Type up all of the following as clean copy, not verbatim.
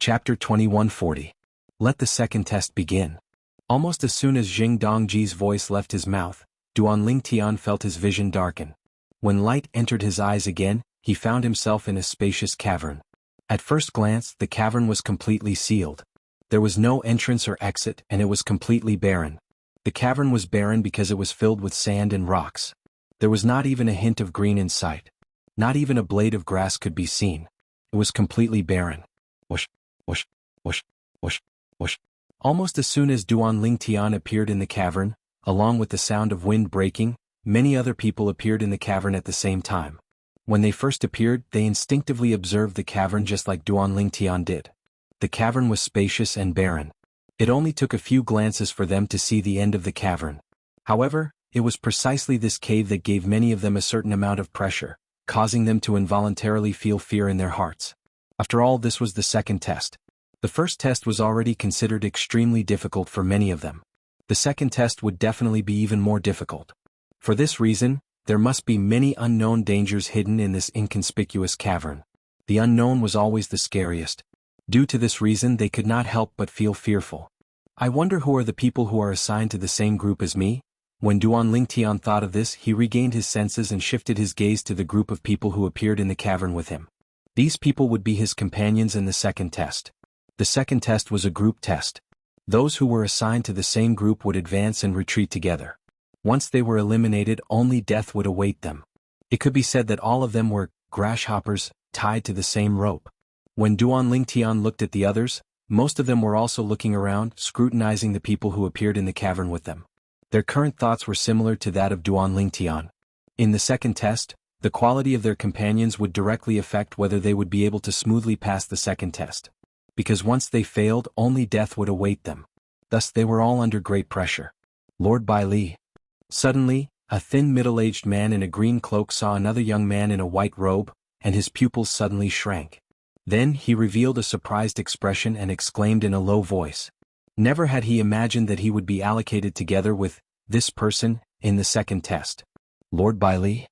Chapter 2140. Let the second test begin. Almost as soon as Jing Dongji's voice left his mouth, Duan Lingtian felt his vision darken. When light entered his eyes again, he found himself in a spacious cavern. At first glance, the cavern was completely sealed. There was no entrance or exit, and it was completely barren. The cavern was barren because it was filled with sand and rocks. There was not even a hint of green in sight. Not even a blade of grass could be seen. It was completely barren. Whoosh, whoosh, whoosh, whoosh, whoosh. Almost as soon as Duan Lingtian appeared in the cavern, along with the sound of wind breaking, many other people appeared in the cavern at the same time. When they first appeared, they instinctively observed the cavern just like Duan Lingtian did. The cavern was spacious and barren. It only took a few glances for them to see the end of the cavern. However, it was precisely this cave that gave many of them a certain amount of pressure, causing them to involuntarily feel fear in their hearts. After all, this was the second test. The first test was already considered extremely difficult for many of them. The second test would definitely be even more difficult. For this reason, there must be many unknown dangers hidden in this inconspicuous cavern. The unknown was always the scariest. Due to this reason, they could not help but feel fearful. I wonder who are the people who are assigned to the same group as me? When Duan Lingtian thought of this, he regained his senses and shifted his gaze to the group of people who appeared in the cavern with him. These people would be his companions in the second test. The second test was a group test. Those who were assigned to the same group would advance and retreat together. Once they were eliminated, only death would await them. It could be said that all of them were grasshoppers tied to the same rope. When Duan Lingtian looked at the others, most of them were also looking around, scrutinizing the people who appeared in the cavern with them. Their current thoughts were similar to that of Duan Lingtian. In the second test, the quality of their companions would directly affect whether they would be able to smoothly pass the second test. Because once they failed, only death would await them. Thus they were all under great pressure. Lord Bai Li. Suddenly, a thin middle-aged man in a green cloak saw another young man in a white robe, and his pupils suddenly shrank. Then he revealed a surprised expression and exclaimed in a low voice. Never had he imagined that he would be allocated together with this person in the second test. Lord Bai Li.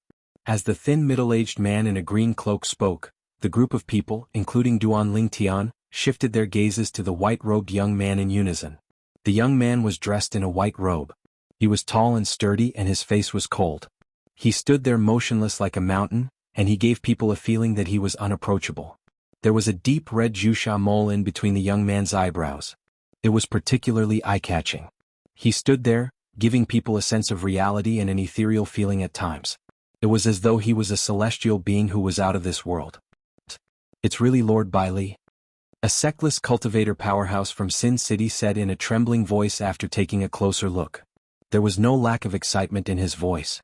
As the thin middle-aged man in a green cloak spoke, the group of people, including Duan Lingtian, shifted their gazes to the white-robed young man in unison. The young man was dressed in a white robe. He was tall and sturdy, and his face was cold. He stood there motionless like a mountain, and he gave people a feeling that he was unapproachable. There was a deep red Wuxia mole in between the young man's eyebrows. It was particularly eye-catching. He stood there, giving people a sense of reality and an ethereal feeling at times. It was as though he was a celestial being who was out of this world. It's really Lord Bai Li. A sectless cultivator powerhouse from Sin City said in a trembling voice after taking a closer look. There was no lack of excitement in his voice.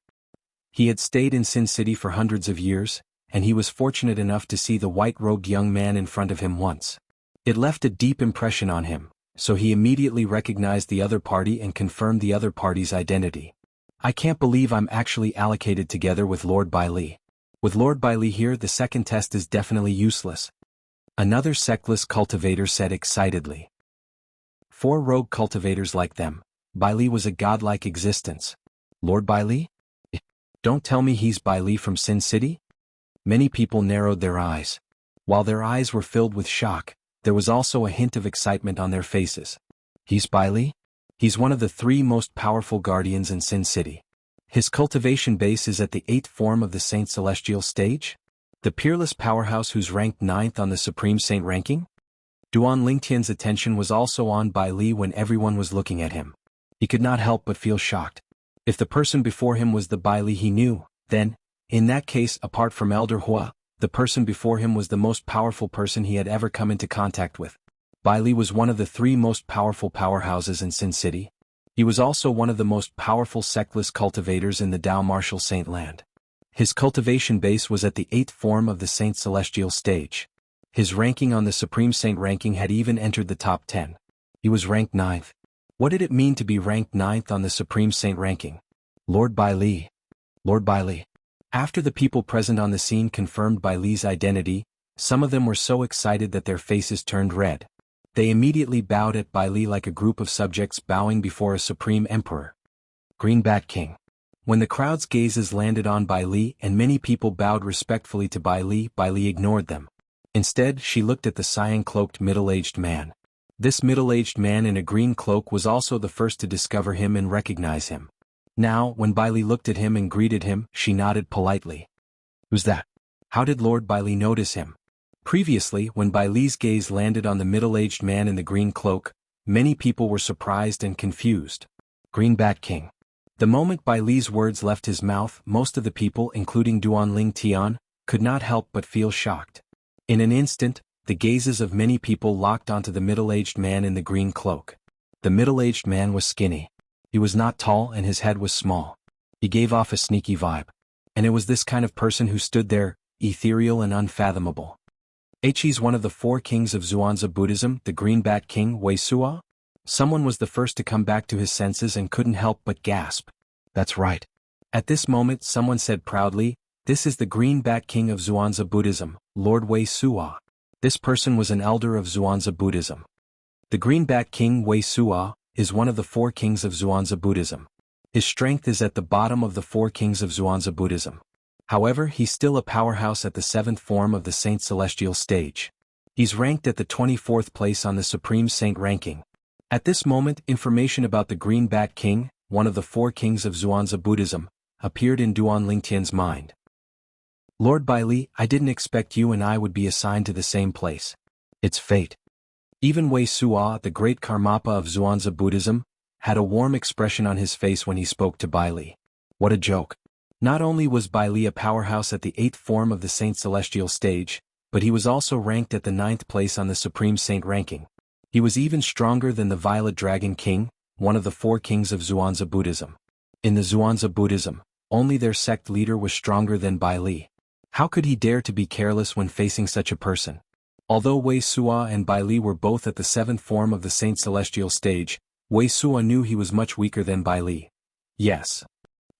He had stayed in Sin City for hundreds of years, and he was fortunate enough to see the white-robed young man in front of him once. It left a deep impression on him, so he immediately recognized the other party and confirmed the other party's identity. I can't believe I'm actually allocated together with Lord Bai Li. With Lord Bai Li here, the second test is definitely useless. Another sectless cultivator said excitedly. 4 rogue cultivators like them. Bai Li was a godlike existence. Lord Bai Li? Don't tell me he's Bai Li from Sin City? Many people narrowed their eyes. While their eyes were filled with shock, there was also a hint of excitement on their faces. He's Bai Li? He's one of the 3 most powerful guardians in Sin City. His cultivation base is at the 8th form of the Saint Celestial stage? The peerless powerhouse who's ranked 9th on the Supreme Saint ranking? Duan Lingtian's attention was also on Bai Li when everyone was looking at him. He could not help but feel shocked. If the person before him was the Bai Li he knew, then, in that case, apart from Elder Hua, the person before him was the most powerful person he had ever come into contact with. Bai Li was one of the 3 most powerful powerhouses in Sin City. He was also one of the most powerful sectless cultivators in the Dao Martial Saint Land. His cultivation base was at the 8th form of the Saint Celestial stage. His ranking on the Supreme Saint ranking had even entered the top 10. He was ranked 9th. What did it mean to be ranked 9th on the Supreme Saint ranking? Lord Bai Li. Lord Bai Li. After the people present on the scene confirmed Bai Li's identity, some of them were so excited that their faces turned red. They immediately bowed at Bai Li like a group of subjects bowing before a supreme emperor. Green Bat King. When the crowd's gazes landed on Bai Li and many people bowed respectfully to Bai Li ignored them. Instead, she looked at the cyan-cloaked middle-aged man. This middle-aged man in a green cloak was also the first to discover him and recognize him. Now, when Bailey looked at him and greeted him, she nodded politely. Who's that? How did Lord Bailey notice him? Previously, when Bailey's gaze landed on the middle-aged man in the green cloak, many people were surprised and confused. Green Bat King. The moment Bailey's words left his mouth, most of the people, including Duanling Tian, could not help but feel shocked. In an instant, the gazes of many people locked onto the middle-aged man in the green cloak. The middle-aged man was skinny. He was not tall and his head was small. He gave off a sneaky vibe. And it was this kind of person who stood there, ethereal and unfathomable. He's one of the 4 kings of Zhuangzi Buddhism, the Green Bat King, Wuxia? Someone was the first to come back to his senses and couldn't help but gasp. That's right. At this moment someone said proudly, this is the Green Bat King of Zhuangzi Buddhism, Lord Wuxia. This person was an elder of Zhuangzi Buddhism. The Green Bat King Wuxia is one of the 4 kings of Zhuangzi Buddhism. His strength is at the bottom of the 4 kings of Zhuangzi Buddhism. However, he's still a powerhouse at the 7th form of the Saint Celestial stage. He's ranked at the 24th place on the Supreme Saint ranking. At this moment, information about the Green Bat King, one of the 4 kings of Zhuangzi Buddhism, appeared in Duan Lingtian's mind. Lord Bailey, I didn't expect you and I would be assigned to the same place. It's fate. Even Wuxia, the great Karmapa of Zhuangzi Buddhism, had a warm expression on his face when he spoke to Bailey. What a joke. Not only was Bailey a powerhouse at the 8th form of the Saint Celestial stage, but he was also ranked at the 9th place on the Supreme Saint ranking. He was even stronger than the Violet Dragon King, one of the 4 kings of Zhuangzi Buddhism. In the Zhuangzi Buddhism, only their sect leader was stronger than Bailey. How could he dare to be careless when facing such a person? Although Wuxia and Bailey were both at the 7th form of the Saint Celestial stage, Wuxia knew he was much weaker than Bailey. Yes.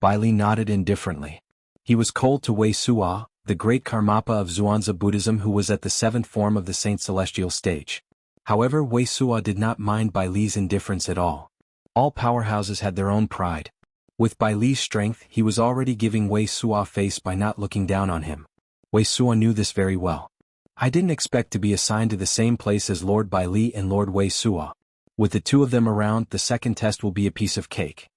Bailey nodded indifferently. He was cold to Wuxia, the great Karmapa of Zhuangzi Buddhism who was at the 7th form of the Saint Celestial stage. However, Wuxia did not mind Bailey's indifference at all. All powerhouses had their own pride. With Bailey's strength, he was already giving Wuxia face by not looking down on him. Wuxia knew this very well. I didn't expect to be assigned to the same place as Lord Bailey and Lord Wuxia. With the 2 of them around, the second test will be a piece of cake.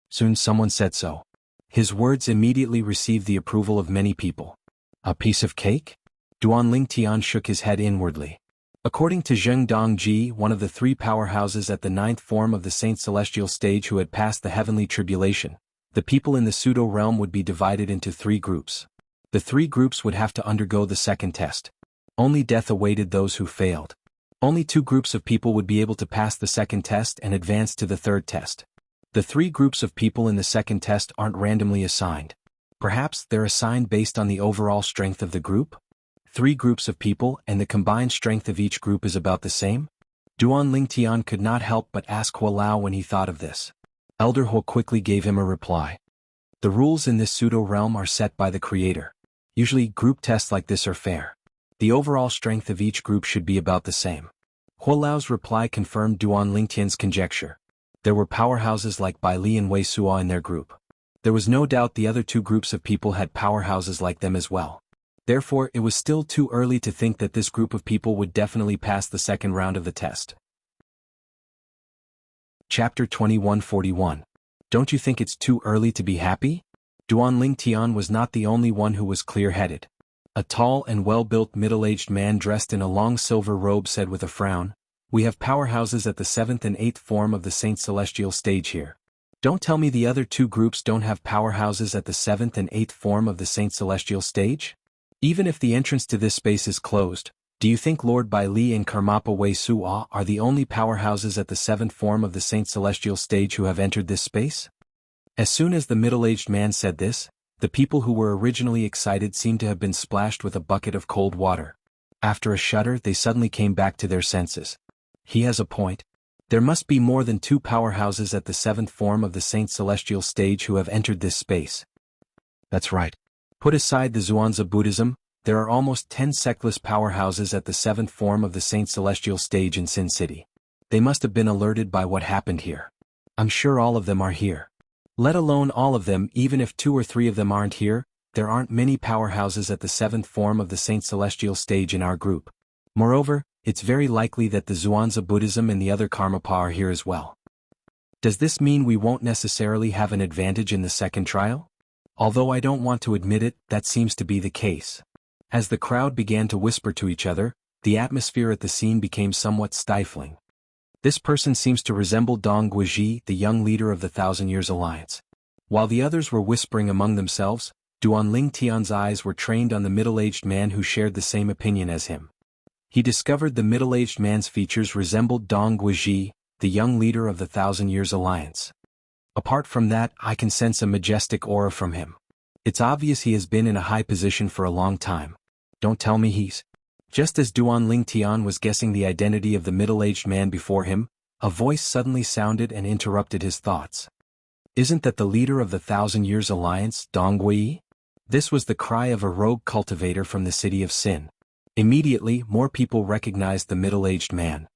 Soon someone said so. His words immediately received the approval of many people. A piece of cake? Duanling Tian shook his head inwardly. According to Zheng Dongji, one of the 3 powerhouses at the 9th form of the Saint Celestial stage who had passed the heavenly tribulation, the people in the pseudo-realm would be divided into 3 groups. The 3 groups would have to undergo the second test. Only death awaited those who failed. Only 2 groups of people would be able to pass the second test and advance to the third test. The 3 groups of people in the second test aren't randomly assigned. Perhaps they're assigned based on the overall strength of the group? 3 groups of people and the combined strength of each group is about the same? Duan Lingtian could not help but ask Hua Lao when he thought of this. Elder Hua quickly gave him a reply. The rules in this pseudo-realm are set by the Creator. Usually group tests like this are fair. The overall strength of each group should be about the same. Hua Lao's reply confirmed Duan Lingtian's conjecture. There were powerhouses like Bailey and Wuxia in their group. There was no doubt the other 2 groups of people had powerhouses like them as well. Therefore, it was still too early to think that this group of people would definitely pass the second round of the test. Chapter 2141. Don't you think it's too early to be happy? Duan Lingtian was not the only one who was clear-headed. A tall and well-built middle-aged man dressed in a long silver robe said with a frown, "We have powerhouses at the 7th and 8th form of the Saint Celestial stage here. Don't tell me the other 2 groups don't have powerhouses at the 7th and 8th form of the Saint Celestial stage? Even if the entrance to this space is closed, do you think Lord Bailey and Karmapa Wuxia are the only powerhouses at the 7th form of the Saint Celestial stage who have entered this space?" As soon as the middle-aged man said this, the people who were originally excited seemed to have been splashed with a bucket of cold water. After a shudder, they suddenly came back to their senses. He has a point. There must be more than 2 powerhouses at the 7th form of the Saint Celestial stage who have entered this space. That's right. Put aside the Zhuangzi Buddhism, there are almost 10 sectless powerhouses at the 7th form of the Saint Celestial stage in Sin City. They must have been alerted by what happened here. I'm sure all of them are here. Let alone all of them, even if 2 or 3 of them aren't here, there aren't many powerhouses at the 7th form of the Saint Celestial stage in our group. Moreover, it's very likely that the Zhuangzi Buddhism and the other Karmapa are here as well. Does this mean we won't necessarily have an advantage in the second trial? Although I don't want to admit it, that seems to be the case. As the crowd began to whisper to each other, the atmosphere at the scene became somewhat stifling. This person seems to resemble Dong Guizhi, the young leader of the Thousand Years Alliance. While the others were whispering among themselves, Duanling Tian's eyes were trained on the middle-aged man who shared the same opinion as him. He discovered the middle-aged man's features resembled Dong Guizhi, the young leader of the Thousand Years Alliance. Apart from that, I can sense a majestic aura from him. It's obvious he has been in a high position for a long time. Don't tell me he's... Just as Duanling Tian was guessing the identity of the middle-aged man before him, a voice suddenly sounded and interrupted his thoughts. Isn't that the leader of the Thousand Years Alliance, Dong Gui? This was the cry of a rogue cultivator from the city of Sin. Immediately, more people recognized the middle-aged man.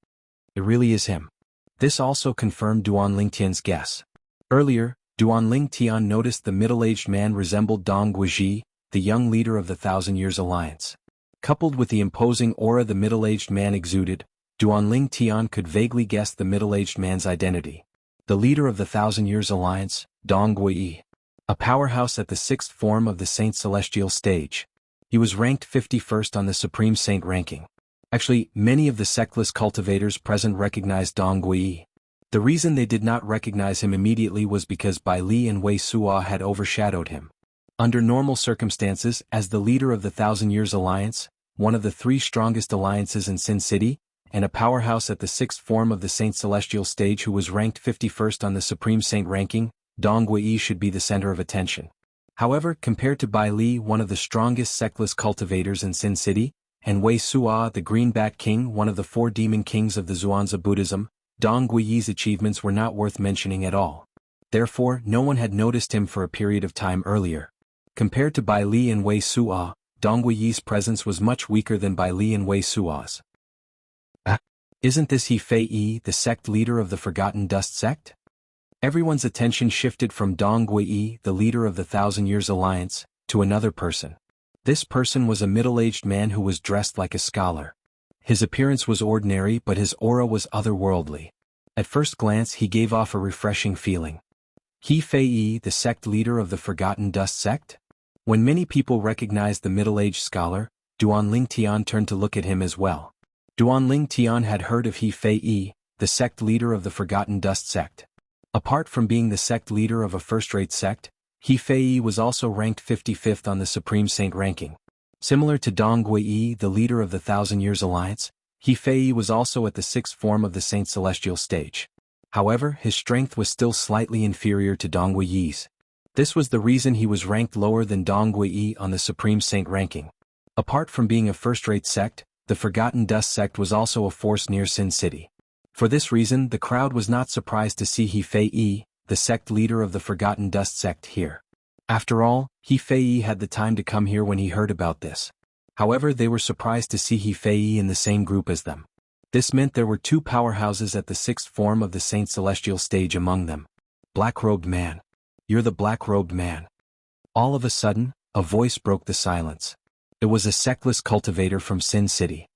It really is him. This also confirmed Duanling Tian's guess. Earlier, Duanling Tian noticed the middle-aged man resembled Dong Guizhi, the young leader of the Thousand Years Alliance. Coupled with the imposing aura the middle-aged man exuded, Duanling Tian could vaguely guess the middle-aged man's identity. The leader of the Thousand Years Alliance, Dong Gui. A powerhouse at the 6th form of the Saint Celestial stage. He was ranked 51st on the Supreme Saint ranking. Actually, many of the sectless cultivators present recognized Dong Gui. The reason they did not recognize him immediately was because Bai Li and Wei Suo had overshadowed him. Under normal circumstances, as the leader of the Thousand Years Alliance, one of the 3 strongest alliances in Sin City, and a powerhouse at the 6th form of the Saint Celestial stage who was ranked 51st on the Supreme Saint ranking, Dong Gui should be the center of attention. However, compared to Bai Li, one of the strongest sectless cultivators in Sin City, and Wei Suo, the Green Bat King, one of the 4 demon kings of the Zhuangzi Buddhism, Dong Gui's achievements were not worth mentioning at all. Therefore, no one had noticed him for a period of time earlier. Compared to Bai Li and Wei Suo, Dong Gui's presence was much weaker than Bai Li and Wei Suo's. Isn't this He Fei Yi, the sect leader of the Forgotten Dust sect? Everyone's attention shifted from Dong Gui, the leader of the Thousand Years Alliance, to another person. This person was a middle-aged man who was dressed like a scholar. His appearance was ordinary, but his aura was otherworldly. At first glance, he gave off a refreshing feeling. He Fei Yi, the sect leader of the Forgotten Dust sect? When many people recognized the middle-aged scholar, Duanling Tian turned to look at him as well. Duanling Tian had heard of He Fei Yi, the sect leader of the Forgotten Dust sect. Apart from being the sect leader of a first-rate sect, He Fei Yi was also ranked 55th on the Supreme Saint ranking. Similar to Dong Gui, the leader of the Thousand Years Alliance, He Fei Yi was also at the 6th form of the Saint Celestial stage. However, his strength was still slightly inferior to Dong Gui's. This was the reason he was ranked lower than Dong Gui on the Supreme Saint ranking. Apart from being a first-rate sect, the Forgotten Dust sect was also a force near Sin City. For this reason, the crowd was not surprised to see He Fei Yi, the sect leader of the Forgotten Dust sect, here. After all, He Fei Yi had the time to come here when he heard about this. However, they were surprised to see He Fei Yi in the same group as them. This meant there were 2 powerhouses at the 6th form of the Saint Celestial stage among them. Black-robed man. You're the black-robed man. All of a sudden, a voice broke the silence. It was a sectless cultivator from Sin City.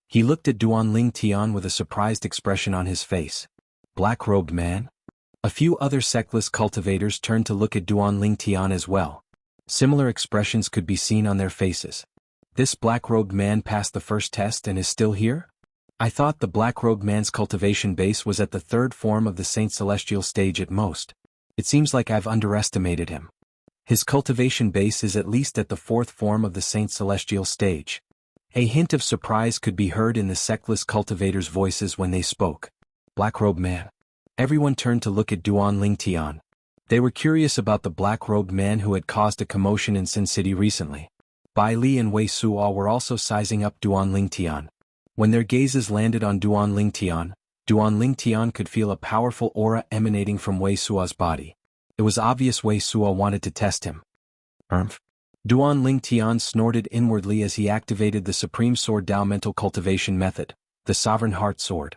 He looked at Duanling Tian with a surprised expression on his face. Black-robed man? A few other sectless cultivators turned to look at Duanling Tian as well. Similar expressions could be seen on their faces. This black-robed man passed the first test and is still here? I thought the black-robed man's cultivation base was at the 3rd form of the Saint Celestial stage at most. It seems like I've underestimated him. His cultivation base is at least at the 4th form of the Saint Celestial stage. A hint of surprise could be heard in the sectless cultivators' voices when they spoke. Black-robed man. Everyone turned to look at Duanling Tian. They were curious about the black-robed man who had caused a commotion in Sin City recently. Bai Li and Wei Suo were also sizing up Duanling Tian. When their gazes landed on Duanling Tian could feel a powerful aura emanating from Wei Suo's body. It was obvious Wei Suo wanted to test him. Duanling Tian snorted inwardly as he activated the Supreme Sword Dao mental cultivation method, the Sovereign Heart Sword.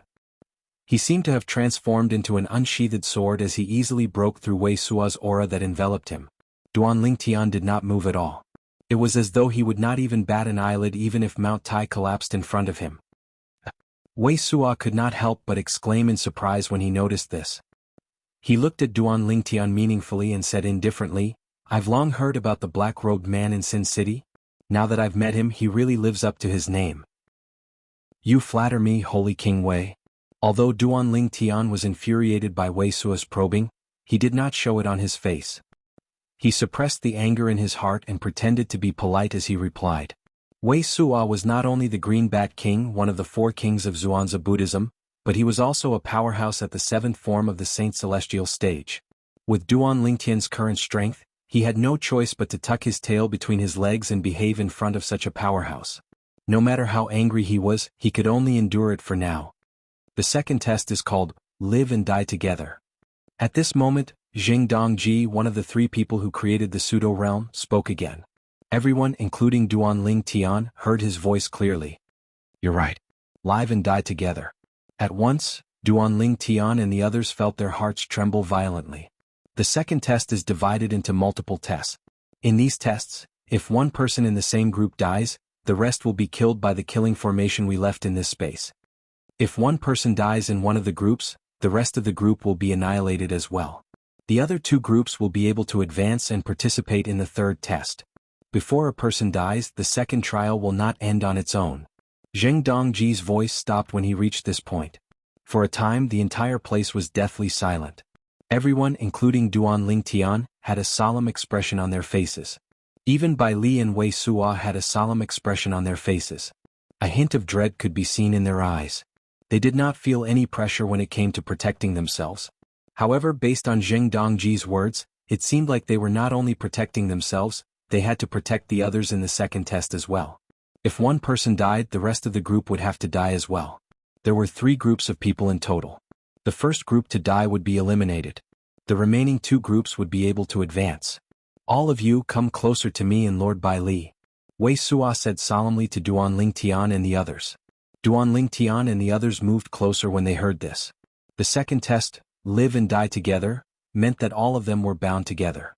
He seemed to have transformed into an unsheathed sword as he easily broke through Wei Suo's aura that enveloped him. Duan Tian did not move at all. It was as though he would not even bat an eyelid even if Mount Tai collapsed in front of him. Wei Suo could not help but exclaim in surprise when he noticed this. He looked at Duan Tian meaningfully and said indifferently, "I've long heard about the black-robed man in Sin City. Now that I've met him, he really lives up to his name." "You flatter me, Holy King Wei." Although Duan Tian was infuriated by Wei Suo's probing, he did not show it on his face. He suppressed the anger in his heart and pretended to be polite as he replied. Wei Suo was not only the Green Bat King, one of the 4 kings of Zhuangzi Buddhism, but he was also a powerhouse at the 7th form of the Saint Celestial stage. With Duan Tian's current strength, he had no choice but to tuck his tail between his legs and behave in front of such a powerhouse. No matter how angry he was, he could only endure it for now. The second test is called, Live and Die Together. At this moment, Dongji, one of the 3 people who created the pseudo-realm, spoke again. Everyone, including Duan Tian, heard his voice clearly. "You're right. Live and die together." At once, Duan Tian and the others felt their hearts tremble violently. The second test is divided into multiple tests. In these tests, if one person in the same group dies, the rest will be killed by the killing formation we left in this space. If one person dies in one of the groups, the rest of the group will be annihilated as well. The other 2 groups will be able to advance and participate in the third test. Before a person dies, the second trial will not end on its own. Dongji's voice stopped when he reached this point. For a time, the entire place was deathly silent. Everyone, including Duan Tian, had a solemn expression on their faces. Even Bai Li and Wei Suo had a solemn expression on their faces. A hint of dread could be seen in their eyes. They did not feel any pressure when it came to protecting themselves. However, based on Dongji's words, it seemed like they were not only protecting themselves, they had to protect the others in the second test as well. If one person died, the rest of the group would have to die as well. There were 3 groups of people in total. The first group to die would be eliminated. The remaining 2 groups would be able to advance. "All of you come closer to me and Lord Bai Li," Wei Suo said solemnly to Duan Tian and the others. Duan Tian and the others moved closer when they heard this. The second test, Live and Die Together, meant that all of them were bound together.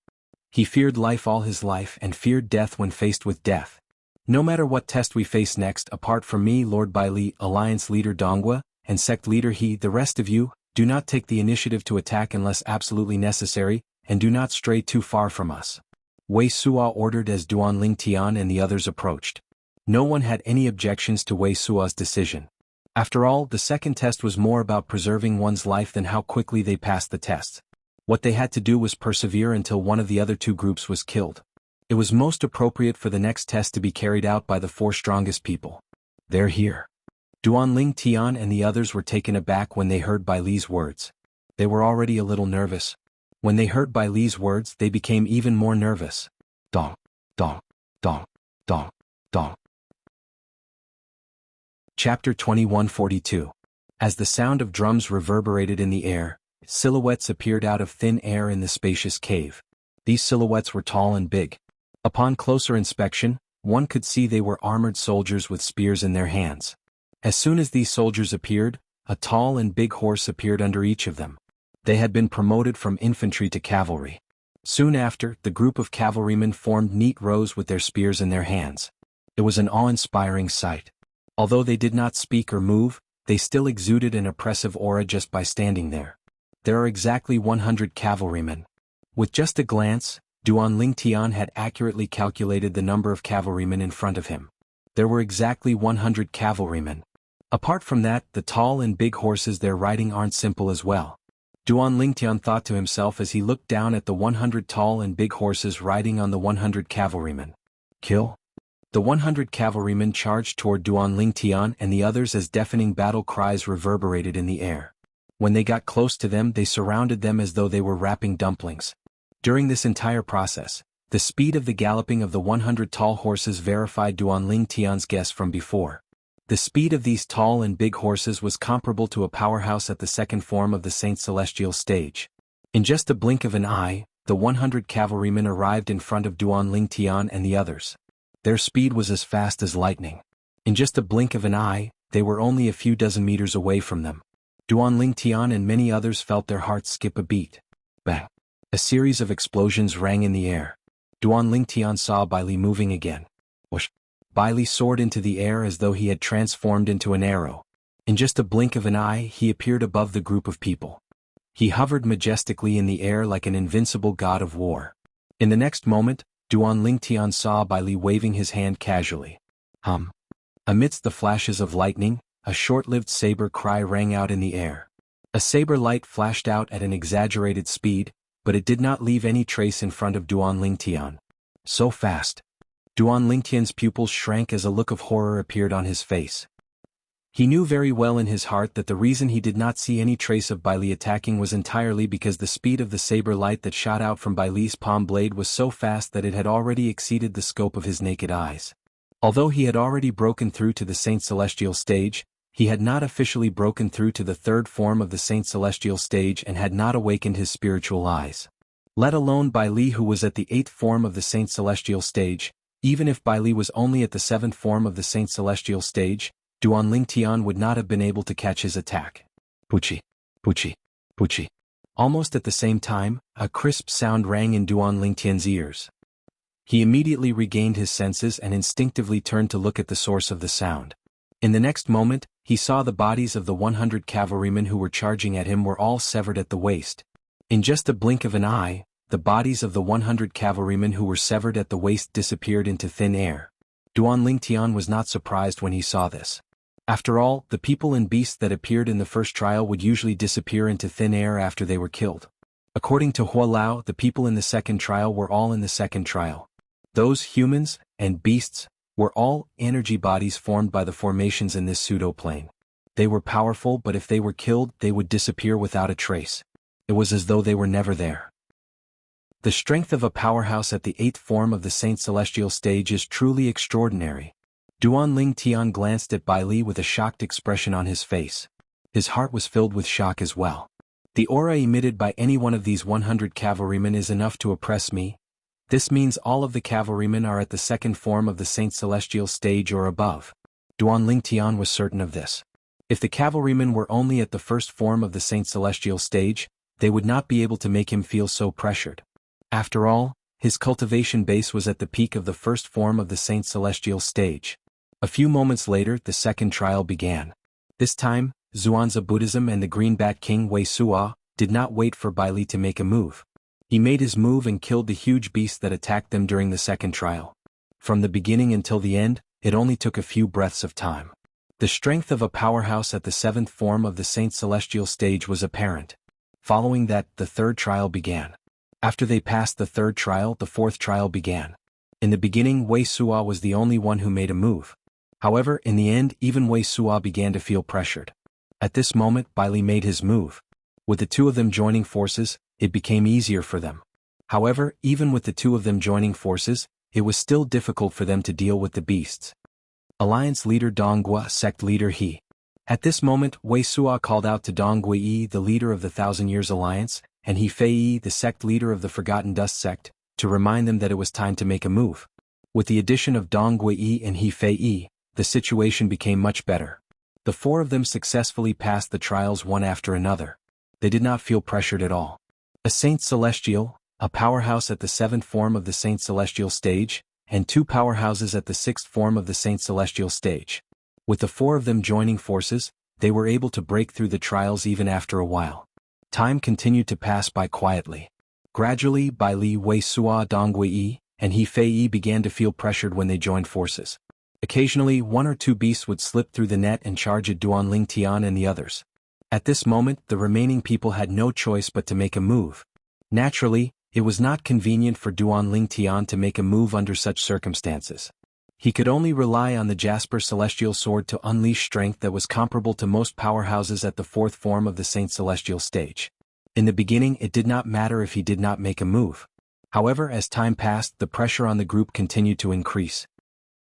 He feared life all his life and feared death when faced with death. "No matter what test we face next, apart from me, Lord Bai Li, Alliance Leader Donghua, and Sect Leader He, the rest of you, do not take the initiative to attack unless absolutely necessary, and do not stray too far from us," Wei Suo ordered as Duan Tian and the others approached. No one had any objections to Wei Suo's decision. After all, the second test was more about preserving one's life than how quickly they passed the test. What they had to do was persevere until one of the other 2 groups was killed. It was most appropriate for the next test to be carried out by the 4 strongest people. "They're here." Duan Tian and the others were taken aback when they heard Bai Li's words. They were already a little nervous. When they heard Bai Li's words, they became even more nervous. Dong, dong, dong, dong, dong. Chapter 2142. As the sound of drums reverberated in the air, silhouettes appeared out of thin air in the spacious cave. These silhouettes were tall and big. Upon closer inspection, one could see they were armored soldiers with spears in their hands. As soon as these soldiers appeared, a tall and big horse appeared under each of them. They had been promoted from infantry to cavalry. Soon after, the group of cavalrymen formed neat rows with their spears in their hands. It was an awe-inspiring sight. Although they did not speak or move, they still exuded an oppressive aura just by standing there. There are exactly 100 cavalrymen. With just a glance, Duan Tian had accurately calculated the number of cavalrymen in front of him. There were exactly 100 cavalrymen. Apart from that, the tall and big horses they're riding aren't simple as well. Duan Tian thought to himself as he looked down at the 100 tall and big horses riding on the 100 cavalrymen. Kill? The 100 cavalrymen charged toward Duan Tian and the others as deafening battle cries reverberated in the air. When they got close to them, they surrounded them as though they were wrapping dumplings. During this entire process, the speed of the galloping of the 100 tall horses verified Duan Tian's guess from before. The speed of these tall and big horses was comparable to a powerhouse at the 2nd form of the Saint Celestial stage. In just a blink of an eye, the 100 cavalrymen arrived in front of Duan Tian and the others. Their speed was as fast as lightning. In just a blink of an eye, they were only a few dozen meters away from them. Duan Tian and many others felt their hearts skip a beat. Bang! A series of explosions rang in the air. Duan Lingtian saw Bai Li moving again. Whoosh! Bai Li soared into the air as though he had transformed into an arrow. In just a blink of an eye, he appeared above the group of people. He hovered majestically in the air like an invincible god of war. In the next moment, Duan Lingtian saw Bai Li waving his hand casually. Amidst the flashes of lightning, a short-lived saber cry rang out in the air. A saber light flashed out at an exaggerated speed, but it did not leave any trace in front of Duan Lingtian. So fast. Duan Lingtian's pupils shrank as a look of horror appeared on his face. He knew very well in his heart that the reason he did not see any trace of Bai Li attacking was entirely because the speed of the saber light that shot out from Bai Li's palm blade was so fast that it had already exceeded the scope of his naked eyes. Although he had already broken through to the Saint Celestial stage, he had not officially broken through to the third form of the Saint Celestial stage and had not awakened his spiritual eyes. Let alone Bai Li, who was at the 8th form of the Saint Celestial stage. Even if Bai Li was only at the 7th form of the Saint Celestial stage, Duan Lingtian would not have been able to catch his attack. Puchi, puchi, puchi. Almost at the same time, a crisp sound rang in Duan Lingtian's ears. He immediately regained his senses and instinctively turned to look at the source of the sound. In the next moment, he saw the bodies of the 100 cavalrymen who were charging at him were all severed at the waist. In just a blink of an eye, the bodies of the 100 cavalrymen who were severed at the waist disappeared into thin air. Duan Lingtian was not surprised when he saw this. After all, the people and beasts that appeared in the first trial would usually disappear into thin air after they were killed. According to Hua Lao, the people in the second trial were all in the second trial. Those humans and beasts were all energy bodies formed by the formations in this pseudo-plane. They were powerful, but if they were killed, they would disappear without a trace. It was as though they were never there. The strength of a powerhouse at the 8th form of the Saint Celestial stage is truly extraordinary. Duan Lingtian glanced at Bai Li with a shocked expression on his face. His heart was filled with shock as well. The aura emitted by any one of these 100 cavalrymen is enough to oppress me. This means all of the cavalrymen are at the 2nd form of the Saint Celestial stage or above. Duan Lingtian was certain of this. If the cavalrymen were only at the 1st form of the Saint Celestial stage, they would not be able to make him feel so pressured. After all, his cultivation base was at the peak of the 1st form of the Saint Celestial stage. A few moments later, the second trial began. This time, Xuanzа Buddhism and the Greenback King Wei Suo did not wait for Bai Li to make a move. He made his move and killed the huge beast that attacked them during the second trial. From the beginning until the end, it only took a few breaths of time. The strength of a powerhouse at the 7th form of the Saint Celestial stage was apparent. Following that, the third trial began. After they passed the third trial, the fourth trial began. In the beginning, Wei Suo was the only one who made a move. However, in the end, even Wei Suo began to feel pressured. At this moment, Bai Li made his move. With the two of them joining forces, it became easier for them. However, even with the two of them joining forces, it was still difficult for them to deal with the beasts. Alliance leader Donggua, sect leader He. At this moment, Wei Suo called out to Dong Gui, the leader of the Thousand Years Alliance, and He Fei, the sect leader of the Forgotten Dust sect, to remind them that it was time to make a move. With the addition of Dong Gui and He Fei, the situation became much better. The four of them successfully passed the trials one after another. They did not feel pressured at all. A Saint Celestial, a powerhouse at the 7th form of the Saint Celestial stage, and two powerhouses at the 6th form of the Saint Celestial stage. With the four of them joining forces, they were able to break through the trials even after a while. Time continued to pass by quietly. Gradually, Bai Li, Wei Suo, Dong Gui, and He Fei began to feel pressured when they joined forces. Occasionally, one or two beasts would slip through the net and charge at Duan Lingtian and the others. At this moment, the remaining people had no choice but to make a move. Naturally, it was not convenient for Duan Lingtian to make a move under such circumstances. He could only rely on the Jasper Celestial Sword to unleash strength that was comparable to most powerhouses at the 4th form of the Saint Celestial stage. In the beginning, it did not matter if he did not make a move. However, as time passed, the pressure on the group continued to increase.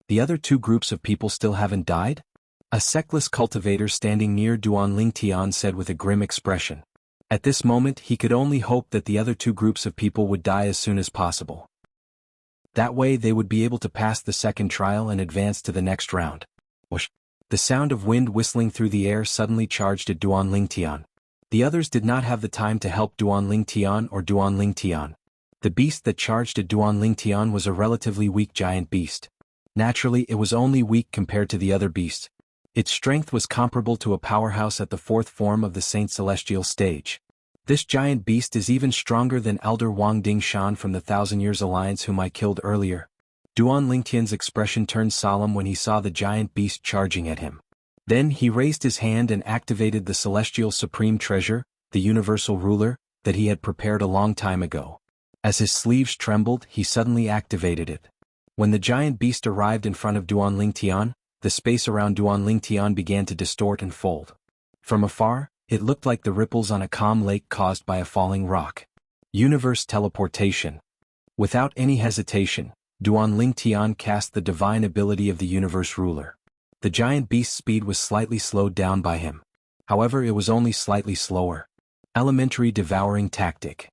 The other two groups of people still haven't died? A sectless cultivator standing near Duan Lingtian said with a grim expression. At this moment, he could only hope that the other two groups of people would die as soon as possible. That way they would be able to pass the second trial and advance to the next round. Whoosh! The sound of wind whistling through the air suddenly charged at Duan Lingtian. The others did not have the time to help Duan Lingtian or Duan Lingtian. The beast that charged at Duanling Tian was a relatively weak giant beast. Naturally, it was only weak compared to the other beasts. Its strength was comparable to a powerhouse at the fourth form of the Saint Celestial stage. This giant beast is even stronger than Elder Wang Dingshan from the Thousand Years Alliance whom I killed earlier. Duanling Tian's expression turned solemn when he saw the giant beast charging at him. Then he raised his hand and activated the Celestial Supreme Treasure, the Universal Ruler, that he had prepared a long time ago. As his sleeves trembled, he suddenly activated it. When the giant beast arrived in front of Duanling Tian, the space around Duanling Tian began to distort and fold. From afar, it looked like the ripples on a calm lake caused by a falling rock. Universe teleportation. Without any hesitation, Duanling Tian cast the divine ability of the Universe Ruler. The giant beast's speed was slightly slowed down by him. However, it was only slightly slower. Elementary Devouring Tactic.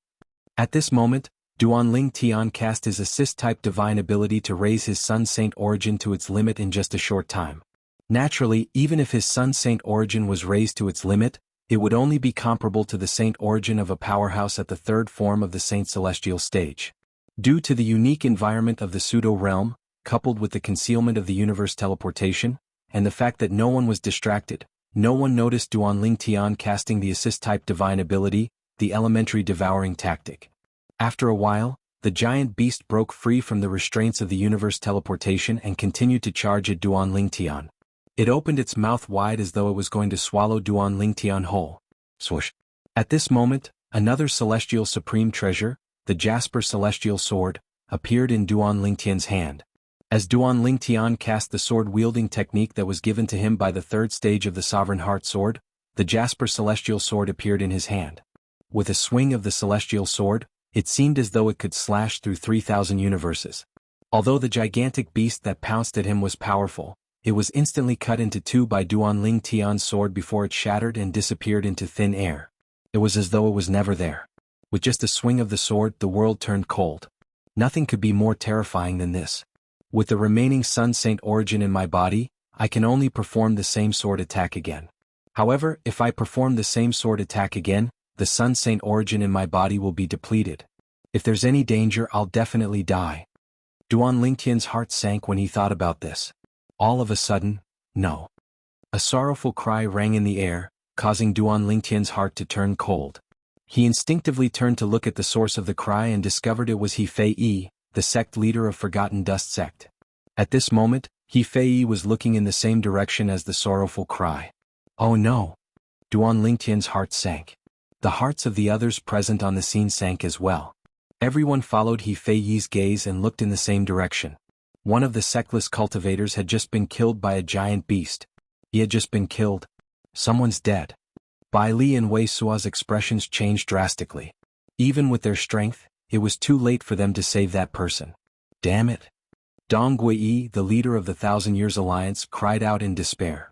At this moment, Duanling Tian cast his assist-type divine ability to raise his Sun Saint origin to its limit in just a short time. Naturally, even if his Sun Saint origin was raised to its limit, it would only be comparable to the Saint origin of a powerhouse at the third form of the Saint Celestial stage. Due to the unique environment of the pseudo-realm, coupled with the concealment of the universe teleportation, and the fact that no one was distracted, no one noticed Duanling Tian casting the assist-type divine ability, the elementary devouring tactic. After a while, the giant beast broke free from the restraints of the universe teleportation and continued to charge at Duanling Tian. It opened its mouth wide as though it was going to swallow Duanling Tian whole. Swoosh. At this moment, another celestial supreme treasure, the Jasper Celestial Sword, appeared in Duanling Tian's hand. As Duanling Tian cast the sword-wielding technique that was given to him by the third stage of the Sovereign Heart Sword, the Jasper Celestial Sword appeared in his hand. With a swing of the Celestial Sword, it seemed as though it could slash through 3,000 universes. Although the gigantic beast that pounced at him was powerful, it was instantly cut into two by Duanling Tian's sword before it shattered and disappeared into thin air. It was as though it was never there. With just a swing of the sword, the world turned cold. Nothing could be more terrifying than this. With the remaining Sun Saint origin in my body, I can only perform the same sword attack again. However, if I perform the same sword attack again, the Sun Saint origin in my body will be depleted. If there's any danger, I'll definitely die. Duanling Tian's heart sank when he thought about this. All of a sudden, no. A sorrowful cry rang in the air, causing Duanling Tian's heart to turn cold. He instinctively turned to look at the source of the cry and discovered it was He Fei Yi, the sect leader of Forgotten Dust sect. At this moment, He Fei Yi was looking in the same direction as the sorrowful cry. Oh no! Duanling Tian's heart sank. The hearts of the others present on the scene sank as well. Everyone followed He Fei Yi's gaze and looked in the same direction. One of the sectless cultivators had just been killed by a giant beast. He had just been killed. Someone's dead. Bai Li and Wei Sua's expressions changed drastically. Even with their strength, it was too late for them to save that person. Damn it! Dong Guiyi, the leader of the Thousand Years Alliance, cried out in despair.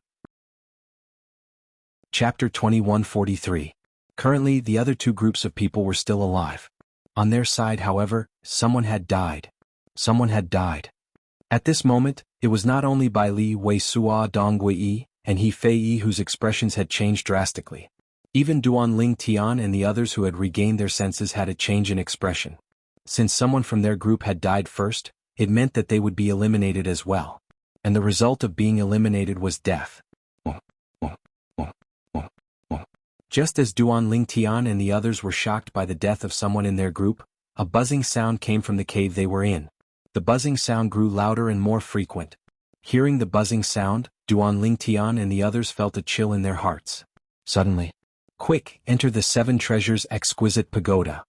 Chapter 2143. Currently, the other two groups of people were still alive. On their side, however, someone had died. Someone had died. At this moment, it was not only Bai Li, Wei Sua, Dong Guiyi, and He Fei Yi whose expressions had changed drastically. Even Duanling Tian and the others who had regained their senses had a change in expression. Since someone from their group had died first, it meant that they would be eliminated as well. And the result of being eliminated was death. Just as Duanling Tian and the others were shocked by the death of someone in their group, a buzzing sound came from the cave they were in. The buzzing sound grew louder and more frequent. Hearing the buzzing sound, Duanling Tian and the others felt a chill in their hearts. Suddenly, quick, enter the Seven Treasures Exquisite Pagoda.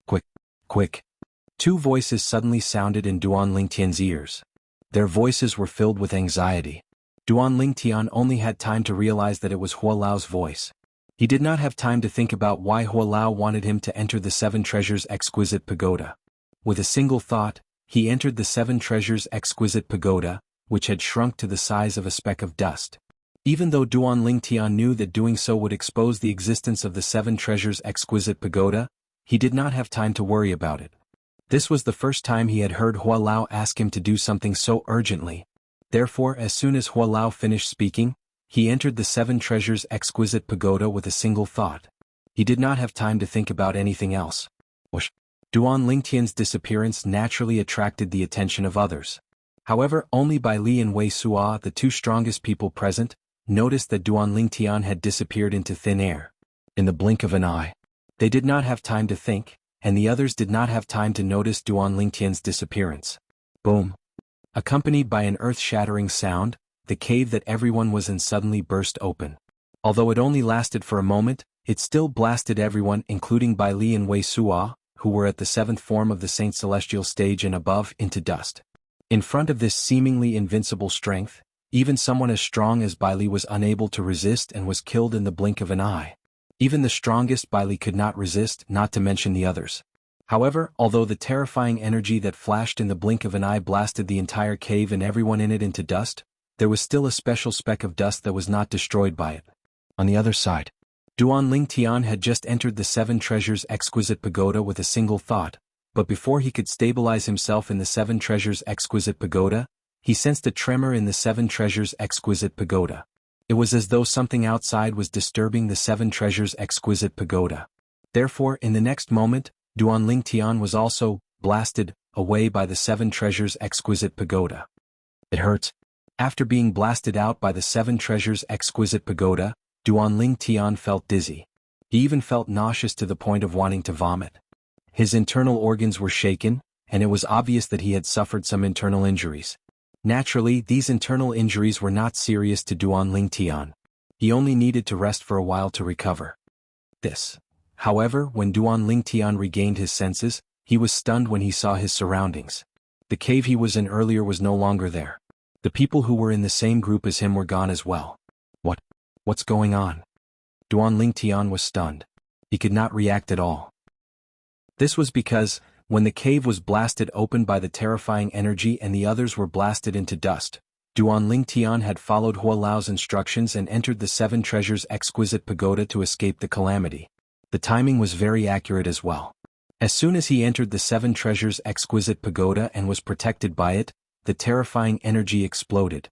Quick, quick. Two voices suddenly sounded in Duanling Tian's ears. Their voices were filled with anxiety. Duanling Tian only had time to realize that it was Hua Lao's voice. He did not have time to think about why Hua Lao wanted him to enter the Seven Treasures Exquisite Pagoda. With a single thought, he entered the Seven Treasures Exquisite Pagoda, which had shrunk to the size of a speck of dust. Even though Duanling Tian knew that doing so would expose the existence of the Seven Treasures Exquisite Pagoda, he did not have time to worry about it. This was the first time he had heard Hua Lao ask him to do something so urgently. Therefore, as soon as Hua Lao finished speaking, he entered the Seven Treasures Exquisite Pagoda with a single thought. He did not have time to think about anything else. Whoosh, Duan Lingtian's disappearance naturally attracted the attention of others. However, only Bai Li and Wei Suo, the two strongest people present, noticed that Duan Lingtian had disappeared into thin air. In the blink of an eye. They did not have time to think, and the others did not have time to notice Duan Lingtian's disappearance. Boom. Accompanied by an earth-shattering sound, the cave that everyone was in suddenly burst open. Although it only lasted for a moment, it still blasted everyone, including Bai Li and Wei Suo, who were at the seventh form of the Saint Celestial stage and above, into dust. In front of this seemingly invincible strength, even someone as strong as Bai Li was unable to resist and was killed in the blink of an eye. Even the strongest Bai Li could not resist, not to mention the others. However, although the terrifying energy that flashed in the blink of an eye blasted the entire cave and everyone in it into dust, there was still a special speck of dust that was not destroyed by it. On the other side, Duan Lingtian had just entered the Seven Treasures Exquisite Pagoda with a single thought, but before he could stabilize himself in the Seven Treasures Exquisite Pagoda, he sensed a tremor in the Seven Treasures Exquisite Pagoda. It was as though something outside was disturbing the Seven Treasures Exquisite Pagoda. Therefore, in the next moment, Duan Lingtian was also blasted away by the Seven Treasures Exquisite Pagoda. It hurt. After being blasted out by the Seven Treasures Exquisite Pagoda, Duan Lingtian felt dizzy. He even felt nauseous to the point of wanting to vomit. His internal organs were shaken, and it was obvious that he had suffered some internal injuries. Naturally, these internal injuries were not serious to Duan Lingtian. He only needed to rest for a while to recover. However, when Duan Lingtian regained his senses, he was stunned when he saw his surroundings. The cave he was in earlier was no longer there. The people who were in the same group as him were gone as well. What's going on? Duan Lingtian was stunned. He could not react at all. This was because, when the cave was blasted open by the terrifying energy and the others were blasted into dust, Duan Lingtian had followed Hua Lao's instructions and entered the Seven Treasures Exquisite Pagoda to escape the calamity. The timing was very accurate as well. As soon as he entered the Seven Treasures Exquisite Pagoda and was protected by it, the terrifying energy exploded.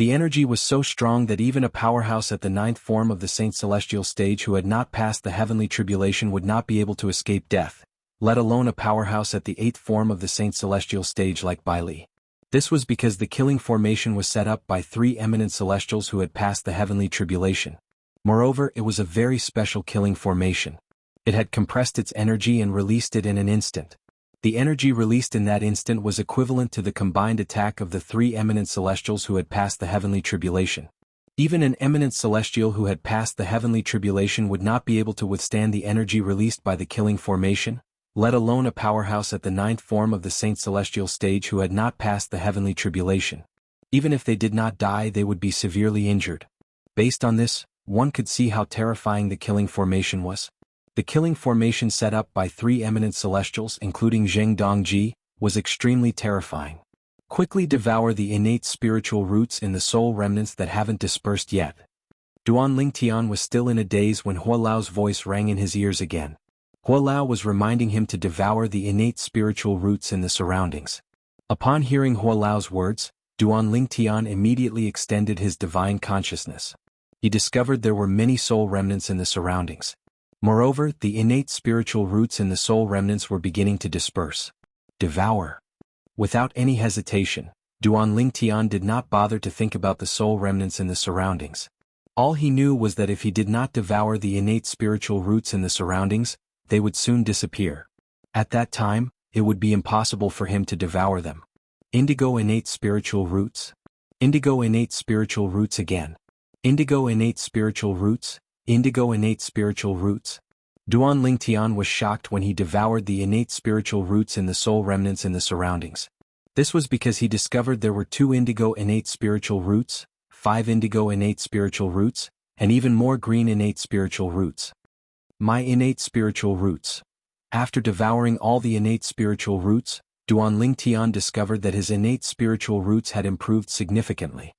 The energy was so strong that even a powerhouse at the ninth form of the Saint Celestial stage who had not passed the heavenly tribulation would not be able to escape death, let alone a powerhouse at the eighth form of the Saint Celestial stage like Bai Li. This was because the killing formation was set up by three eminent celestials who had passed the heavenly tribulation. Moreover, it was a very special killing formation. It had compressed its energy and released it in an instant. The energy released in that instant was equivalent to the combined attack of the three eminent celestials who had passed the heavenly tribulation. Even an eminent celestial who had passed the heavenly tribulation would not be able to withstand the energy released by the killing formation, let alone a powerhouse at the ninth form of the Saint Celestial stage who had not passed the heavenly tribulation. Even if they did not die, they would be severely injured. Based on this, one could see how terrifying the killing formation was. The killing formation set up by three eminent celestials, including Zheng Dongji, was extremely terrifying. Quickly devour the innate spiritual roots in the soul remnants that haven't dispersed yet. Duan Lingtian was still in a daze when Hua Lao's voice rang in his ears again. Hua Lao was reminding him to devour the innate spiritual roots in the surroundings. Upon hearing Hua Lao's words, Duan Lingtian immediately extended his divine consciousness. He discovered there were many soul remnants in the surroundings. Moreover, the innate spiritual roots in the soul remnants were beginning to disperse. Devour. Without any hesitation, Duan Lingtian did not bother to think about the soul remnants in the surroundings. All he knew was that if he did not devour the innate spiritual roots in the surroundings, they would soon disappear. At that time, it would be impossible for him to devour them. Indigo innate spiritual roots. Indigo innate spiritual roots again. Indigo innate spiritual roots. Indigo innate spiritual roots. Duan Lingtian was shocked when he devoured the innate spiritual roots in the soul remnants in the surroundings. This was because he discovered there were 2 indigo innate spiritual roots, 5 indigo innate spiritual roots, and even more green innate spiritual roots. My innate spiritual roots. After devouring all the innate spiritual roots, Duan Lingtian discovered that his innate spiritual roots had improved significantly.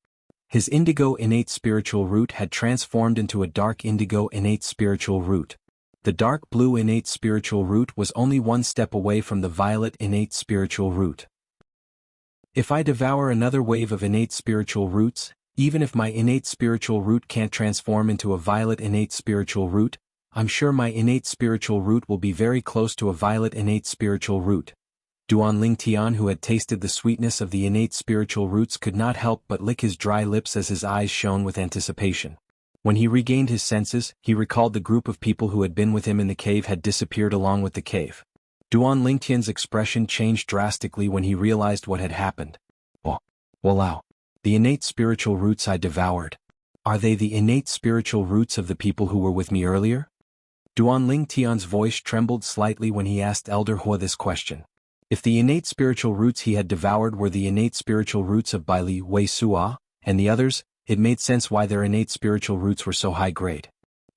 His indigo innate spiritual root had transformed into a dark indigo innate spiritual root. The dark blue innate spiritual root was only one step away from the violet innate spiritual root. If I devour another wave of innate spiritual roots, even if my innate spiritual root can't transform into a violet innate spiritual root, I'm sure my innate spiritual root will be very close to a violet innate spiritual root. Duan Lingtian, who had tasted the sweetness of the innate spiritual roots, could not help but lick his dry lips as his eyes shone with anticipation. When he regained his senses, he recalled the group of people who had been with him in the cave had disappeared along with the cave. Duan Lingtian's expression changed drastically when he realized what had happened. Oh, walao. The innate spiritual roots I devoured. Are they the innate spiritual roots of the people who were with me earlier? Duan Lingtian's voice trembled slightly when he asked Elder Hua this question. If the innate spiritual roots he had devoured were the innate spiritual roots of Baili, Wei Sua, and the others, it made sense why their innate spiritual roots were so high grade.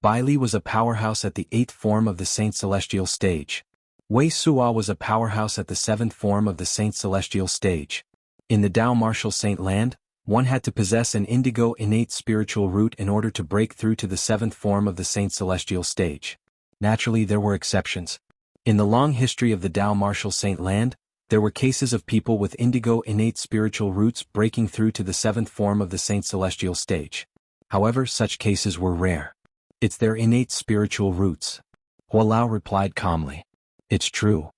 Baili was a powerhouse at the 8th form of the Saint Celestial stage. Wei Sua was a powerhouse at the 7th form of the Saint Celestial stage. In the Dao Martial Saint Land, one had to possess an indigo innate spiritual root in order to break through to the 7th form of the Saint Celestial stage. Naturally, there were exceptions. In the long history of the Dao Martial Saint Land, there were cases of people with indigo innate spiritual roots breaking through to the 7th form of the Saint Celestial stage. However, such cases were rare. It's their innate spiritual roots. Hua Lao replied calmly. It's true.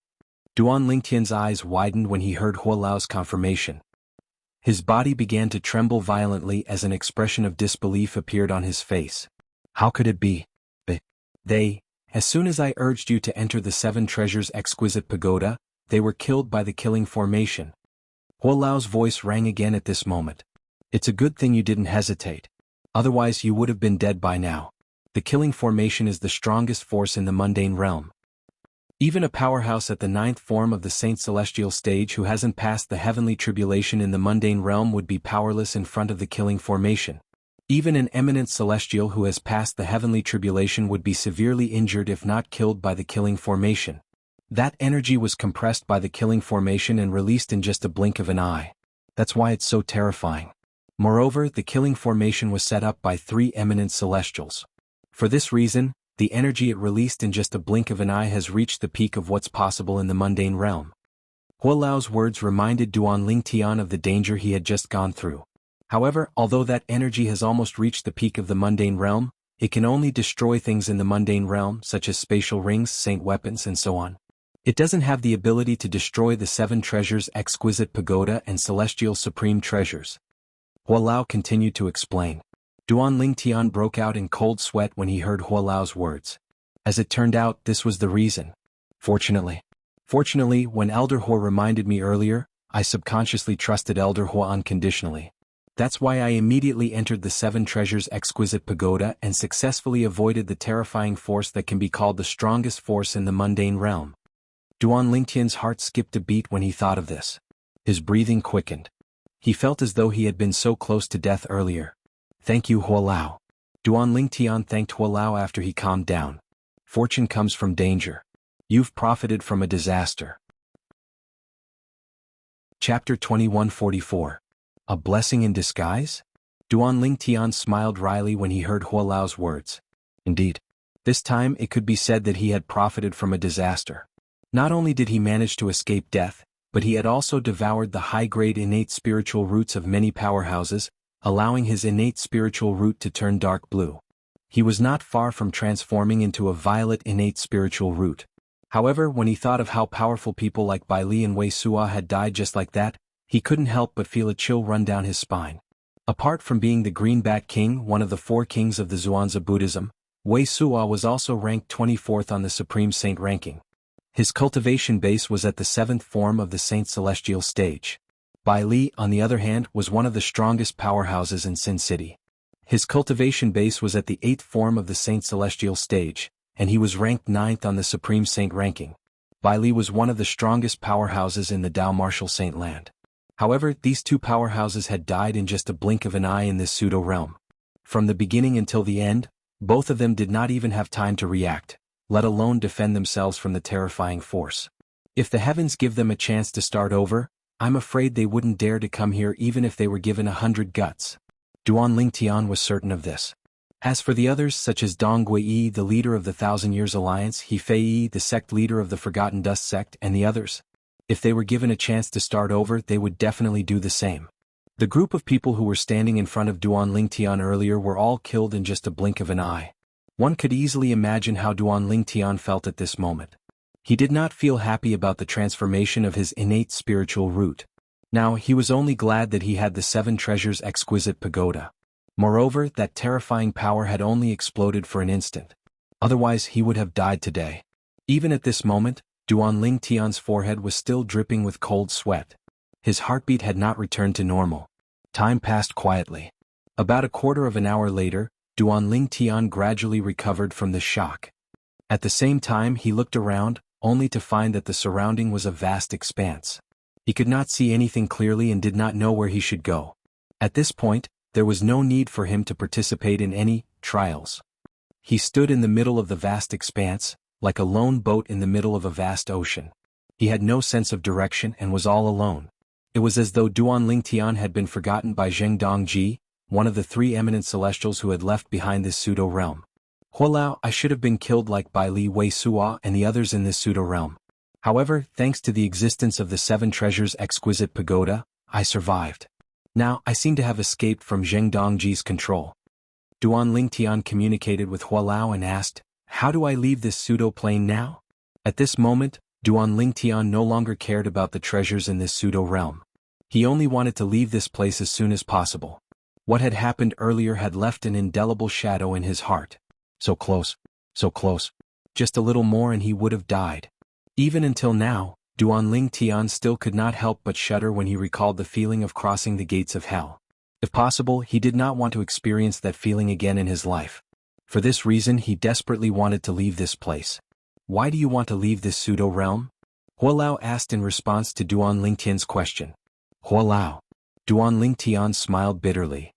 Duan Lingtian's eyes widened when he heard Hua Lao's confirmation. His body began to tremble violently as an expression of disbelief appeared on his face. How could it be? As soon as I urged you to enter the 7 Treasures Exquisite Pagoda, they were killed by the killing formation. Hua Lao's voice rang again at this moment. It's a good thing you didn't hesitate. Otherwise you would have been dead by now. The killing formation is the strongest force in the mundane realm. Even a powerhouse at the 9th form of the Saint Celestial stage who hasn't passed the heavenly tribulation in the mundane realm would be powerless in front of the killing formation. Even an eminent celestial who has passed the heavenly tribulation would be severely injured if not killed by the killing formation. That energy was compressed by the killing formation and released in just a blink of an eye. That's why it's so terrifying. Moreover, the killing formation was set up by 3 eminent celestials. For this reason, the energy it released in just a blink of an eye has reached the peak of what's possible in the mundane realm. Hua Lao's words reminded Duan Lingtian of the danger he had just gone through. However, although that energy has almost reached the peak of the mundane realm, it can only destroy things in the mundane realm such as spatial rings, saint weapons and so on. It doesn't have the ability to destroy the 7 Treasures Exquisite Pagoda and Celestial Supreme Treasures. Hua Lao continued to explain. Duan Lingtian broke out in cold sweat when he heard Hua Lao's words. As it turned out, this was the reason. Fortunately, when Elder Hua reminded me earlier, I subconsciously trusted Elder Hua unconditionally. That's why I immediately entered the 7 Treasures Exquisite Pagoda and successfully avoided the terrifying force that can be called the strongest force in the mundane realm. Duan Lingtian's heart skipped a beat when he thought of this. His breathing quickened. He felt as though he had been so close to death earlier. Thank you, Hua Lao. Duan Lingtian thanked Hua Lao after he calmed down. Fortune comes from danger. You've profited from a disaster. Chapter 2144. A blessing in disguise? Duan Lingtian smiled wryly when he heard Hua Lao's words. Indeed. This time it could be said that he had profited from a disaster. Not only did he manage to escape death, but he had also devoured the high-grade innate spiritual roots of many powerhouses, allowing his innate spiritual root to turn dark blue. He was not far from transforming into a violet innate spiritual root. However, when he thought of how powerful people like Bai Li and Wei Sua had died just like that, he couldn't help but feel a chill run down his spine. Apart from being the Greenback King, one of the 4 kings of the Zhuangzi Buddhism, Wei Sua was also ranked 24th on the Supreme Saint ranking. His cultivation base was at the 7th form of the Saint Celestial stage. Bai Li, on the other hand, was one of the strongest powerhouses in Sin City. His cultivation base was at the 8th form of the Saint Celestial stage, and he was ranked 9th on the Supreme Saint ranking. Bai Li was one of the strongest powerhouses in the Dao Martial Saint Land. However, these 2 powerhouses had died in just a blink of an eye in this pseudo-realm. From the beginning until the end, both of them did not even have time to react, let alone defend themselves from the terrifying force. If the heavens give them a chance to start over, I'm afraid they wouldn't dare to come here even if they were given 100 guts. Duan Lingtian was certain of this. As for the others such as Dong Guiyi, the leader of the Thousand Years Alliance, He Fei, the sect leader of the Forgotten Dust sect, and the others, if they were given a chance to start over, they would definitely do the same. The group of people who were standing in front of Duan Lingtian earlier were all killed in just a blink of an eye. One could easily imagine how Duan Lingtian felt at this moment. He did not feel happy about the transformation of his innate spiritual root. Now he was only glad that he had the 7 treasures exquisite pagoda. Moreover, that terrifying power had only exploded for an instant. Otherwise he would have died today. Even at this moment, Duan Lingtian's forehead was still dripping with cold sweat. His heartbeat had not returned to normal. Time passed quietly. About a quarter of an hour later, Duan Lingtian gradually recovered from the shock. At the same time he looked around, only to find that the surrounding was a vast expanse. He could not see anything clearly and did not know where he should go. At this point, there was no need for him to participate in any trials. He stood in the middle of the vast expanse, like a lone boat in the middle of a vast ocean. He had no sense of direction and was all alone. It was as though Duan Lingtian had been forgotten by Zheng Dongji, one of the 3 eminent celestials who had left behind this pseudo-realm. Huolao, I should have been killed like by Li Wei Suo and the others in this pseudo-realm. However, thanks to the existence of the 7 treasures exquisite pagoda, I survived. Now, I seem to have escaped from Zheng Dongji's control. Duan Lingtian communicated with Huolao and asked, how do I leave this pseudo-plane now? At this moment, Duan Lingtian no longer cared about the treasures in this pseudo-realm. He only wanted to leave this place as soon as possible. What had happened earlier had left an indelible shadow in his heart. So close. Just a little more and he would have died. Even until now, Duan Lingtian still could not help but shudder when he recalled the feeling of crossing the gates of hell. If possible, he did not want to experience that feeling again in his life. For this reason he desperately wanted to leave this place. Why do you want to leave this pseudo-realm? Huolao asked in response to Duan Lingtian's question. Huolao. Duan Lingtian smiled bitterly.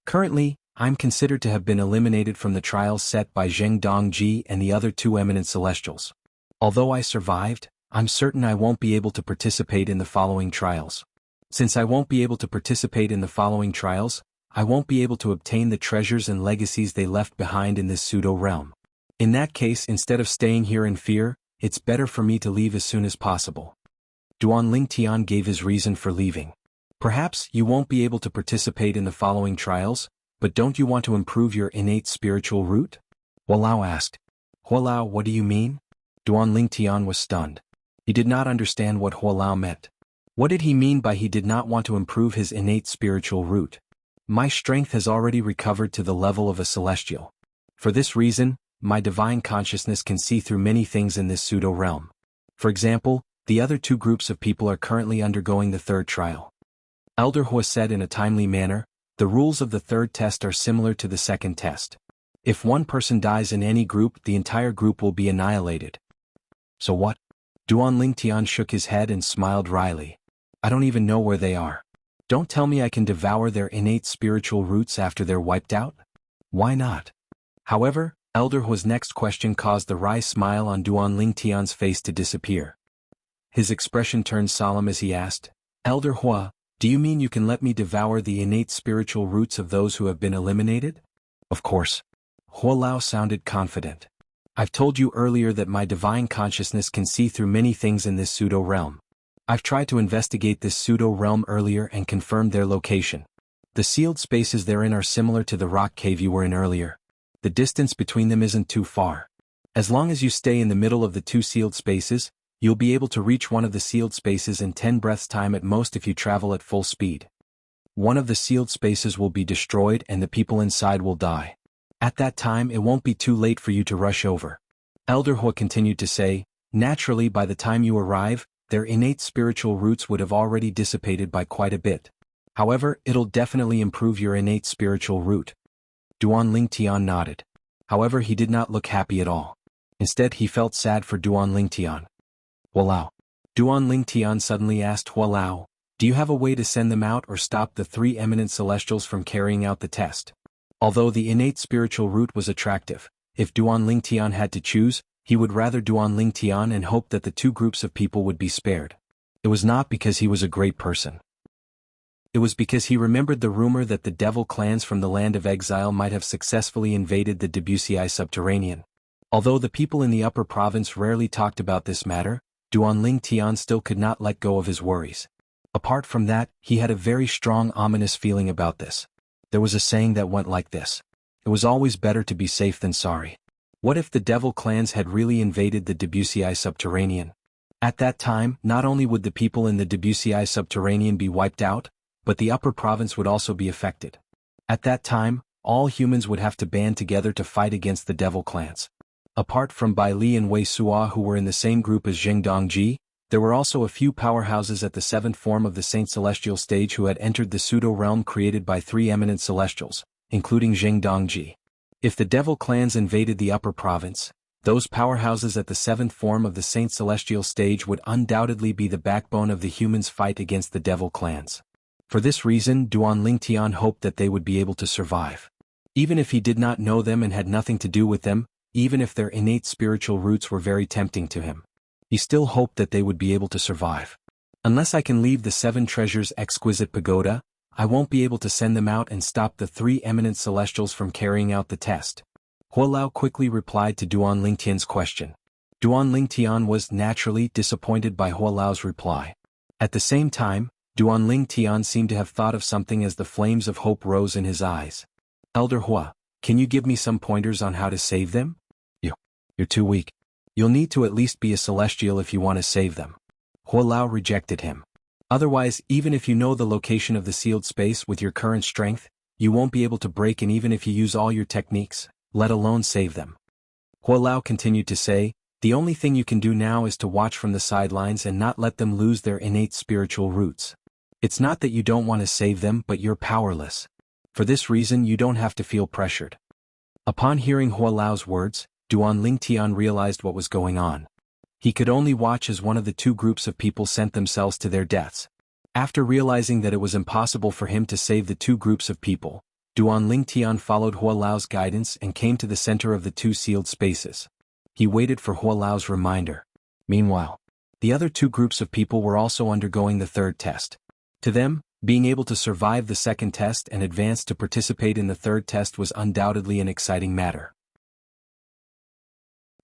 Currently, I'm considered to have been eliminated from the trials set by Zheng Dongji and the other 2 eminent celestials. Although I survived, I'm certain I won't be able to participate in the following trials. Since I won't be able to participate in the following trials, I won't be able to obtain the treasures and legacies they left behind in this pseudo-realm. In that case, instead of staying here in fear, it's better for me to leave as soon as possible. Duan Lingtian gave his reason for leaving. Perhaps you won't be able to participate in the following trials, but don't you want to improve your innate spiritual root? Huolao asked. Huolao, what do you mean? Duan Lingtian was stunned. He did not understand what Huolao meant. What did he mean by he did not want to improve his innate spiritual root? My strength has already recovered to the level of a celestial. For this reason, my divine consciousness can see through many things in this pseudo-realm. For example, the other 2 groups of people are currently undergoing the 3rd trial. Elder Hua said in a timely manner, the rules of the 3rd test are similar to the 2nd test. If one person dies in any group, the entire group will be annihilated. So what? Duan Lingtian shook his head and smiled wryly. I don't even know where they are. Don't tell me I can devour their innate spiritual roots after they're wiped out? Why not? However, Elder Hua's next question caused the wry smile on Duan Lingtian's face to disappear. His expression turned solemn as he asked, Elder Hua, do you mean you can let me devour the innate spiritual roots of those who have been eliminated? Of course. Huolao sounded confident. I've told you earlier that my divine consciousness can see through many things in this pseudo-realm. I've tried to investigate this pseudo-realm earlier and confirmed their location. The sealed spaces therein are similar to the rock cave you were in earlier. The distance between them isn't too far. As long as you stay in the middle of the 2 sealed spaces, you'll be able to reach one of the sealed spaces in 10 breaths' time at most if you travel at full speed. One of the sealed spaces will be destroyed and the people inside will die. At that time it won't be too late for you to rush over. Elder Hua continued to say, naturally by the time you arrive, their innate spiritual roots would have already dissipated by quite a bit. However, it'll definitely improve your innate spiritual root. Duan Lingtian nodded. However, he did not look happy at all. Instead, he felt sad for Duan Lingtian. Huolao. Duan Lingtian suddenly asked Huolao, do you have a way to send them out or stop the 3 eminent celestials from carrying out the test? Although the innate spiritual root was attractive, if Duan Lingtian had to choose, he would rather Duan Lingtian and hope that the 2 groups of people would be spared. It was not because he was a great person. It was because he remembered the rumor that the devil clans from the land of exile might have successfully invaded the Debussy subterranean. Although the people in the upper province rarely talked about this matter, Duan Lingtian still could not let go of his worries. Apart from that, he had a very strong ominous feeling about this. There was a saying that went like this. It was always better to be safe than sorry. What if the devil clans had really invaded the Debussy subterranean? At that time, not only would the people in the Debussy subterranean be wiped out, but the upper province would also be affected. At that time, all humans would have to band together to fight against the devil clans. Apart from Bai Li and Wei Suo who were in the same group as Jing Dongji, there were also a few powerhouses at the seventh form of the Saint Celestial stage who had entered the pseudo-realm created by three eminent celestials, including Jing Dongji. If the devil clans invaded the upper province, those powerhouses at the seventh form of the Saint Celestial stage would undoubtedly be the backbone of the humans' fight against the devil clans. For this reason, Duan Lingtian hoped that they would be able to survive. Even if he did not know them and had nothing to do with them, even if their innate spiritual roots were very tempting to him, he still hoped that they would be able to survive. Unless I can leave the Seven Treasures Exquisite Pagoda, I won't be able to send them out and stop the three eminent celestials from carrying out the test. Huolao quickly replied to Duan Lingtian's question. Duan Lingtian was naturally disappointed by Huolao's reply. At the same time, Duan Lingtian seemed to have thought of something as the flames of hope rose in his eyes. Elder Hua, can you give me some pointers on how to save them? You're too weak. You'll need to at least be a celestial if you want to save them. Huolao rejected him. Otherwise, even if you know the location of the sealed space with your current strength, you won't be able to break in even if you use all your techniques, let alone save them. Huolao continued to say, the only thing you can do now is to watch from the sidelines and not let them lose their innate spiritual roots. It's not that you don't want to save them but you're powerless. For this reason you don't have to feel pressured. Upon hearing Huolao's words, Duan Lingtian realized what was going on. He could only watch as one of the two groups of people sent themselves to their deaths. After realizing that it was impossible for him to save the two groups of people, Duan Lingtian followed Huolao's guidance and came to the center of the two sealed spaces. He waited for Huolao's reminder. Meanwhile, the other two groups of people were also undergoing the third test. To them, being able to survive the second test and advance to participate in the third test was undoubtedly an exciting matter.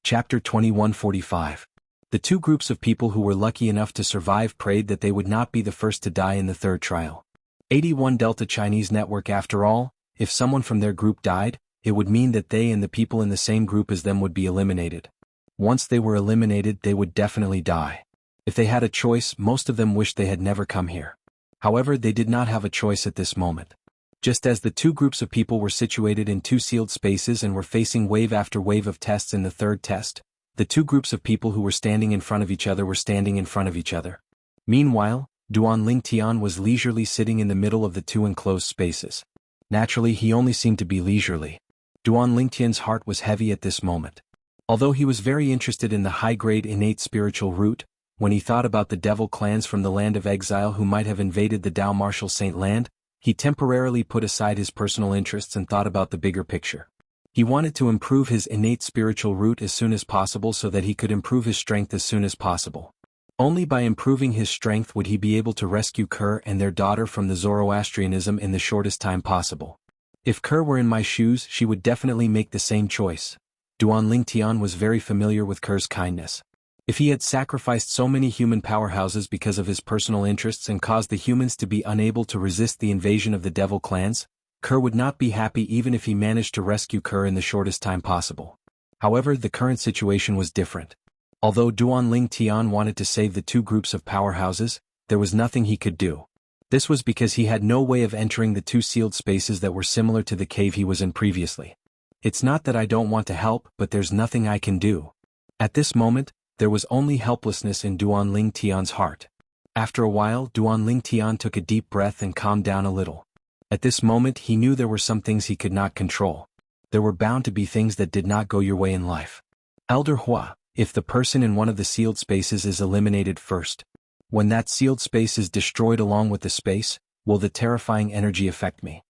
Chapter 2145. The two groups of people who were lucky enough to survive prayed that they would not be the first to die in the third trial. 81 Delta Chinese Network. After all, if someone from their group died, it would mean that they and the people in the same group as them would be eliminated. Once they were eliminated, they would definitely die. If they had a choice, most of them wished they had never come here. However, they did not have a choice at this moment. Just as the two groups of people were situated in two sealed spaces and were facing wave after wave of tests in the third test, the two groups of people who were standing in front of each other were standing in front of each other. Meanwhile, Duan Lingtian was leisurely sitting in the middle of the two enclosed spaces. Naturally, he only seemed to be leisurely. Duan Lingtian's heart was heavy at this moment. Although he was very interested in the high-grade innate spiritual root, when he thought about the devil clans from the land of exile who might have invaded the Dao Martial Saint land, he temporarily put aside his personal interests and thought about the bigger picture. He wanted to improve his innate spiritual root as soon as possible so that he could improve his strength as soon as possible. Only by improving his strength would he be able to rescue Kerr and their daughter from the Zoroastrianism in the shortest time possible. If Kerr were in my shoes, she would definitely make the same choice. Duan Lingtian was very familiar with Kerr's kindness. If he had sacrificed so many human powerhouses because of his personal interests and caused the humans to be unable to resist the invasion of the devil clans, Kerr would not be happy even if he managed to rescue Kerr in the shortest time possible. However, the current situation was different. Although Duan Lingtian wanted to save the two groups of powerhouses, there was nothing he could do. This was because he had no way of entering the two sealed spaces that were similar to the cave he was in previously. It's not that I don't want to help, but there's nothing I can do. At this moment, there was only helplessness in Duan Lingtian's heart. After a while, Duan Lingtian took a deep breath and calmed down a little. At this moment he knew there were some things he could not control. There were bound to be things that did not go your way in life. Elder Hua, if the person in one of the sealed spaces is eliminated first, when that sealed space is destroyed along with the space, will the terrifying energy affect me?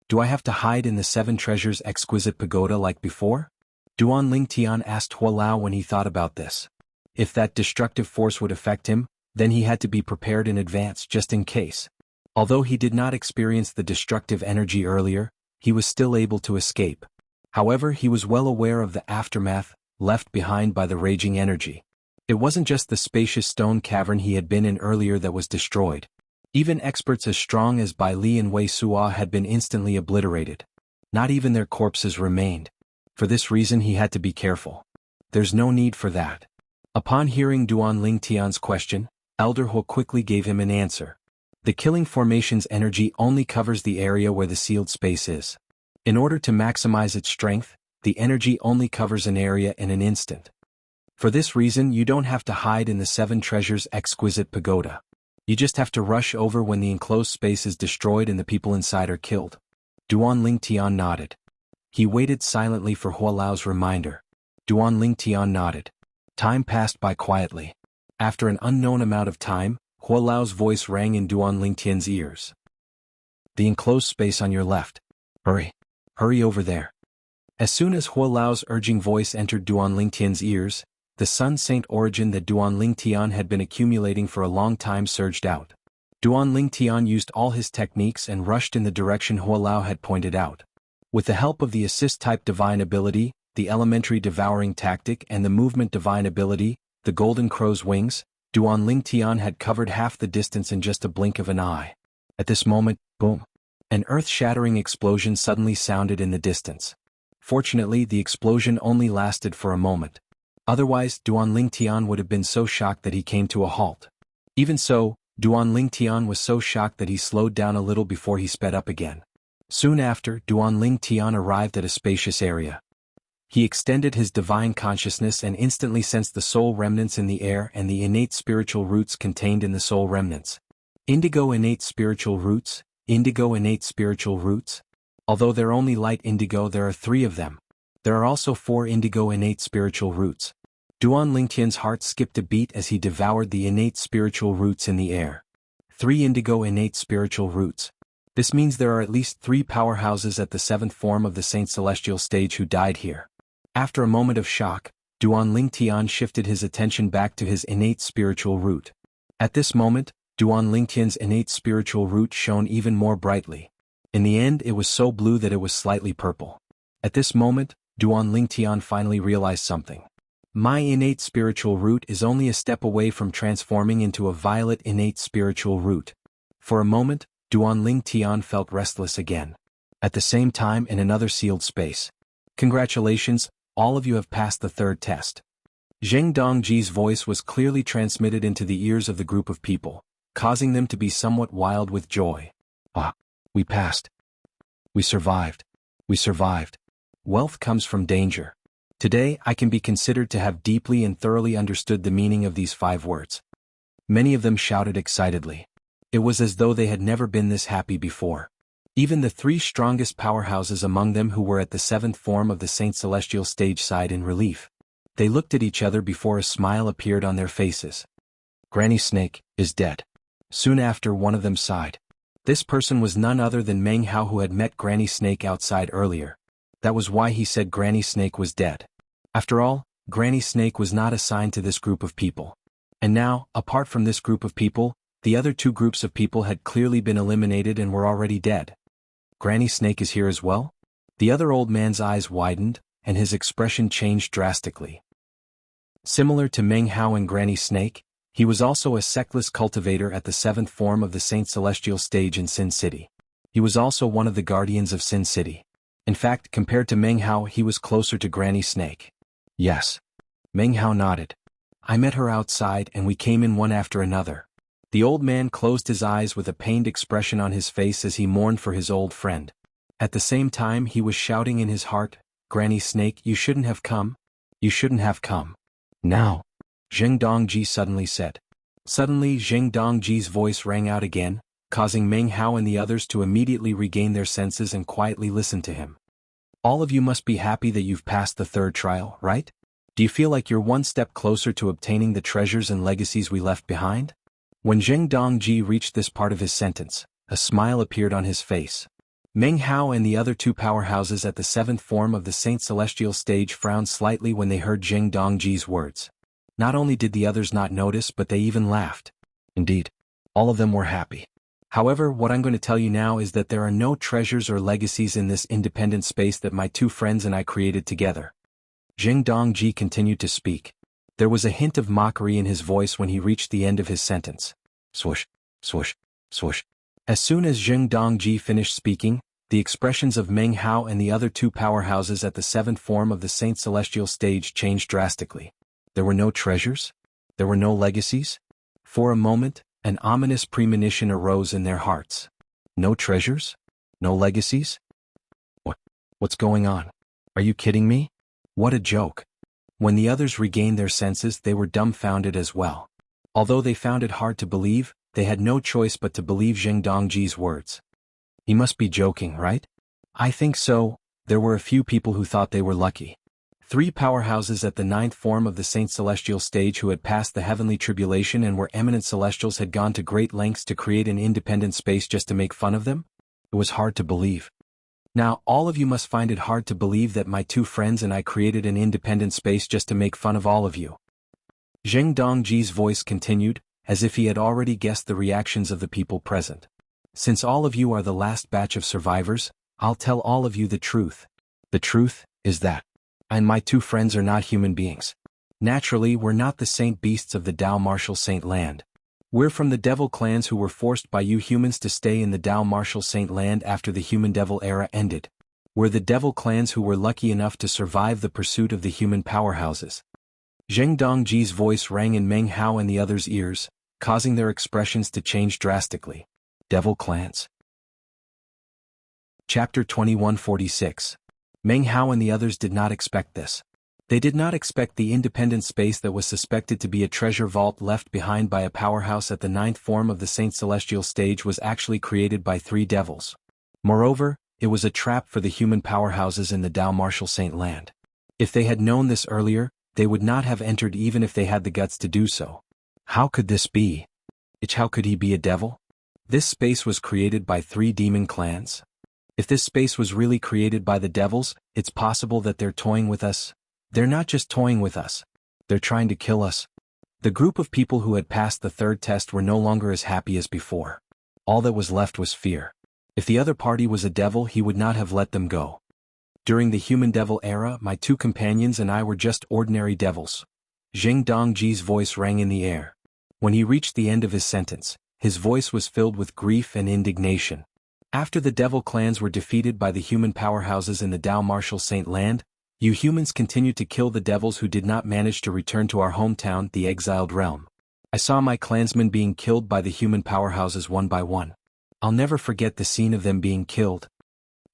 Do I have to hide in the Seven Treasures Exquisite Pagoda like before? Duan Lingtian asked Huolao when he thought about this. If that destructive force would affect him, then he had to be prepared in advance just in case. Although he did not experience the destructive energy earlier, he was still able to escape. However, he was well aware of the aftermath left behind by the raging energy. It wasn't just the spacious stone cavern he had been in earlier that was destroyed. Even experts as strong as Bai Li and Wei Suo had been instantly obliterated. Not even their corpses remained. For this reason he had to be careful. There's no need for that. Upon hearing Duan Lingtian's question, Elder He quickly gave him an answer. The killing formation's energy only covers the area where the sealed space is. In order to maximize its strength, the energy only covers an area in an instant. For this reason you don't have to hide in the 7 treasures exquisite pagoda. You just have to rush over when the enclosed space is destroyed and the people inside are killed. Duan Lingtian nodded. He waited silently for Hualao's reminder. Duan Lingtian nodded. Time passed by quietly. After an unknown amount of time, Hualao's voice rang in Duan Lingtian's ears. The enclosed space on your left. Hurry. Hurry over there. As soon as Hualao's urging voice entered Duan Lingtian's ears, the Sun Saint origin that Duan Lingtian had been accumulating for a long time surged out. Duan Lingtian used all his techniques and rushed in the direction Hualao had pointed out. With the help of the assist-type divine ability, the elementary devouring tactic and the movement divine ability, the golden crow's wings, Duan Lingtian had covered half the distance in just a blink of an eye. At this moment, boom! An earth-shattering explosion suddenly sounded in the distance. Fortunately, the explosion only lasted for a moment. Otherwise, Duan Lingtian would have been so shocked that he came to a halt. Even so, Duan Lingtian was so shocked that he slowed down a little before he sped up again. Soon after, Duan Lingtian arrived at a spacious area. He extended his divine consciousness and instantly sensed the soul remnants in the air and the innate spiritual roots contained in the soul remnants. Indigo innate spiritual roots, indigo innate spiritual roots. Although they're only light indigo, there are 3 of them. There are also 4 indigo innate spiritual roots. Duan Lingtian's heart skipped a beat as he devoured the innate spiritual roots in the air. 3 indigo innate spiritual roots. This means there are at least 3 powerhouses at the 7th form of the Saint Celestial stage who died here. After a moment of shock, Duan Lingtian shifted his attention back to his innate spiritual root. At this moment, Duan Lingtian's innate spiritual root shone even more brightly. In the end, it was so blue that it was slightly purple. At this moment, Duan Lingtian finally realized something. My innate spiritual root is only a step away from transforming into a violet innate spiritual root. For a moment, Duan Lingtian felt restless again. At the same time, in another sealed space. Congratulations, all of you have passed the 3rd test. Zheng Dongji's voice was clearly transmitted into the ears of the group of people, causing them to be somewhat wild with joy. Ah, we passed. We survived. We survived. Wealth comes from danger. Today I can be considered to have deeply and thoroughly understood the meaning of these 5 words. Many of them shouted excitedly. It was as though they had never been this happy before. Even the 3 strongest powerhouses among them who were at the 7th form of the Saint Celestial stage sighed in relief. They looked at each other before a smile appeared on their faces. Granny Snake is dead. Soon after, one of them sighed. This person was none other than Meng Hao, who had met Granny Snake outside earlier. That was why he said Granny Snake was dead. After all, Granny Snake was not assigned to this group of people. And now, apart from this group of people, the other 2 groups of people had clearly been eliminated and were already dead. Granny Snake is here as well? The other old man's eyes widened, and his expression changed drastically. Similar to Meng Hao and Granny Snake, he was also a sectless cultivator at the 7th form of the Saint Celestial stage in Sin City. He was also one of the guardians of Sin City. In fact, compared to Meng Hao, he was closer to Granny Snake. Yes. Meng Hao nodded. I met her outside and we came in one after another. The old man closed his eyes with a pained expression on his face as he mourned for his old friend. At the same time he was shouting in his heart, Granny Snake, you shouldn't have come. You shouldn't have come. Now. Zheng Dongji suddenly said. Suddenly Zheng Dongji's voice rang out again, causing Meng Hao and the others to immediately regain their senses and quietly listen to him. All of you must be happy that you've passed the 3rd trial, right? Do you feel like you're one step closer to obtaining the treasures and legacies we left behind? When Zheng Dongji reached this part of his sentence, a smile appeared on his face. Meng Hao and the other 2 powerhouses at the 7th form of the Saint Celestial stage frowned slightly when they heard Zheng Dongji's words. Not only did the others not notice, but they even laughed. Indeed, all of them were happy. However, what I'm going to tell you now is that there are no treasures or legacies in this independent space that my 2 friends and I created together. Zheng Dongji continued to speak. There was a hint of mockery in his voice when he reached the end of his sentence. Swoosh, swoosh, swoosh. As soon as Zheng Dongji finished speaking, The expressions of Meng Hao and the other two powerhouses at the seventh form of the Saint Celestial stage changed drastically. There were no treasures? There were no legacies? For a moment, an ominous premonition arose in their hearts. No treasures? No legacies? What's going on? Are you kidding me? What a joke. When the others regained their senses, they were dumbfounded as well. Although they found it hard to believe, they had no choice but to believe Zheng Dongji's words. He must be joking, right? I think so. There were a few people who thought they were lucky. 3 powerhouses at the 9th form of the Saint Celestial stage who had passed the heavenly tribulation and were eminent celestials had gone to great lengths to create an independent space just to make fun of them? It was hard to believe. Now, all of you must find it hard to believe that my 2 friends and I created an independent space just to make fun of all of you. Zheng Dongji's voice continued, as if he had already guessed the reactions of the people present. Since all of you are the last batch of survivors, I'll tell all of you the truth. The truth is that I and my 2 friends are not human beings. Naturally, we're not the saint beasts of the Dao Martial Saint Land. We're from the devil clans who were forced by you humans to stay in the Dao Martial Saint Land after the human-devil era ended. We're the devil clans who were lucky enough to survive the pursuit of the human powerhouses. Zheng Dongji's voice rang in Meng Hao and the others' ears, causing their expressions to change drastically. Devil clans. Chapter 2146. Meng Hao and the others did not expect this. They did not expect the independent space that was suspected to be a treasure vault left behind by a powerhouse at the 9th form of the Saint Celestial stage was actually created by 3 devils. Moreover, it was a trap for the human powerhouses in the Dao Martial Saint Land. If they had known this earlier, they would not have entered even if they had the guts to do so. How could this be? How could he be a devil? This space was created by 3 demon clans? If this space was really created by the devils, it's possible that they're toying with us. They're not just toying with us. They're trying to kill us. The group of people who had passed the 3rd test were no longer as happy as before. All that was left was fear. If the other party was a devil, he would not have let them go. During the human-devil era, my 2 companions and I were just ordinary devils. Zheng Dongji's voice rang in the air. When he reached the end of his sentence, his voice was filled with grief and indignation. After the devil clans were defeated by the human powerhouses in the Dao Martial Saint Land, you humans continued to kill the devils who did not manage to return to our hometown, the exiled realm. I saw my clansmen being killed by the human powerhouses one by one. I'll never forget the scene of them being killed.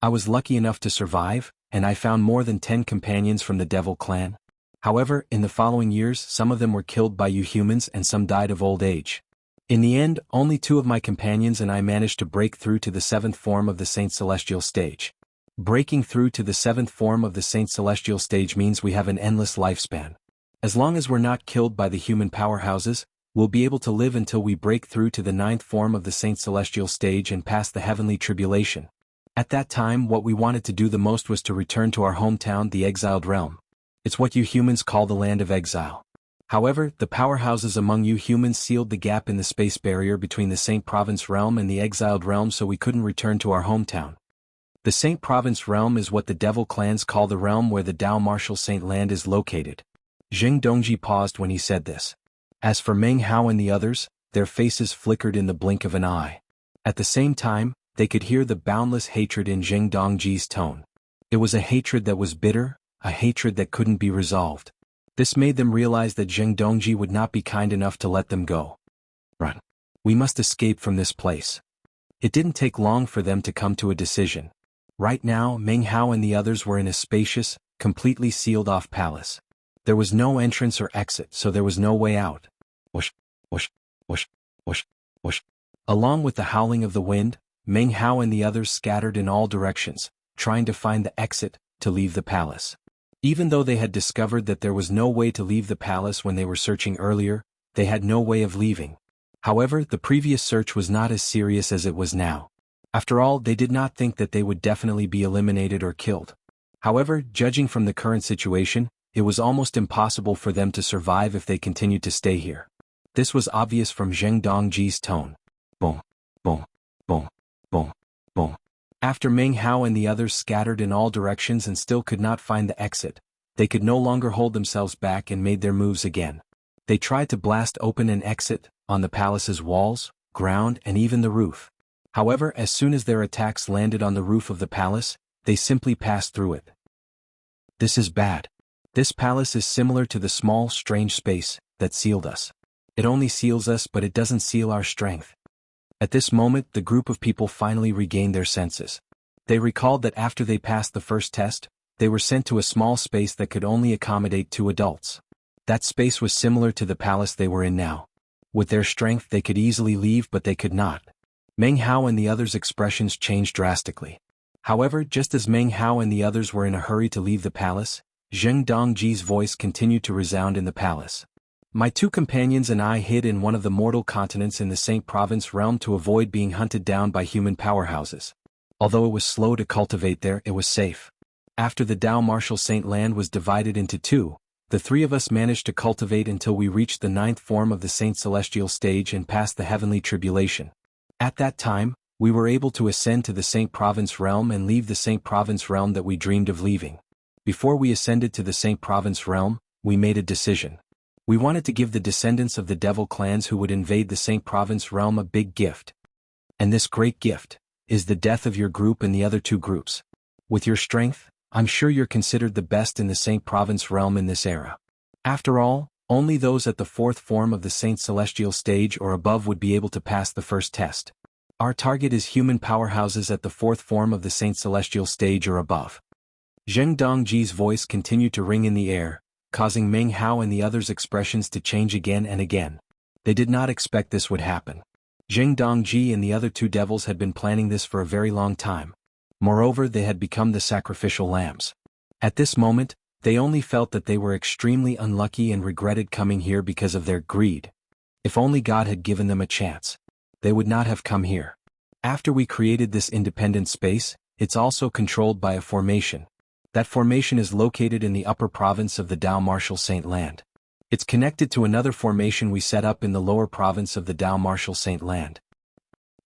I was lucky enough to survive, and I found more than 10 companions from the devil clan. However, in the following years, some of them were killed by you humans and some died of old age. In the end, only 2 of my companions and I managed to break through to the 7th form of the Saint Celestial stage. Breaking through to the 7th form of the Saint Celestial stage means we have an endless lifespan. As long as we're not killed by the human powerhouses, we'll be able to live until we break through to the 9th form of the Saint Celestial stage and pass the heavenly tribulation. At that time, what we wanted to do the most was to return to our hometown, the exiled realm. It's what you humans call the land of exile. However, the powerhouses among you humans sealed the gap in the space barrier between the Saint Province realm and the exiled realm so we couldn't return to our hometown. The Saint Province realm is what the devil clans call the realm where the Dao Martial Saint Land is located. Zheng Dongji paused when he said this. As for Meng Hao and the others, their faces flickered in the blink of an eye. At the same time, they could hear the boundless hatred in Zheng Dongji's tone. It was a hatred that was bitter, a hatred that couldn't be resolved. This made them realize that Zheng Dongji would not be kind enough to let them go. Run. We must escape from this place. It didn't take long for them to come to a decision. Right now, Meng Hao and the others were in a spacious, completely sealed-off palace. There was no entrance or exit, so there was no way out. Whoosh, whoosh, whoosh, whoosh, whoosh. Along with the howling of the wind, Meng Hao and the others scattered in all directions, trying to find the exit to leave the palace. Even though they had discovered that there was no way to leave the palace when they were searching earlier, they had no way of leaving. However, the previous search was not as serious as it was now. After all, they did not think that they would definitely be eliminated or killed. However, judging from the current situation, it was almost impossible for them to survive if they continued to stay here. This was obvious from Zheng Dongji's tone. Boom, boom, boom, boom, boom. After Meng Hao and the others scattered in all directions and still could not find the exit, they could no longer hold themselves back and made their moves again. They tried to blast open an exit, on the palace's walls, ground and even the roof. However, as soon as their attacks landed on the roof of the palace, they simply passed through it. This is bad. This palace is similar to the small, strange space that sealed us. It only seals us, but it doesn't seal our strength. At this moment, the group of people finally regained their senses. They recalled that after they passed the first test, they were sent to a small space that could only accommodate 2 adults. That space was similar to the palace they were in now. With their strength they could easily leave, but they could not. Meng Hao and the others' expressions changed drastically. However, just as Meng Hao and the others were in a hurry to leave the palace, Zheng Dongji's voice continued to resound in the palace. My 2 companions and I hid in one of the mortal continents in the Saint Province realm to avoid being hunted down by human powerhouses. Although it was slow to cultivate there, it was safe. After the Dao Martial Saint land was divided into 2, the 3 of us managed to cultivate until we reached the 9th form of the Saint Celestial stage and passed the Heavenly Tribulation. At that time, we were able to ascend to the Saint Province realm and leave the Saint Province realm that we dreamed of leaving. Before we ascended to the Saint Province realm, we made a decision. We wanted to give the descendants of the devil clans who would invade the Saint Province realm a big gift. And this great gift is the death of your group and the other 2 groups. With your strength, I'm sure you're considered the best in the Saint Province realm in this era. After all, only those at the 4th form of the Saint Celestial stage or above would be able to pass the first test. Our target is human powerhouses at the 4th form of the Saint Celestial stage or above. Zheng Dongji's voice continued to ring in the air, causing Meng Hao and the others' expressions to change again and again. They did not expect this would happen. Zheng Dongji and the other 2 devils had been planning this for a very long time. Moreover, they had become the sacrificial lambs. At this moment, they only felt that they were extremely unlucky and regretted coming here because of their greed. If only God had given them a chance, they would not have come here. After we created this independent space, it's also controlled by a formation. That formation is located in the upper province of the Dao Martial Saint land. It's connected to another formation we set up in the lower province of the Dao Martial Saint land.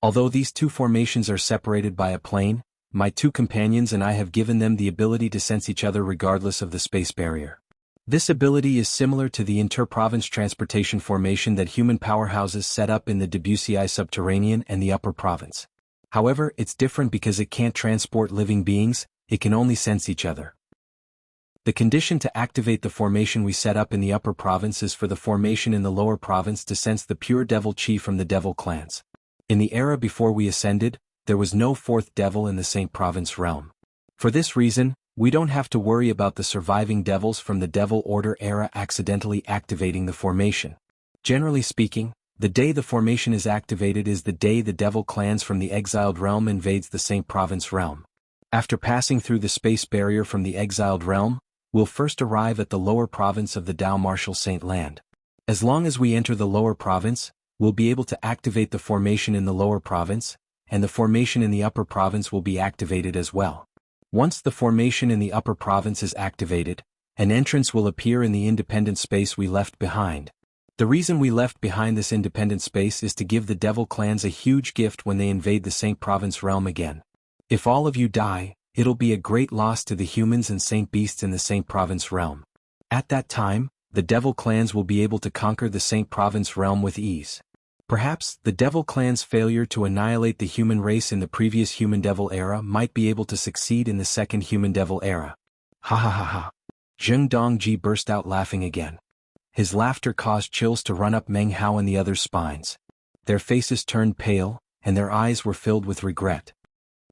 Although these 2 formations are separated by a plane, my 2 companions and I have given them the ability to sense each other regardless of the space barrier. This ability is similar to the inter-province transportation formation that human powerhouses set up in the Debussy subterranean and the upper province. However, it's different because it can't transport living beings, it can only sense each other. The condition to activate the formation we set up in the upper province is for the formation in the lower province to sense the pure devil chi from the devil clans. In the era before we ascended, there was no 4th devil in the Saint Province realm. For this reason, we don't have to worry about the surviving devils from the Devil Order era accidentally activating the formation. Generally speaking, the day the formation is activated is the day the devil clans from the exiled realm invades the Saint Province realm. After passing through the space barrier from the exiled realm, we'll first arrive at the lower province of the Dao Martial Saint land. As long as we enter the lower province, we'll be able to activate the formation in the lower province, and the formation in the upper province will be activated as well. Once the formation in the upper province is activated, an entrance will appear in the independent space we left behind. The reason we left behind this independent space is to give the devil clans a huge gift when they invade the Saint Province realm again. If all of you die, it'll be a great loss to the humans and saint beasts in the Saint Province realm. At that time, the devil clans will be able to conquer the Saint Province realm with ease. Perhaps, the devil clan's failure to annihilate the human race in the previous human-devil era might be able to succeed in the second human-devil era. Ha ha ha ha. Zheng Dongji burst out laughing again. His laughter caused chills to run up Meng Hao and the others' spines. Their faces turned pale, and their eyes were filled with regret.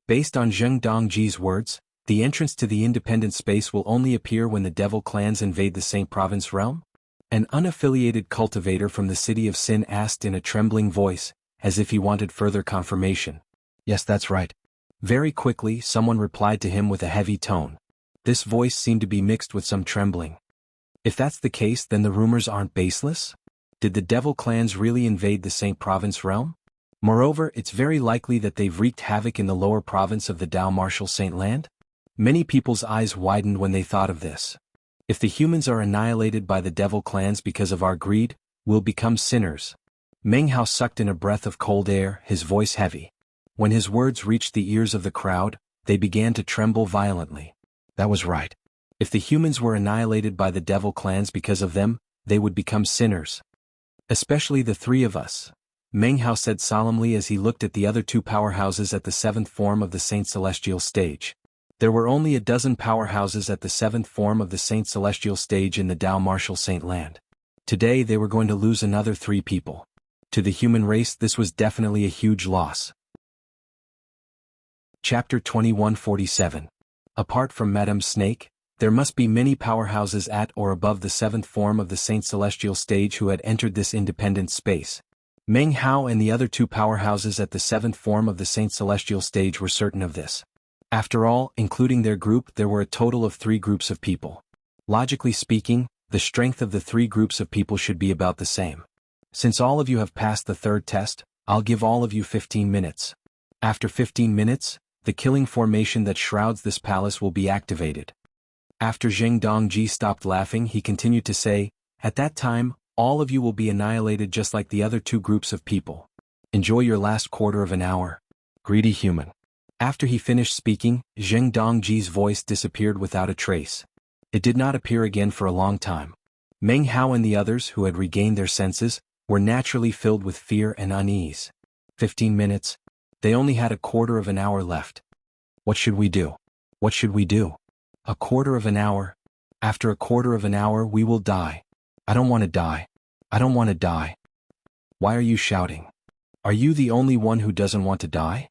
Based on Zheng Dongji's words, the entrance to the independent space will only appear when the devil clans invade the Saint Province realm? An unaffiliated cultivator from the city of Sin asked in a trembling voice, as if he wanted further confirmation. Yes, that's right. Very quickly, someone replied to him with a heavy tone. This voice seemed to be mixed with some trembling. If that's the case, then the rumors aren't baseless? Did the devil clans really invade the Saint Province realm? Moreover, it's very likely that they've wreaked havoc in the lower province of the Dao Martial Saint land? Many people's eyes widened when they thought of this. If the humans are annihilated by the devil clans because of our greed, we'll become sinners. Meng Hao sucked in a breath of cold air, his voice heavy. When his words reached the ears of the crowd, they began to tremble violently. That was right. If the humans were annihilated by the devil clans because of them, they would become sinners. Especially the 3 of us. Meng Hao said solemnly as he looked at the other two powerhouses at the seventh form of the Saint Celestial stage. There were only a dozen powerhouses at the seventh form of the Saint Celestial stage in the Dao Martial Saint Land. Today they were going to lose another 3 people. To the human race this was definitely a huge loss. Chapter 2147. Apart from Madame Snake, there must be many powerhouses at or above the seventh form of the Saint Celestial stage who had entered this independent space. Meng Hao and the other two powerhouses at the seventh form of the Saint Celestial stage were certain of this. After all, including their group, there were a total of 3 groups of people. Logically speaking, the strength of the 3 groups of people should be about the same. Since all of you have passed the 3rd test, I'll give all of you 15 minutes. After 15 minutes, the killing formation that shrouds this palace will be activated. After Zheng Dongji stopped laughing, he continued to say, at that time, all of you will be annihilated just like the other 2 groups of people. Enjoy your last quarter of an hour. Greedy human. After he finished speaking, Zheng Dongji's voice disappeared without a trace. It did not appear again for a long time. Meng Hao and the others, who had regained their senses, were naturally filled with fear and unease. 15 minutes. They only had a quarter of an hour left. What should we do? What should we do? A quarter of an hour. After a quarter of an hour we will die. I don't want to die. I don't want to die. Why are you shouting? Are you the only one who doesn't want to die?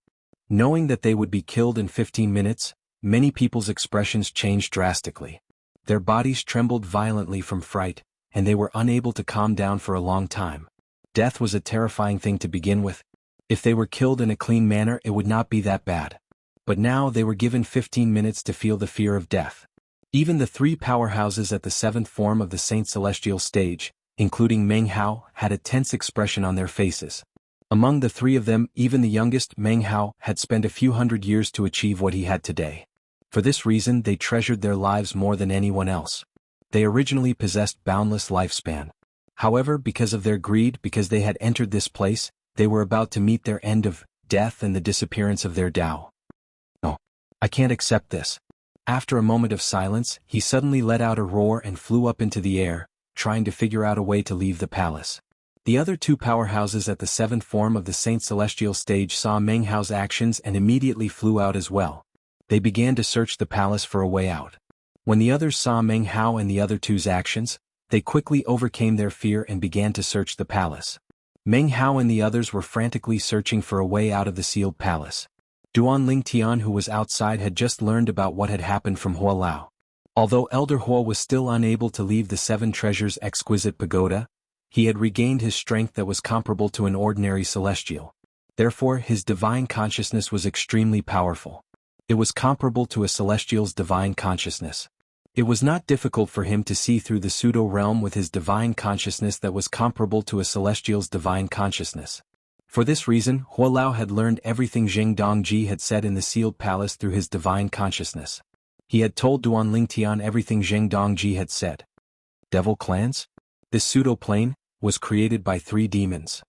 Knowing that they would be killed in 15 minutes, many people's expressions changed drastically. Their bodies trembled violently from fright, and they were unable to calm down for a long time. Death was a terrifying thing to begin with. If they were killed in a clean manner it would not be that bad. But now they were given 15 minutes to feel the fear of death. Even the 3 powerhouses at the 7th form of the Saint Celestial stage, including Meng Hao, had a tense expression on their faces. Among the 3 of them, even the youngest, Meng Hao, had spent a few hundred years to achieve what he had today. For this reason they treasured their lives more than anyone else. They originally possessed boundless lifespan. However, because of their greed, because they had entered this place, they were about to meet their end of death and the disappearance of their Tao. No, I can't accept this. After a moment of silence, he suddenly let out a roar and flew up into the air, trying to figure out a way to leave the palace. The other 2 powerhouses at the 7th form of the Saint Celestial stage saw Meng Hao's actions and immediately flew out as well. They began to search the palace for a way out. When the others saw Meng Hao and the other 2's actions, they quickly overcame their fear and began to search the palace. Meng Hao and the others were frantically searching for a way out of the sealed palace. Duan Lingtian, who was outside, had just learned about what had happened from Hua Lao. Although Elder Hua was still unable to leave the 7 treasures exquisite pagoda, he had regained his strength that was comparable to an ordinary celestial. Therefore his divine consciousness was extremely powerful. It was comparable to a celestial's divine consciousness. It was not difficult for him to see through the pseudo-realm with his divine consciousness that was comparable to a celestial's divine consciousness. For this reason, Hua Lao had learned everything Zheng Dongji had said in the sealed palace through his divine consciousness. He had told Duan Lingtian everything Zheng Dongji had said. Devil clans? This pseudo-plane was created by 3 demons.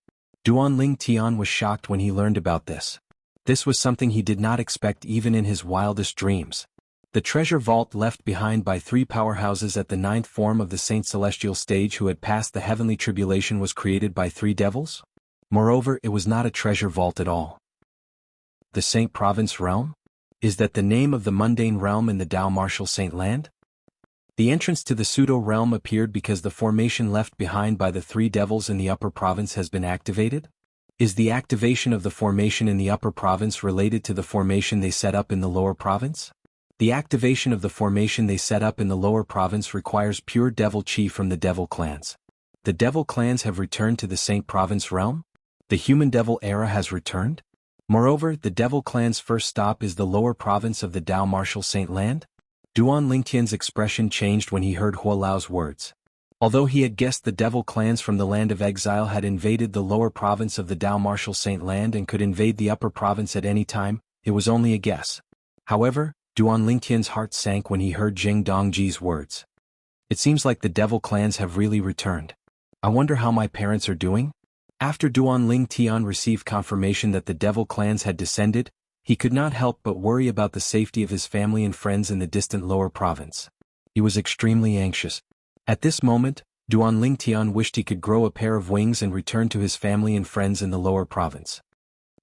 Duan Lingtian was shocked when he learned about this. This was something he did not expect even in his wildest dreams. The treasure vault left behind by 3 powerhouses at the 9th form of the Saint Celestial stage who had passed the heavenly tribulation was created by 3 devils? Moreover, it was not a treasure vault at all. The Saint Province Realm? Is that the name of the mundane realm in the Dao Martial Saint Land? The entrance to the pseudo-realm appeared because the formation left behind by the 3 devils in the upper province has been activated? Is the activation of the formation in the upper province related to the formation they set up in the lower province? The activation of the formation they set up in the lower province requires pure devil chi from the devil clans. The devil clans have returned to the Saint Province realm? The human devil era has returned? Moreover, the devil clan's first stop is the lower province of the Dao Martial Saint Land? Duan Lingtian's expression changed when he heard Hua Lao's words. Although he had guessed the devil clans from the land of exile had invaded the lower province of the Dao Martial Saint Land and could invade the upper province at any time, it was only a guess. However, Duan Lingtian's heart sank when he heard Zheng Dongji's words. It seems like the devil clans have really returned. I wonder how my parents are doing? After Duan Lingtian received confirmation that the devil clans had descended, he could not help but worry about the safety of his family and friends in the distant lower province. He was extremely anxious. At this moment, Duan Lingtian wished he could grow a pair of wings and return to his family and friends in the lower province.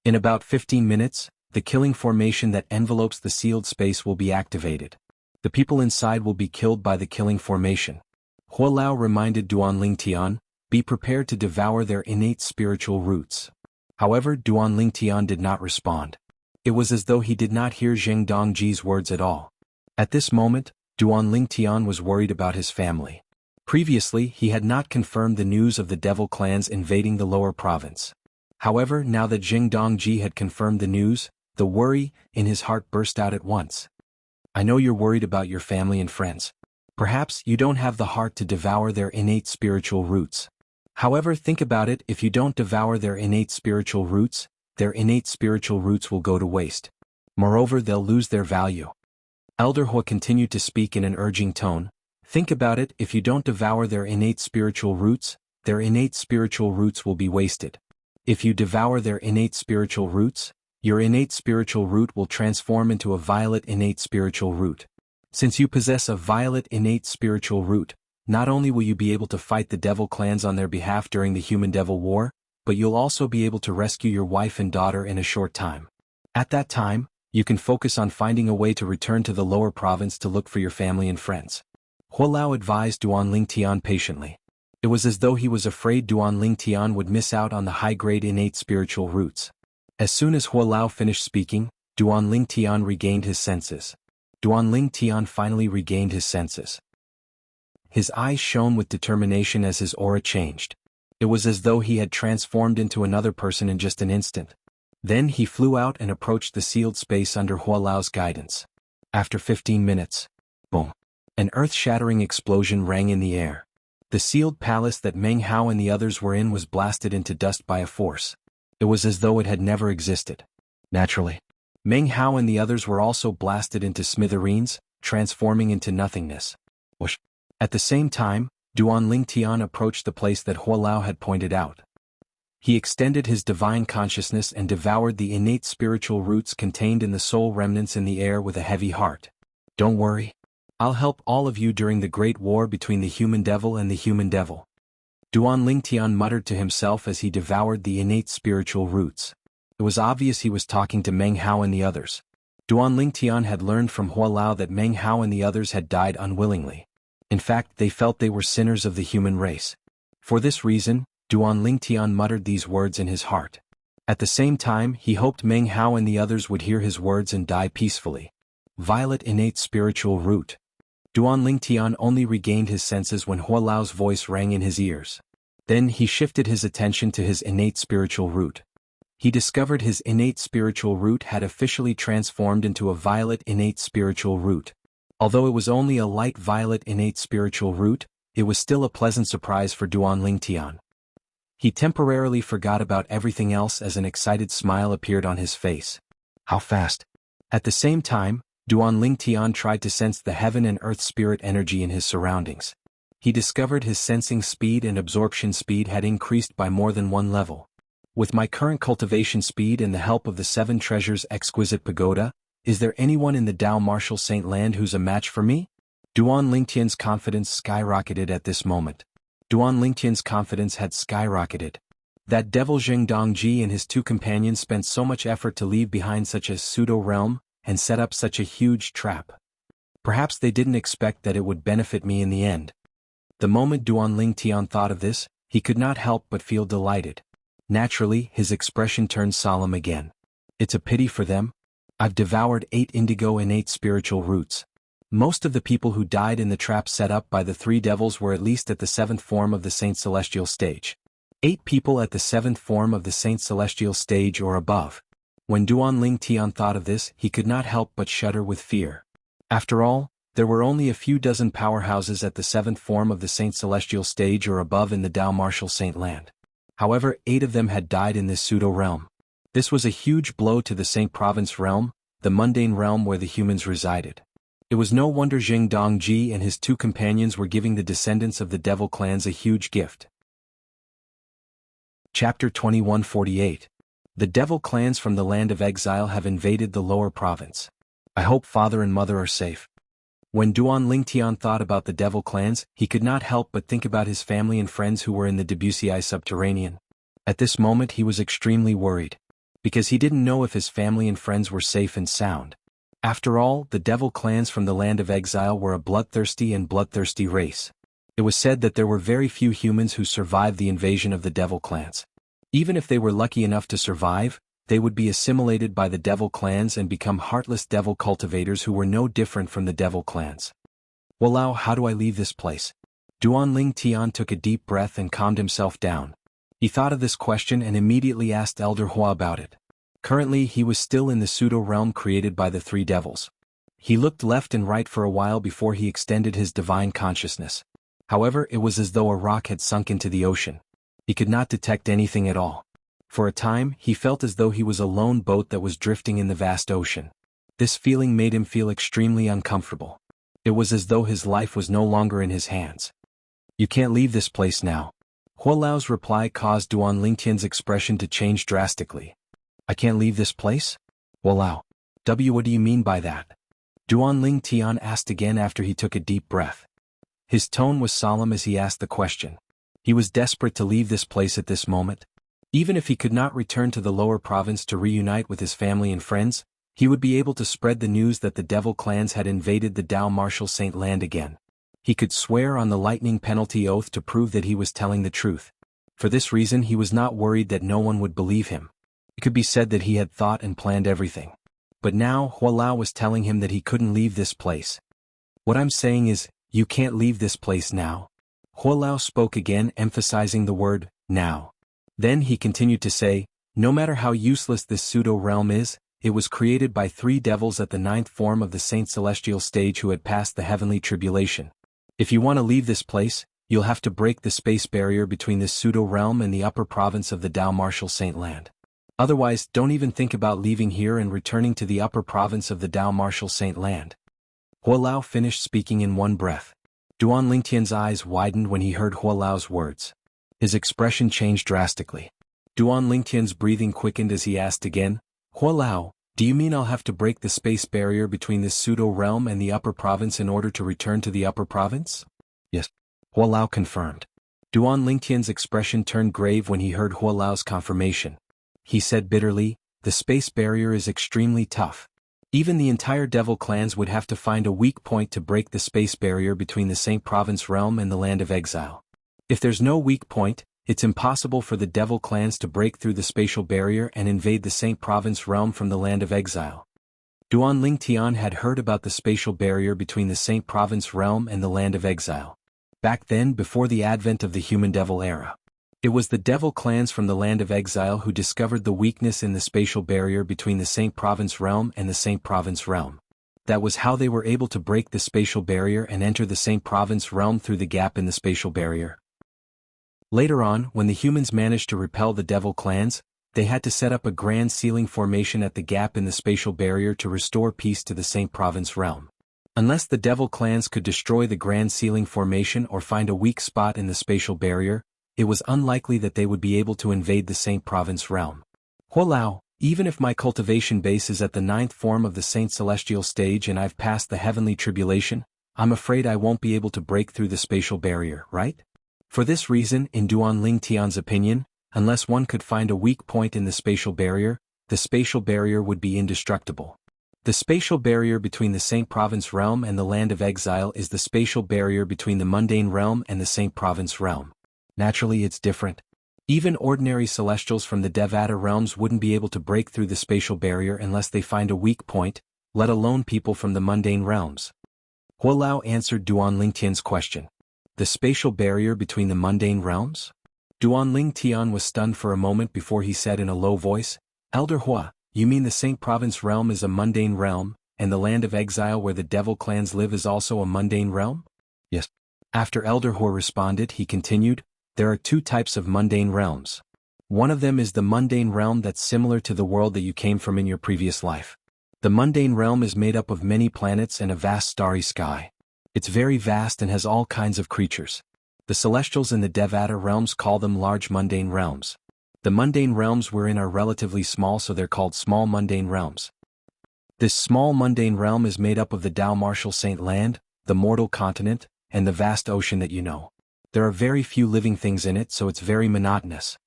In about 15 minutes, the killing formation that envelopes the sealed space will be activated. The people inside will be killed by the killing formation. Huo Lao reminded Duan Lingtian, be prepared to devour their innate spiritual roots. However, Duan Lingtian did not respond. It was as though he did not hear Zheng Dongji's words at all. At this moment, Duan Lingtian was worried about his family. Previously, he had not confirmed the news of the devil clans invading the lower province. However, now that Zheng Dongji had confirmed the news, the worry in his heart burst out at once. I know you're worried about your family and friends. Perhaps you don't have the heart to devour their innate spiritual roots. However, think about it, if you don't devour their innate spiritual roots will go to waste. Moreover, they'll lose their value. Elder Hua continued to speak in an urging tone. Think about it, if you don't devour their innate spiritual roots will be wasted. If you devour their innate spiritual roots, your innate spiritual root will transform into a violet innate spiritual root. Since you possess a violet innate spiritual root, not only will you be able to fight the devil clans on their behalf during the human-devil war, but you'll also be able to rescue your wife and daughter in a short time. At that time, you can focus on finding a way to return to the lower province to look for your family and friends. Huo Lao advised Duan Lingtian patiently. It was as though he was afraid Duan Lingtian would miss out on the high-grade innate spiritual roots. As soon as Huo Lao finished speaking, Duan Lingtian regained his senses. Duan Lingtian finally regained his senses. His eyes shone with determination as his aura changed. It was as though he had transformed into another person in just an instant. Then he flew out and approached the sealed space under Huo Lao's guidance. After 15 minutes, boom! An earth-shattering explosion rang in the air. The sealed palace that Meng Hao and the others were in was blasted into dust by a force. It was as though it had never existed. Naturally, Meng Hao and the others were also blasted into smithereens, transforming into nothingness. Whoosh! At the same time, Duan Lingtian approached the place that Huo Lao had pointed out. He extended his divine consciousness and devoured the innate spiritual roots contained in the soul remnants in the air with a heavy heart. Don't worry. I'll help all of you during the great war between the human devil and the human devil. Duan Lingtian muttered to himself as he devoured the innate spiritual roots. It was obvious he was talking to Meng Hao and the others. Duan Lingtian had learned from Huo Lao that Meng Hao and the others had died unwillingly. In fact, they felt they were sinners of the human race. For this reason, Duan Lingtian muttered these words in his heart. At the same time, he hoped Meng Hao and the others would hear his words and die peacefully. Violet innate spiritual root. Duan Lingtian only regained his senses when Huo Lao's voice rang in his ears. Then he shifted his attention to his innate spiritual root. He discovered his innate spiritual root had officially transformed into a violet innate spiritual root. Although it was only a light violet innate spiritual root, it was still a pleasant surprise for Duan Lingtian. He temporarily forgot about everything else as an excited smile appeared on his face. How fast? At the same time, Duan Lingtian tried to sense the heaven and earth spirit energy in his surroundings. He discovered his sensing speed and absorption speed had increased by more than one level. With my current cultivation speed and the help of the 7 treasures exquisite pagoda, is there anyone in the Dao Martial Saint Land who's a match for me? Duan Lingtian's confidence skyrocketed at this moment. Duan Lingtian's confidence had skyrocketed. That devil Zheng Dongji and his 2 companions spent so much effort to leave behind such a pseudo-realm and set up such a huge trap. Perhaps they didn't expect that it would benefit me in the end. The moment Duan Lingtian thought of this, he could not help but feel delighted. Naturally, his expression turned solemn again. It's a pity for them. I've devoured 8 indigo innate spiritual roots. Most of the people who died in the trap set up by the 3 devils were at least at the 7th form of the Saint Celestial stage. 8 people at the 7th form of the Saint Celestial stage or above. When Duan Lingtian thought of this, he could not help but shudder with fear. After all, there were only a few dozen powerhouses at the 7th form of the Saint Celestial stage or above in the Dao Martial Saint Land. However, 8 of them had died in this pseudo-realm. This was a huge blow to the Saint Province realm, the mundane realm where the humans resided. It was no wonder Zheng Dongji and his 2 companions were giving the descendants of the devil clans a huge gift. Chapter 2148. The devil clans from the land of exile have invaded the lower province. I hope father and mother are safe. When Duan Lingtian thought about the devil clans, he could not help but think about his family and friends who were in the Debussy subterranean. At this moment he was extremely worried, because he didn't know if his family and friends were safe and sound. After all, the devil clans from the land of exile were a bloodthirsty race. It was said that there were very few humans who survived the invasion of the devil clans. Even if they were lucky enough to survive, they would be assimilated by the devil clans and become heartless devil cultivators who were no different from the devil clans. Walao, how do I leave this place? Duan Lingtian took a deep breath and calmed himself down. He thought of this question and immediately asked Elder Hua about it. Currently he was still in the pseudo-realm created by the three devils. He looked left and right for a while before he extended his divine consciousness. However, it was as though a rock had sunk into the ocean. He could not detect anything at all. For a time, he felt as though he was a lone boat that was drifting in the vast ocean. This feeling made him feel extremely uncomfortable. It was as though his life was no longer in his hands. You can't leave this place now. Hua Lao's reply caused Duan Lingtian's expression to change drastically. I can't leave this place? Hua Lao. What do you mean by that? Duan Lingtian asked again after he took a deep breath. His tone was solemn as he asked the question. He was desperate to leave this place at this moment. Even if he could not return to the lower province to reunite with his family and friends, he would be able to spread the news that the devil clans had invaded the Dao Martial Saint land again. He could swear on the lightning penalty oath to prove that he was telling the truth. For this reason he was not worried that no one would believe him. It could be said that he had thought and planned everything. But now Hua Lao was telling him that he couldn't leave this place. What I'm saying is, you can't leave this place now. Hua Lao spoke again, emphasizing the word, now. Then he continued to say, no matter how useless this pseudo-realm is, it was created by three devils at the 9th form of the Saint Celestial stage who had passed the heavenly tribulation. If you want to leave this place, you'll have to break the space barrier between this pseudo-realm and the upper province of the Dao Martial Saint land. Otherwise, don't even think about leaving here and returning to the upper province of the Dao Martial Saint land. Hua Lao finished speaking in one breath. Duan Lingtian's eyes widened when he heard Hua Lao's words. His expression changed drastically. Duan Lingtian's breathing quickened as he asked again, Hua Lao, do you mean I'll have to break the space barrier between this pseudo-realm and the upper province in order to return to the upper province? Yes. Hua Lao confirmed. Duan Lingtian's expression turned grave when he heard Hua Lao's confirmation. He said bitterly, the space barrier is extremely tough. Even the entire devil clans would have to find a weak point to break the space barrier between the Saint Province realm and the land of exile. If there's no weak point, it's impossible for the devil clans to break through the spatial barrier and invade the Saint Province realm from the land of exile. Duan Lingtian had heard about the spatial barrier between the Saint Province realm and the land of exile. Back then, before the advent of the human devil era. It was the devil clans from the land of exile who discovered the weakness in the spatial barrier between the Saint Province realm and the Saint Province realm. That was how they were able to break the spatial barrier and enter the Saint Province realm through the gap in the spatial barrier. Later on, when the humans managed to repel the devil clans, they had to set up a grand ceiling formation at the gap in the spatial barrier to restore peace to the Saint Province realm. Unless the devil clans could destroy the grand ceiling formation or find a weak spot in the spatial barrier, it was unlikely that they would be able to invade the Saint Province realm. Hua Lao, even if my cultivation base is at the 9th form of the Saint Celestial stage and I've passed the heavenly tribulation, I'm afraid I won't be able to break through the spatial barrier, right? For this reason, in Duan Lingtian's opinion, unless one could find a weak point in the spatial barrier would be indestructible. The spatial barrier between the Saint Province realm and the land of exile is the spatial barrier between the mundane realm and the Saint Province realm. Naturally, it's different. Even ordinary celestials from the Devata realms wouldn't be able to break through the spatial barrier unless they find a weak point, let alone people from the mundane realms. Hua Lao answered Duan Lingtian's question. The spatial barrier between the mundane realms? Duan Lingtian was stunned for a moment before he said in a low voice, Elder Hua, you mean the Saint Province realm is a mundane realm, and the land of exile where the devil clans live is also a mundane realm? Yes. After Elder Hua responded, he continued, there are two types of mundane realms. One of them is the mundane realm that's similar to the world that you came from in your previous life. The mundane realm is made up of many planets and a vast starry sky. It's very vast and has all kinds of creatures. The celestials in the Devata realms call them large mundane realms. The mundane realms we're in are relatively small, so they're called small mundane realms. This small mundane realm is made up of the Dao Martial Saint land, the mortal continent, and the vast ocean that you know. There are very few living things in it, so it's very monotonous.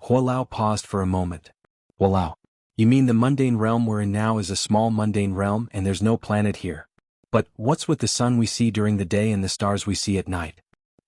Huolao paused for a moment. Huolao. You mean the mundane realm we're in now is a small mundane realm and there's no planet here? But what's with the sun we see during the day and the stars we see at night?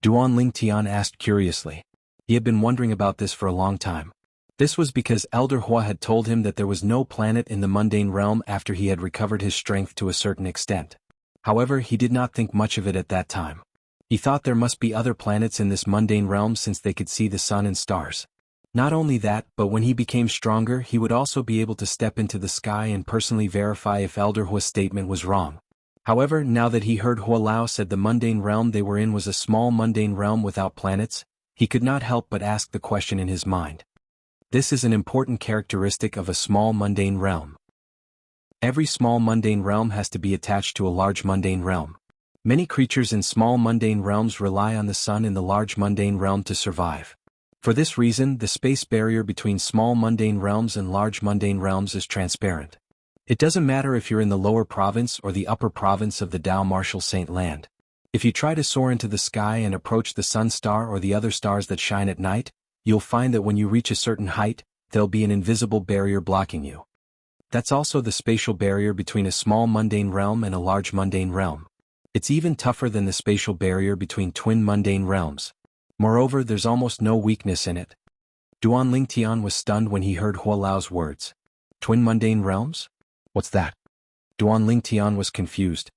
Duan Tian asked curiously. He had been wondering about this for a long time. This was because Elder Hua had told him that there was no planet in the mundane realm after he had recovered his strength to a certain extent. However, he did not think much of it at that time. He thought there must be other planets in this mundane realm since they could see the sun and stars. Not only that, but when he became stronger he would also be able to step into the sky and personally verify if Elder Hua's statement was wrong. However, now that he heard Huolao said the mundane realm they were in was a small mundane realm without planets, he could not help but ask the question in his mind. This is an important characteristic of a small mundane realm. Every small mundane realm has to be attached to a large mundane realm. Many creatures in small mundane realms rely on the sun in the large mundane realm to survive. For this reason, the space barrier between small mundane realms and large mundane realms is transparent. It doesn't matter if you're in the lower province or the upper province of the Dao Martial Saint Land. If you try to soar into the sky and approach the sun star or the other stars that shine at night, you'll find that when you reach a certain height, there'll be an invisible barrier blocking you. That's also the spatial barrier between a small mundane realm and a large mundane realm. It's even tougher than the spatial barrier between twin mundane realms. Moreover, there's almost no weakness in it. Duan Tian was stunned when he heard Huolao's words. Twin mundane realms? What's that? Duan Tian was confused.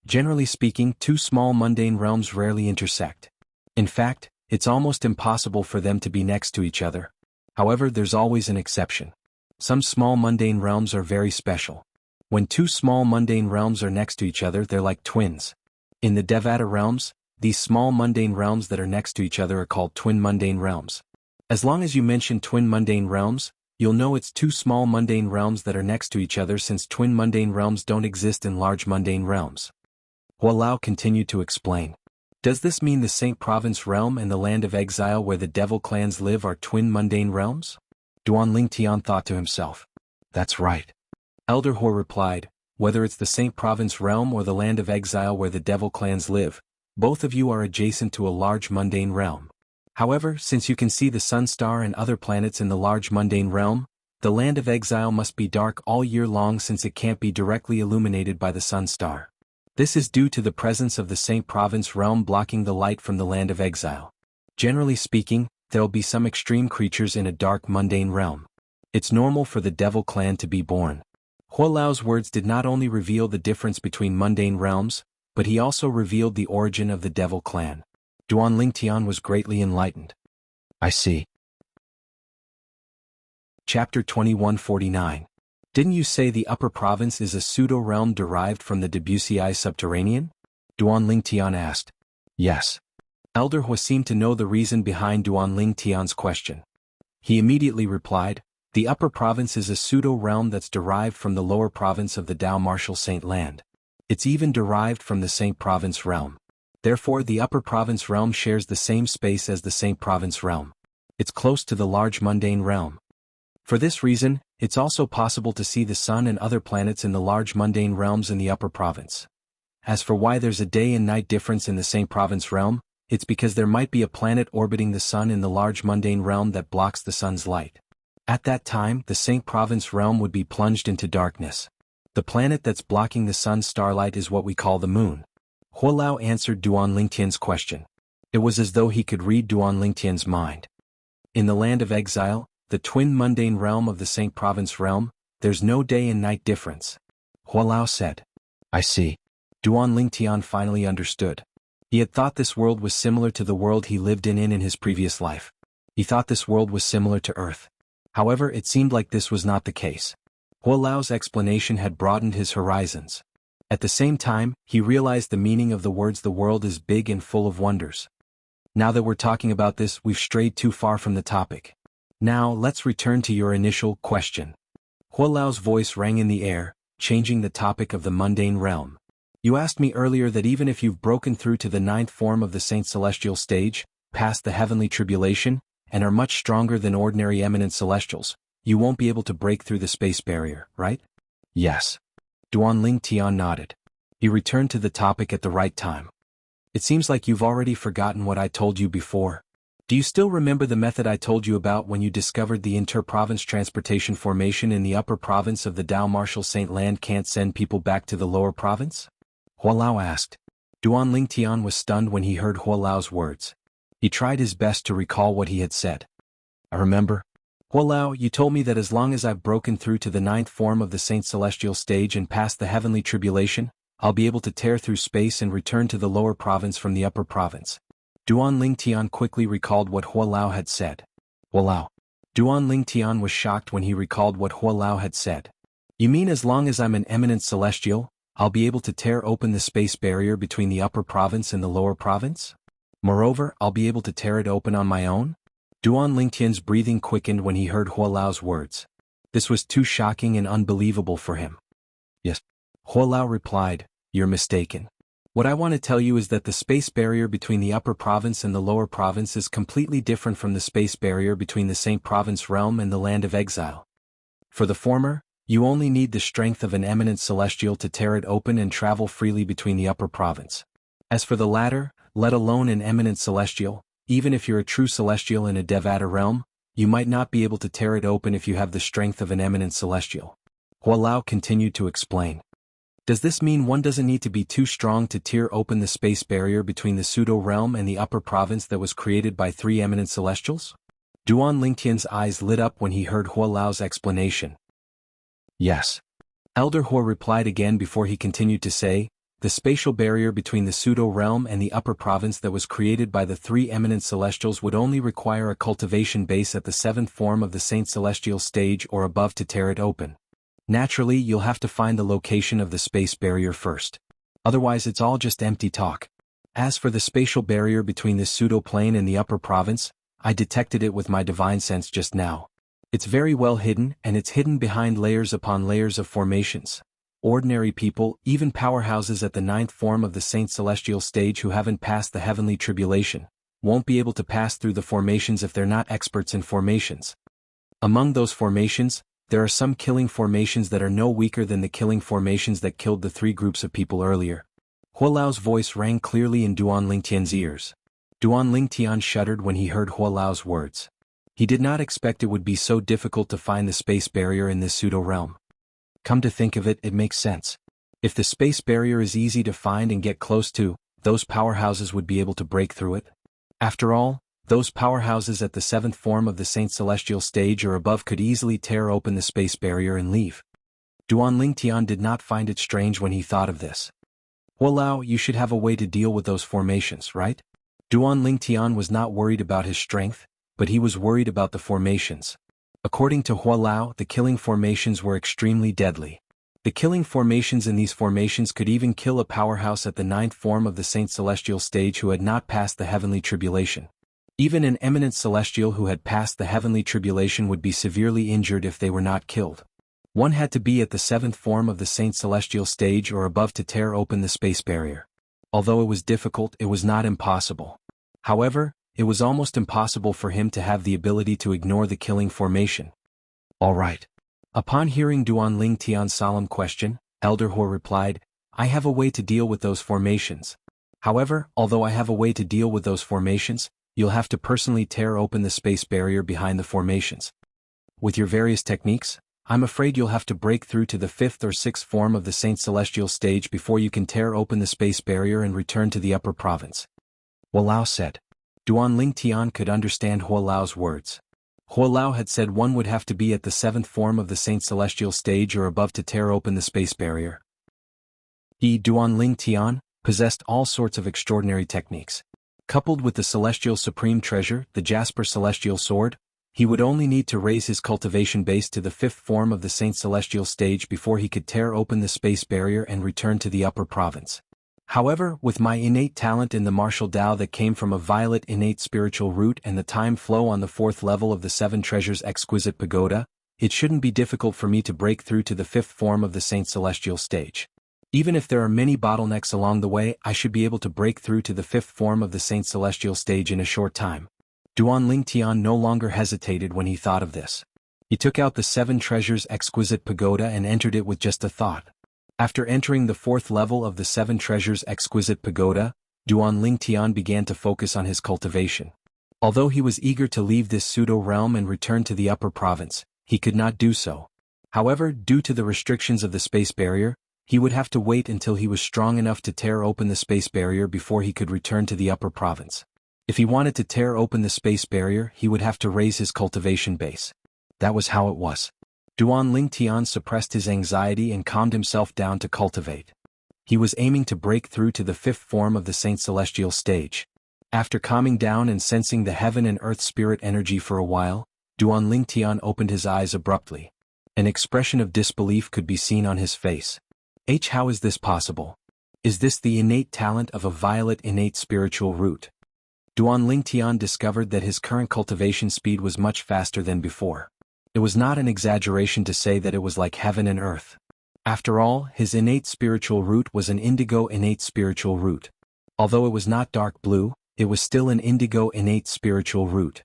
Generally speaking, two small mundane realms rarely intersect. In fact, it's almost impossible for them to be next to each other. However, there's always an exception. Some small mundane realms are very special. When two small mundane realms are next to each other, they're like twins. In the Devata realms, these small mundane realms that are next to each other are called twin mundane realms. As long as you mention twin mundane realms, you'll know it's two small mundane realms that are next to each other since twin mundane realms don't exist in large mundane realms. Huolao continued to explain. Does this mean the Saint Province realm and the land of exile where the devil clans live are twin mundane realms? Duan Tian thought to himself. That's right. Elder Hua replied, whether it's the Saint Province realm or the land of exile where the devil clans live, both of you are adjacent to a large mundane realm. However, since you can see the sun star and other planets in the large mundane realm, the land of exile must be dark all year long since it can't be directly illuminated by the sun star. This is due to the presence of the Saint Province realm blocking the light from the land of exile. Generally speaking, there'll be some extreme creatures in a dark mundane realm. It's normal for the devil clan to be born. Huolao's words did not only reveal the difference between mundane realms, but he also revealed the origin of the devil clan. Duan Tian was greatly enlightened. I see. Chapter 2149. Didn't you say the upper province is a pseudo-realm derived from the Debussyi subterranean? Duan Tian asked. Yes. Elder Hua seemed to know the reason behind Duan Tian's question. He immediately replied, the upper province is a pseudo-realm that's derived from the lower province of the Dao Martial Saint Land. It's even derived from the Saint Province realm. Therefore, the upper province realm shares the same space as the Saint Province realm. It's close to the large mundane realm. For this reason, it's also possible to see the sun and other planets in the large mundane realms in the upper province. As for why there's a day and night difference in the Saint Province realm, it's because there might be a planet orbiting the sun in the large mundane realm that blocks the sun's light. At that time, the Saint Province realm would be plunged into darkness. The planet that's blocking the sun's starlight is what we call the moon. Huolao answered Duan Tian's question. It was as though he could read Duan Tian's mind. In the land of exile, the twin mundane realm of the Saint Province realm, there's no day and night difference. Huolao said. I see. Duan Tian finally understood. He had thought this world was similar to the world he lived in his previous life. He thought this world was similar to Earth. However, it seemed like this was not the case. Huolao's explanation had broadened his horizons. At the same time, he realized the meaning of the words the world is big and full of wonders. Now that we're talking about this, we've strayed too far from the topic. Now, let's return to your initial question. Huolao's voice rang in the air, changing the topic of the mundane realm. You asked me earlier that even if you've broken through to the ninth form of the Saint Celestial stage, past the heavenly tribulation, and are much stronger than ordinary eminent celestials, you won't be able to break through the space barrier, right? Yes. Duan Tian nodded. He returned to the topic at the right time. It seems like you've already forgotten what I told you before. Do you still remember the method I told you about when you discovered the inter-province transportation formation in the upper province of the Dao Marshal Saint Land can't send people back to the lower province? Hualao asked. Duan Lingtian was stunned when he heard Hualao's words. He tried his best to recall what he had said. I remember. Hualao, you told me that as long as I've broken through to the 9th form of the Saint Celestial stage and passed the heavenly tribulation, I'll be able to tear through space and return to the lower province from the upper province. Duan Lingtian quickly recalled what Hualao had said. Hualao. Duan Lingtian was shocked when he recalled what Hualao had said. You mean as long as I'm an eminent celestial, I'll be able to tear open the space barrier between the upper province and the lower province? Moreover, I'll be able to tear it open on my own? Duan Lingtian's breathing quickened when he heard Hualao's words. This was too shocking and unbelievable for him. Yes. Hualao replied, you're mistaken. What I want to tell you is that the space barrier between the upper province and the lower province is completely different from the space barrier between the Saint Province realm and the land of exile. For the former, you only need the strength of an eminent celestial to tear it open and travel freely between the upper province. As for the latter, let alone an eminent celestial, even if you're a true celestial in a Devata realm, you might not be able to tear it open if you have the strength of an eminent celestial. Hualao continued to explain. Does this mean one doesn't need to be too strong to tear open the space barrier between the pseudo-realm and the upper province that was created by 3 eminent celestials? Duan Lingtian's eyes lit up when he heard Hualao's explanation. Yes. Elder Hua replied again before he continued to say, the spatial barrier between the pseudo-realm and the upper province that was created by the 3 eminent celestials would only require a cultivation base at the 7th form of the Saint Celestial stage or above to tear it open. Naturally, you'll have to find the location of the space barrier first. Otherwise it's all just empty talk. As for the spatial barrier between the pseudo-plane and the upper province, I detected it with my divine sense just now. It's very well hidden, and it's hidden behind layers upon layers of formations. Ordinary people, even powerhouses at the 9th form of the Saint Celestial stage who haven't passed the heavenly tribulation, won't be able to pass through the formations if they're not experts in formations. Among those formations, there are some killing formations that are no weaker than the killing formations that killed the 3 groups of people earlier. Hualao's voice rang clearly in Duan Lingtian's ears. Duan Lingtian shuddered when he heard Hualao's words. He did not expect it would be so difficult to find the space barrier in this pseudo-realm. Come to think of it, it makes sense. If the space barrier is easy to find and get close to, those powerhouses would be able to break through it. After all, those powerhouses at the 7th form of the Saint Celestial stage or above could easily tear open the space barrier and leave. Duan Lingtian did not find it strange when he thought of this. Hualao, you should have a way to deal with those formations, right? Duan Lingtian was not worried about his strength, but he was worried about the formations. According to Hualao, the killing formations were extremely deadly. The killing formations in these formations could even kill a powerhouse at the 9th form of the Saint Celestial stage who had not passed the heavenly tribulation. Even an eminent celestial who had passed the heavenly tribulation would be severely injured if they were not killed. One had to be at the 7th form of the Saint Celestial stage or above to tear open the space barrier. Although it was difficult, it was not impossible. However, it was almost impossible for him to have the ability to ignore the killing formation. All right. Upon hearing Duan Lingtian's solemn question, Elder Hua replied, I have a way to deal with those formations. However, although I have a way to deal with those formations, you'll have to personally tear open the space barrier behind the formations. With your various techniques, I'm afraid you'll have to break through to the 5th or 6th form of the Saint Celestial stage before you can tear open the space barrier and return to the upper province. Hualao said. Duan Lingtian could understand Hualao's words. Hualao had said one would have to be at the 7th form of the Saint Celestial stage or above to tear open the space barrier. He, Duan Lingtian, possessed all sorts of extraordinary techniques. Coupled with the Celestial Supreme Treasure, the Jasper Celestial Sword, he would only need to raise his cultivation base to the 5th form of the Saint Celestial stage before he could tear open the space barrier and return to the upper province. However, with my innate talent in the martial Tao that came from a violet innate spiritual root and the time flow on the 4th level of the 7 Treasures Exquisite Pagoda, it shouldn't be difficult for me to break through to the 5th form of the Saint Celestial stage. Even if there are many bottlenecks along the way, I should be able to break through to the 5th form of the Saint Celestial stage in a short time. Duan Lingtian no longer hesitated when he thought of this. He took out the 7 Treasures Exquisite Pagoda and entered it with just a thought. After entering the 4th level of the 7 Treasures Exquisite Pagoda, Duan Lingtian began to focus on his cultivation. Although he was eager to leave this pseudo-realm and return to the upper province, he could not do so. However, due to the restrictions of the space barrier, he would have to wait until he was strong enough to tear open the space barrier before he could return to the upper province. If he wanted to tear open the space barrier, he would have to raise his cultivation base. That was how it was. Duan Lingtian suppressed his anxiety and calmed himself down to cultivate. He was aiming to break through to the 5th form of the Saint Celestial stage. After calming down and sensing the heaven and earth spirit energy for a while, Duan Lingtian opened his eyes abruptly. An expression of disbelief could be seen on his face. How is this possible? Is this the innate talent of a violet innate spiritual root? Duan Lingtian discovered that his current cultivation speed was much faster than before. It was not an exaggeration to say that it was like heaven and earth. After all, his innate spiritual root was an indigo innate spiritual root. Although it was not dark blue, it was still an indigo innate spiritual root.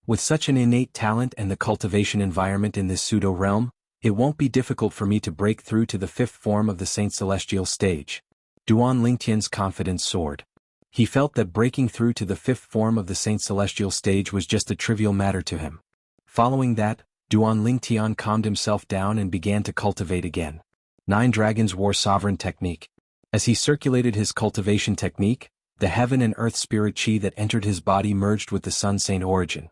With such an innate talent and the cultivation environment in this pseudo-realm, it won't be difficult for me to break through to the 5th form of the Saint Celestial stage. Duan Lingtian's confidence soared. He felt that breaking through to the 5th form of the Saint Celestial stage was just a trivial matter to him. Following that, Duan Lingtian calmed himself down and began to cultivate again. 9 Dragons War Sovereign Technique. As he circulated his cultivation technique, the heaven and earth spirit chi that entered his body merged with the sun saint origin.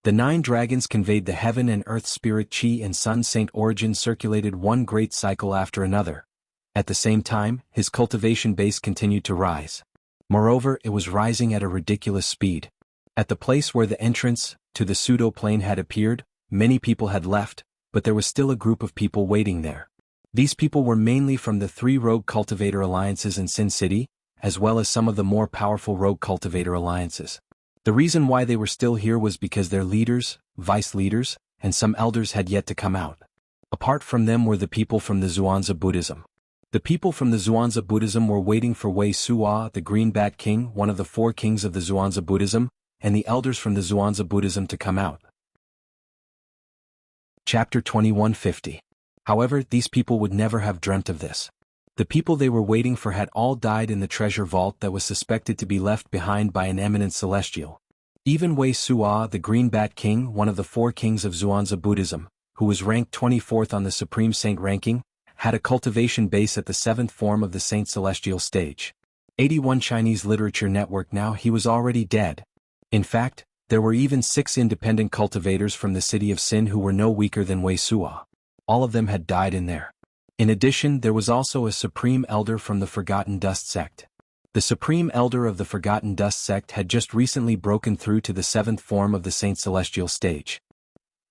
The 9 dragons conveyed the heaven and earth spirit chi and sun saint origin circulated one great cycle after another. At the same time, his cultivation base continued to rise. Moreover, it was rising at a ridiculous speed. At the place where the entrance to the pseudo-plane had appeared, many people had left, but there was still a group of people waiting there. These people were mainly from the 3 rogue cultivator alliances in Sin City, as well as some of the more powerful rogue cultivator alliances. The reason why they were still here was because their leaders, vice leaders, and some elders had yet to come out. Apart from them were the people from the Xuanzi Buddhism. The people from the Xuanzi Buddhism were waiting for Wei Suo, the Green Bat King, one of the 4 kings of the Xuanzi Buddhism, and the elders from the Xuanzi Buddhism to come out. Chapter 2150. However, these people would never have dreamt of this. The people they were waiting for had all died in the treasure vault that was suspected to be left behind by an eminent celestial. Even Wei Suo, the Green Bat King, one of the 4 kings of Xuanzi Buddhism, who was ranked 24th on the Supreme Saint ranking, had a cultivation base at the 7th form of the Saint Celestial stage. 81 Chinese Literature Network. Now he was already dead. In fact, there were even 6 independent cultivators from the city of Sin who were no weaker than Wei Suo. All of them had died in there. In addition, there was also a Supreme Elder from the Forgotten Dust sect. The Supreme Elder of the Forgotten Dust sect had just recently broken through to the 7th form of the Saint Celestial stage.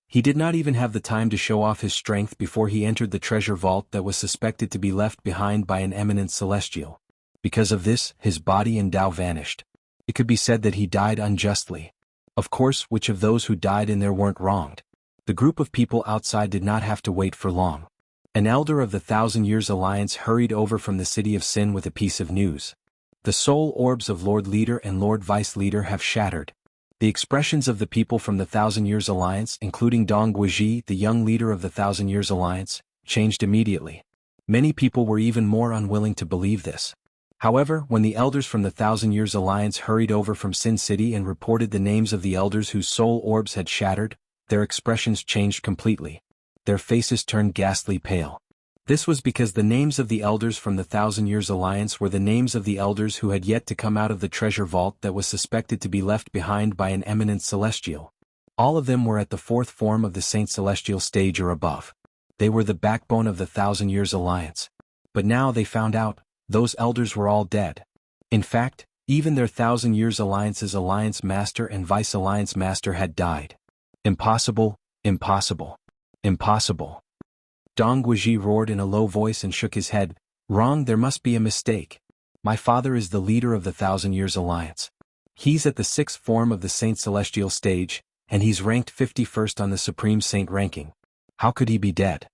He did not even have the time to show off his strength before he entered the treasure vault that was suspected to be left behind by an eminent celestial. Because of this, his body and Tao vanished. It could be said that he died unjustly. Of course, which of those who died in there weren't wronged? The group of people outside did not have to wait for long. An elder of the 1,000 Years Alliance hurried over from the city of Sin with a piece of news. The soul orbs of Lord Leader and Lord Vice Leader have shattered. The expressions of the people from the 1,000 Years Alliance, including Dong Guizhi, the young leader of the 1,000 Years Alliance, changed immediately. Many people were even more unwilling to believe this. However, when the elders from the 1,000 Years Alliance hurried over from Sin City and reported the names of the elders whose soul orbs had shattered, their expressions changed completely. Their faces turned ghastly pale. This was because the names of the elders from the 1,000 Years Alliance were the names of the elders who had yet to come out of the treasure vault that was suspected to be left behind by an eminent celestial. All of them were at the 4th form of the Saint Celestial stage or above. They were the backbone of the 1,000 Years Alliance. But now they found out, those elders were all dead. In fact, even their 1,000 Years Alliance's Alliance Master and Vice Alliance Master had died. Impossible, impossible. Impossible. Dong Guizhi roared in a low voice and shook his head. Wrong, there must be a mistake. My father is the leader of the 1,000 Years Alliance. He's at the 6th form of the Saint Celestial stage, and he's ranked 51st on the Supreme Saint ranking. How could he be dead?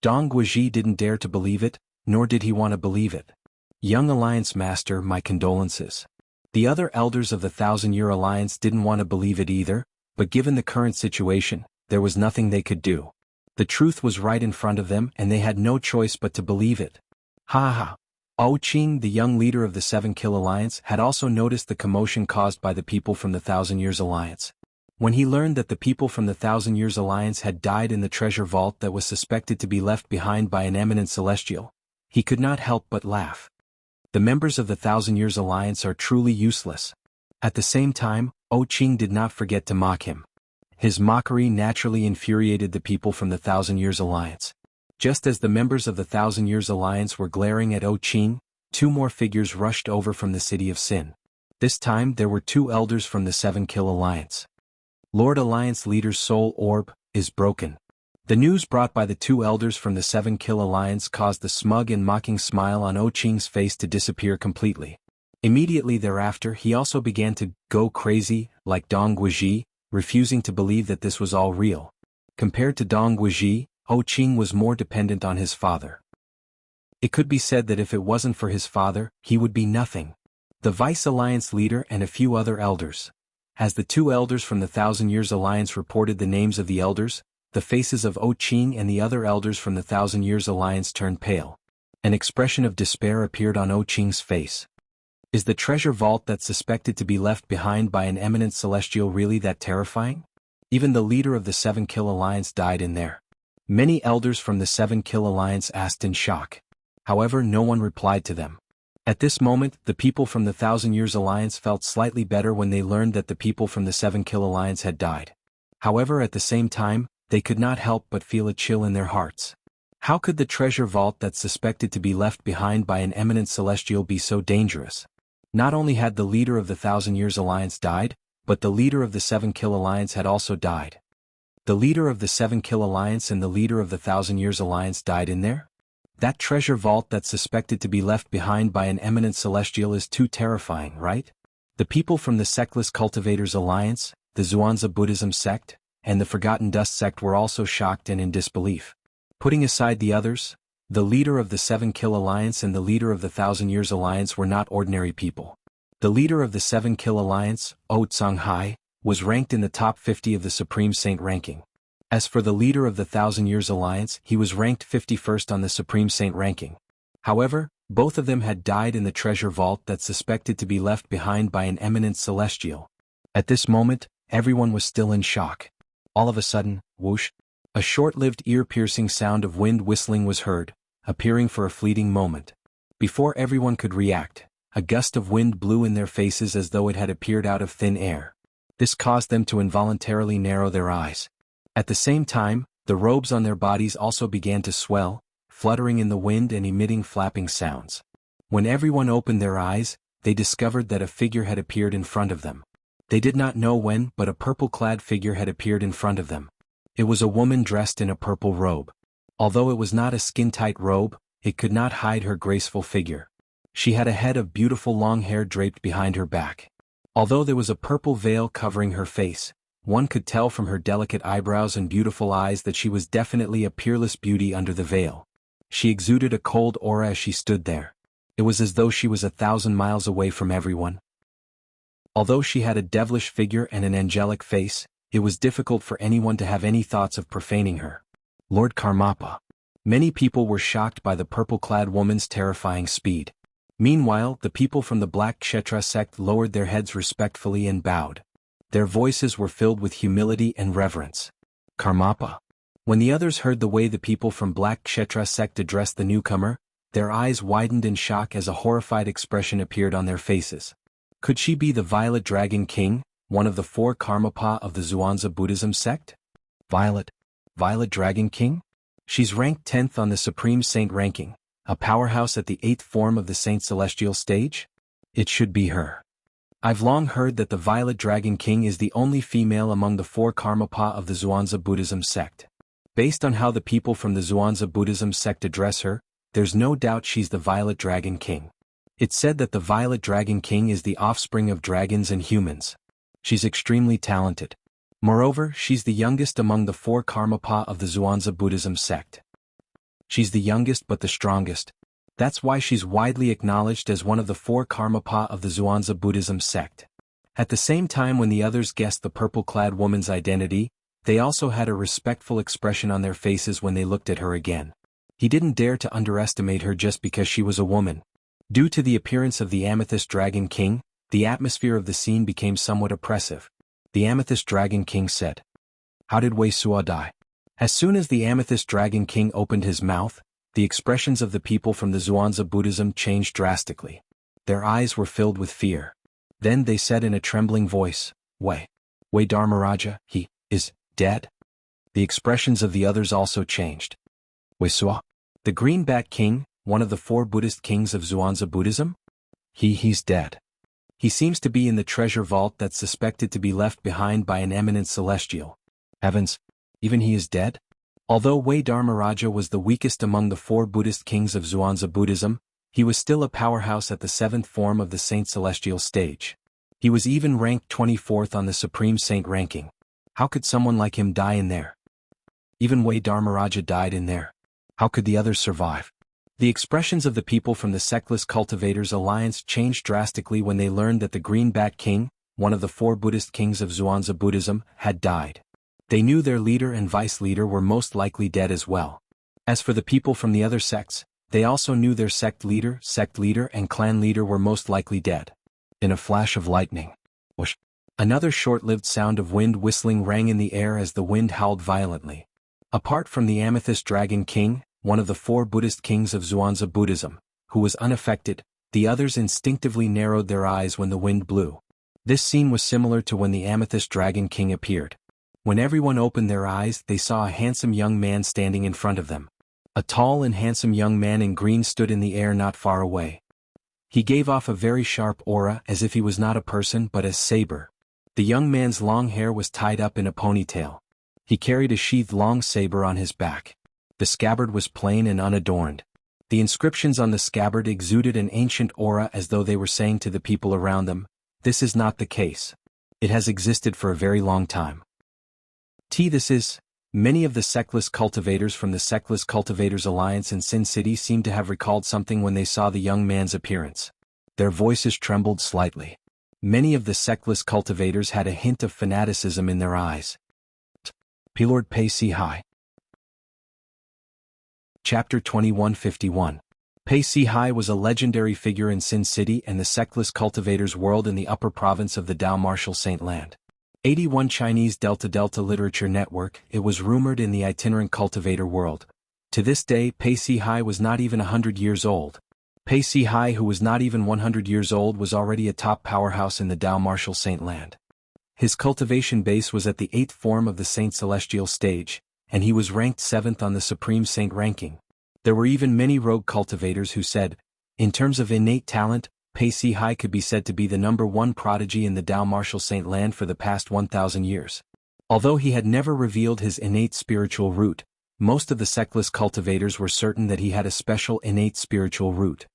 Dong Guizhi didn't dare to believe it, nor did he want to believe it. Young Alliance Master, my condolences. The other elders of the 1,000-Year Alliance didn't want to believe it either, but given the current situation, there was nothing they could do. The truth was right in front of them and they had no choice but to believe it. Ha ha. Qing, the young leader of the Seven Kill Alliance, had also noticed the commotion caused by the people from the Thousand Years Alliance. When he learned that the people from the Thousand Years Alliance had died in the treasure vault that was suspected to be left behind by an eminent celestial, he could not help but laugh. The members of the Thousand Years Alliance are truly useless. At the same time, Qing did not forget to mock him. His mockery naturally infuriated the people from the Thousand Years Alliance. Just as the members of the Thousand Years Alliance were glaring at Qing, two more figures rushed over from the City of Sin. This time there were two elders from the Seven Kill Alliance. Lord Alliance Leader's soul orb is broken. The news brought by the two elders from the Seven Kill Alliance caused the smug and mocking smile on Qing's face to disappear completely. Immediately thereafter he also began to go crazy, like Dong Guizhi, refusing to believe that this was all real. Compared to Dong Guizhi, Qing was more dependent on his father. It could be said that if it wasn't for his father, he would be nothing. The Vice Alliance leader and a few other elders. As the two elders from the Thousand Years Alliance reported the names of the elders, the faces of Qing and the other elders from the Thousand Years Alliance turned pale. An expression of despair appeared on Qing's face. Is the treasure vault that's suspected to be left behind by an eminent celestial really that terrifying? Even the leader of the Seven Kill Alliance died in there. Many elders from the Seven Kill Alliance asked in shock. However, no one replied to them. At this moment, the people from the Thousand Years Alliance felt slightly better when they learned that the people from the Seven Kill Alliance had died. However, at the same time, they could not help but feel a chill in their hearts. How could the treasure vault that's suspected to be left behind by an eminent celestial be so dangerous? Not only had the leader of the Thousand Years Alliance died, but the leader of the Seven Kill Alliance had also died. The leader of the Seven Kill Alliance and the leader of the Thousand Years Alliance died in there? That treasure vault that's suspected to be left behind by an eminent celestial is too terrifying, right? The people from the Sectless Cultivators Alliance, the Zhuangzi Buddhism sect, and the Forgotten Dust sect were also shocked and in disbelief. Putting aside the others, the leader of the Seven Kill Alliance and the leader of the Thousand Years Alliance were not ordinary people. The leader of the Seven Kill Alliance, Songhai, was ranked in the top 50 of the Supreme Saint ranking. As for the leader of the Thousand Years Alliance, he was ranked 51st on the Supreme Saint ranking. However, both of them had died in the treasure vault that's suspected to be left behind by an eminent celestial. At this moment, everyone was still in shock. All of a sudden, whoosh, a short-lived ear-piercing sound of wind whistling was heard, appearing for a fleeting moment. Before everyone could react, a gust of wind blew in their faces as though it had appeared out of thin air. This caused them to involuntarily narrow their eyes. At the same time, the robes on their bodies also began to swell, fluttering in the wind and emitting flapping sounds. When everyone opened their eyes, they discovered that a figure had appeared in front of them. They did not know when, but a purple-clad figure had appeared in front of them. It was a woman dressed in a purple robe. Although it was not a skin-tight robe, it could not hide her graceful figure. She had a head of beautiful long hair draped behind her back. Although there was a purple veil covering her face, one could tell from her delicate eyebrows and beautiful eyes that she was definitely a peerless beauty under the veil. She exuded a cold aura as she stood there. It was as though she was 1,000 miles away from everyone. Although she had a devilish figure and an angelic face, it was difficult for anyone to have any thoughts of profaning her. Lord Karmapa. Many people were shocked by the purple-clad woman's terrifying speed. Meanwhile, the people from the Black Kshetra sect lowered their heads respectfully and bowed. Their voices were filled with humility and reverence. Karmapa. When the others heard the way the people from Black Kshetra sect addressed the newcomer, their eyes widened in shock as a horrified expression appeared on their faces. Could she be the Violet Dragon King, one of the 4 Karmapa of the Zhuangzi Buddhism sect? Violet Dragon King? She's ranked 10th on the Supreme Saint ranking, a powerhouse at the 8th form of the Saint Celestial stage? It should be her. I've long heard that the Violet Dragon King is the only female among the 4 Karmapa of the Zhuangzi Buddhism sect. Based on how the people from the Zhuangzi Buddhism sect address her, there's no doubt she's the Violet Dragon King. It's said that the Violet Dragon King is the offspring of dragons and humans. She's extremely talented. Moreover, she's the youngest among the 4 Karmapa of the Zhuangzi Buddhism sect. She's the youngest but the strongest. That's why she's widely acknowledged as one of the 4 Karmapa of the Zhuangzi Buddhism sect. At the same time when the others guessed the purple-clad woman's identity, they also had a respectful expression on their faces when they looked at her again. He didn't dare to underestimate her just because she was a woman. Due to the appearance of the Amethyst Dragon King, the atmosphere of the scene became somewhat oppressive. The Amethyst Dragon King said, "How did Wuxia die?" As soon as the Amethyst Dragon King opened his mouth, the expressions of the people from the Zhuangzi Buddhism changed drastically. Their eyes were filled with fear. Then they said in a trembling voice, Wei Dharmaraja, he is dead? The expressions of the others also changed. Wuxia, the Green Bat King, one of the 4 Buddhist kings of Zhuangzi Buddhism? He's dead. He seems to be in the treasure vault that's suspected to be left behind by an eminent celestial. Heavens, even he is dead? Although Wei Dharmaraja was the weakest among the 4 Buddhist kings of Zhuangzi Buddhism, he was still a powerhouse at the 7th form of the Saint Celestial stage. He was even ranked 24th on the Supreme Saint ranking. How could someone like him die in there? Even Wei Dharmaraja died in there. How could the others survive? The expressions of the people from the Sectless Cultivators Alliance changed drastically when they learned that the Green Bat King, one of the 4 Buddhist kings of Zhuangzi Buddhism, had died. They knew their leader and vice-leader were most likely dead as well. As for the people from the other sects, they also knew their sect leader, and clan leader were most likely dead. In a flash of lightning, whoosh, another short-lived sound of wind whistling rang in the air as the wind howled violently. Apart from the Amethyst Dragon King, one of the 4 Buddhist kings of Zhuangzi Buddhism, who was unaffected, the others instinctively narrowed their eyes when the wind blew. This scene was similar to when the Amethyst Dragon King appeared. When everyone opened their eyes, they saw a handsome young man standing in front of them. A tall and handsome young man in green stood in the air not far away. He gave off a very sharp aura as if he was not a person but a saber. The young man's long hair was tied up in a ponytail. He carried a sheathed long saber on his back. The scabbard was plain and unadorned. The inscriptions on the scabbard exuded an ancient aura as though they were saying to the people around them, "This is not the case. It has existed for a very long time." Many of the Sectless Cultivators from the Sectless Cultivators Alliance in Sin City seemed to have recalled something when they saw the young man's appearance. Their voices trembled slightly. Many of the Sectless Cultivators had a hint of fanaticism in their eyes. P-Lord Pei Si Hai. Chapter 2151. Pei Si Hai was a legendary figure in Sin City and the Sectless Cultivators world in the upper province of the Dao Martial Saint Land. 81 Chinese Delta Literature Network. It was rumored in the itinerant cultivator world. To this day, Pei Si Hai was not even 100 years old. Pei Si Hai, who was not even 100 years old, was already a top powerhouse in the Dao Martial Saint Land. His cultivation base was at the 8th form of the Saint Celestial stage, and he was ranked 7th on the Supreme Saint ranking. There were even many rogue cultivators who said, in terms of innate talent, Pei Si Hai could be said to be the #1 prodigy in the Dao Martial Saint Land for the past 1,000 years. Although he had never revealed his innate spiritual root, most of the sectless cultivators were certain that he had a special innate spiritual root.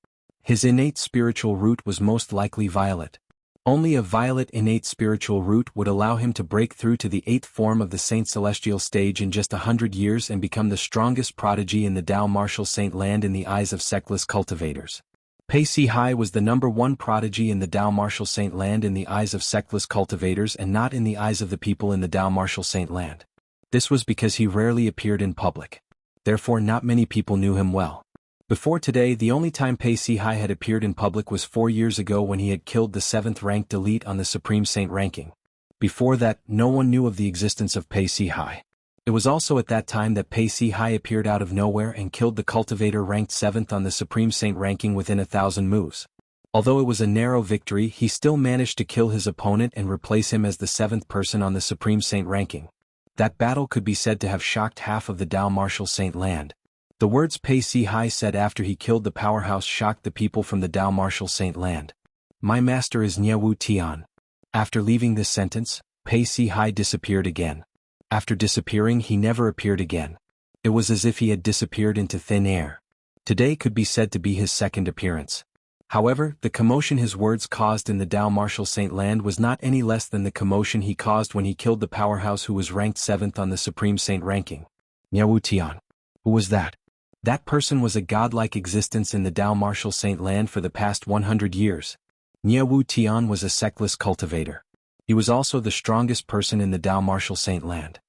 His innate spiritual root was most likely violet. Only a violet innate spiritual root would allow him to break through to the 8th form of the Saint Celestial stage in just 100 years and become the strongest prodigy in the Dao Martial Saint Land in the eyes of sectless cultivators. Pei Si Hai was the #1 prodigy in the Dao Martial Saint Land in the eyes of sectless cultivators and not in the eyes of the people in the Dao Martial Saint Land. This was because he rarely appeared in public. Therefore not many people knew him well. Before today, the only time Pei Si Hai had appeared in public was 4 years ago when he had killed the 7th-ranked elite on the Supreme Saint ranking. Before that, no one knew of the existence of Pei Si Hai. It was also at that time that Pei Si Hai appeared out of nowhere and killed the cultivator ranked 7th on the Supreme Saint ranking within 1,000 moves. Although it was a narrow victory, he still managed to kill his opponent and replace him as the 7th person on the Supreme Saint ranking. That battle could be said to have shocked half of the Dao Martial Saint Land. The words Pei Si Hai said after he killed the powerhouse shocked the people from the Dao Martial Saint Land. "My master is Jianghu Tian." After leaving this sentence, Pei Si Hai disappeared again. After disappearing, he never appeared again. It was as if he had disappeared into thin air. Today could be said to be his second appearance. However, the commotion his words caused in the Dao Martial Saint Land was not any less than the commotion he caused when he killed the powerhouse who was ranked 7th on the Supreme Saint ranking. Jianghu Tian. Who was that? That person was a godlike existence in the Dao Martial Saint Land for the past 100 years. Jianghu Tian was a sectless cultivator. He was also the strongest person in the Dao Martial Saint Land.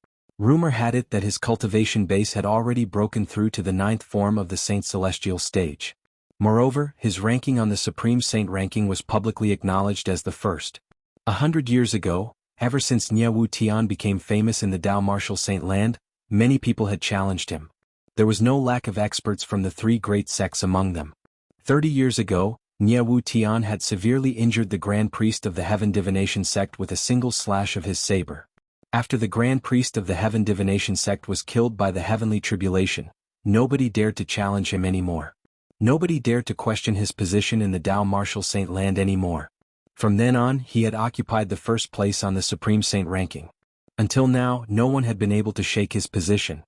Rumor had it that his cultivation base had already broken through to the 9th form of the Saint Celestial stage. Moreover, his ranking on the Supreme Saint ranking was publicly acknowledged as the first. 100 years ago, ever since Nie Wu Tian became famous in the Dao Martial Saint land, many people had challenged him. There was no lack of experts from the 3 great sects among them. 30 years ago, Nie Wu Tian had severely injured the Grand Priest of the Heaven Divination sect with a single slash of his saber. After the Grand Priest of the Heaven Divination sect was killed by the Heavenly Tribulation, nobody dared to challenge him anymore. Nobody dared to question his position in the Dao Martial Saint land anymore. From then on, he had occupied the first place on the Supreme Saint ranking. Until now, no one had been able to shake his position.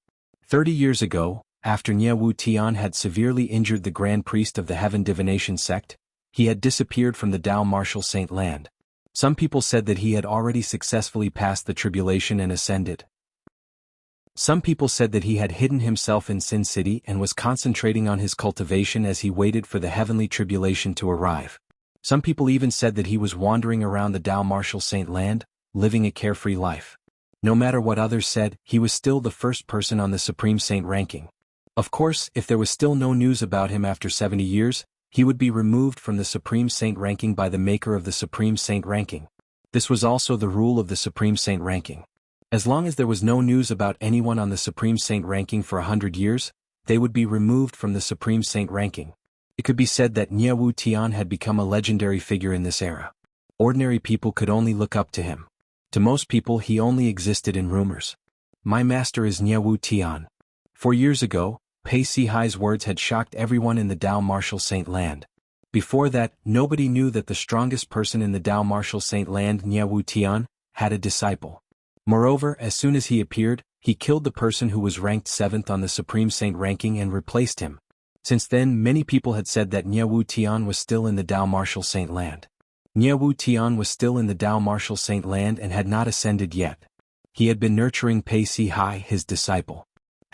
30 years ago, after Nie Wu Tian had severely injured the Grand Priest of the Heaven Divination sect, he had disappeared from the Dao Martial Saint land. Some people said that he had already successfully passed the tribulation and ascended. Some people said that he had hidden himself in Sin City and was concentrating on his cultivation as he waited for the heavenly tribulation to arrive. Some people even said that he was wandering around the Dao Martial Saint land, living a carefree life. No matter what others said, he was still the first person on the Supreme Saint ranking. Of course, if there was still no news about him after 70 years, he would be removed from the Supreme Saint ranking by the maker of the Supreme Saint ranking. This was also the rule of the Supreme Saint ranking. As long as there was no news about anyone on the Supreme Saint ranking for 100 years, they would be removed from the Supreme Saint ranking. It could be said that Nie Wu Tian had become a legendary figure in this era. Ordinary people could only look up to him. To most people he only existed in rumors. My master is Nie Wu Tian. 4 years ago, Pei Sihai's words had shocked everyone in the Dao Martial Saint land. Before that, nobody knew that the strongest person in the Dao Martial Saint land, Nie Wu Tian, had a disciple. Moreover, as soon as he appeared, he killed the person who was ranked 7th on the Supreme Saint ranking and replaced him. Since then, many people had said that Nie Wu Tian was still in the Dao Martial Saint land. Nie Wu Tian was still in the Dao Martial Saint land and had not ascended yet. He had been nurturing Pei Sihai, his disciple.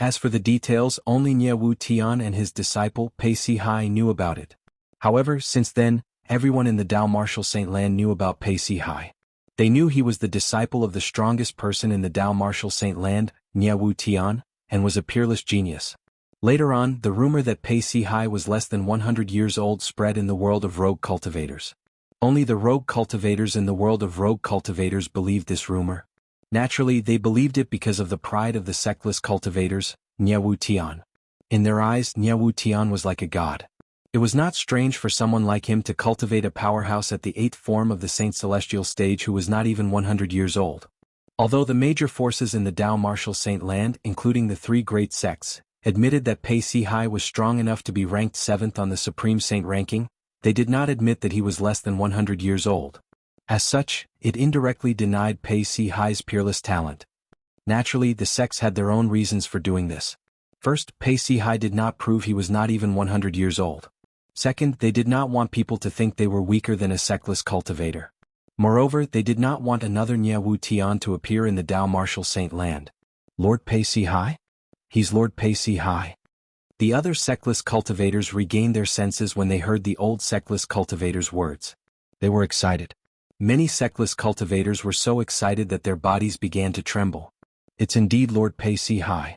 As for the details, only Nie Wu Tian and his disciple Pei Sihai knew about it. However, since then, everyone in the Dao Martial Saint land knew about Pei Sihai. They knew he was the disciple of the strongest person in the Dao Martial Saint land, Nie Wu Tian, and was a peerless genius. Later on, the rumor that Pei Sihai was less than 100 years old spread in the world of rogue cultivators. Only the rogue cultivators in the world of rogue cultivators believed this rumor. Naturally, they believed it because of the pride of the sectless cultivators, Nie Wu Tian. In their eyes, Nie Wu Tian was like a god. It was not strange for someone like him to cultivate a powerhouse at the 8th form of the Saint Celestial stage who was not even 100 years old. Although the major forces in the Dao Martial Saint land, including the 3 great sects, admitted that Pei Sihai was strong enough to be ranked 7th on the Supreme Saint ranking, they did not admit that he was less than 100 years old. As such, it indirectly denied Pei Sihai's peerless talent. Naturally, the sects had their own reasons for doing this. First, Pei Sihai did not prove he was not even 100 years old. Second, they did not want people to think they were weaker than a sectless cultivator. Moreover, they did not want another Nie Wu Tian to appear in the Dao Martial Saint land. Lord Pei Sihai? He's Lord Pei Sihai. The other sectless cultivators regained their senses when they heard the old sectless cultivators' words. They were excited. Many sectless cultivators were so excited that their bodies began to tremble. It's indeed Lord Pei Sihai.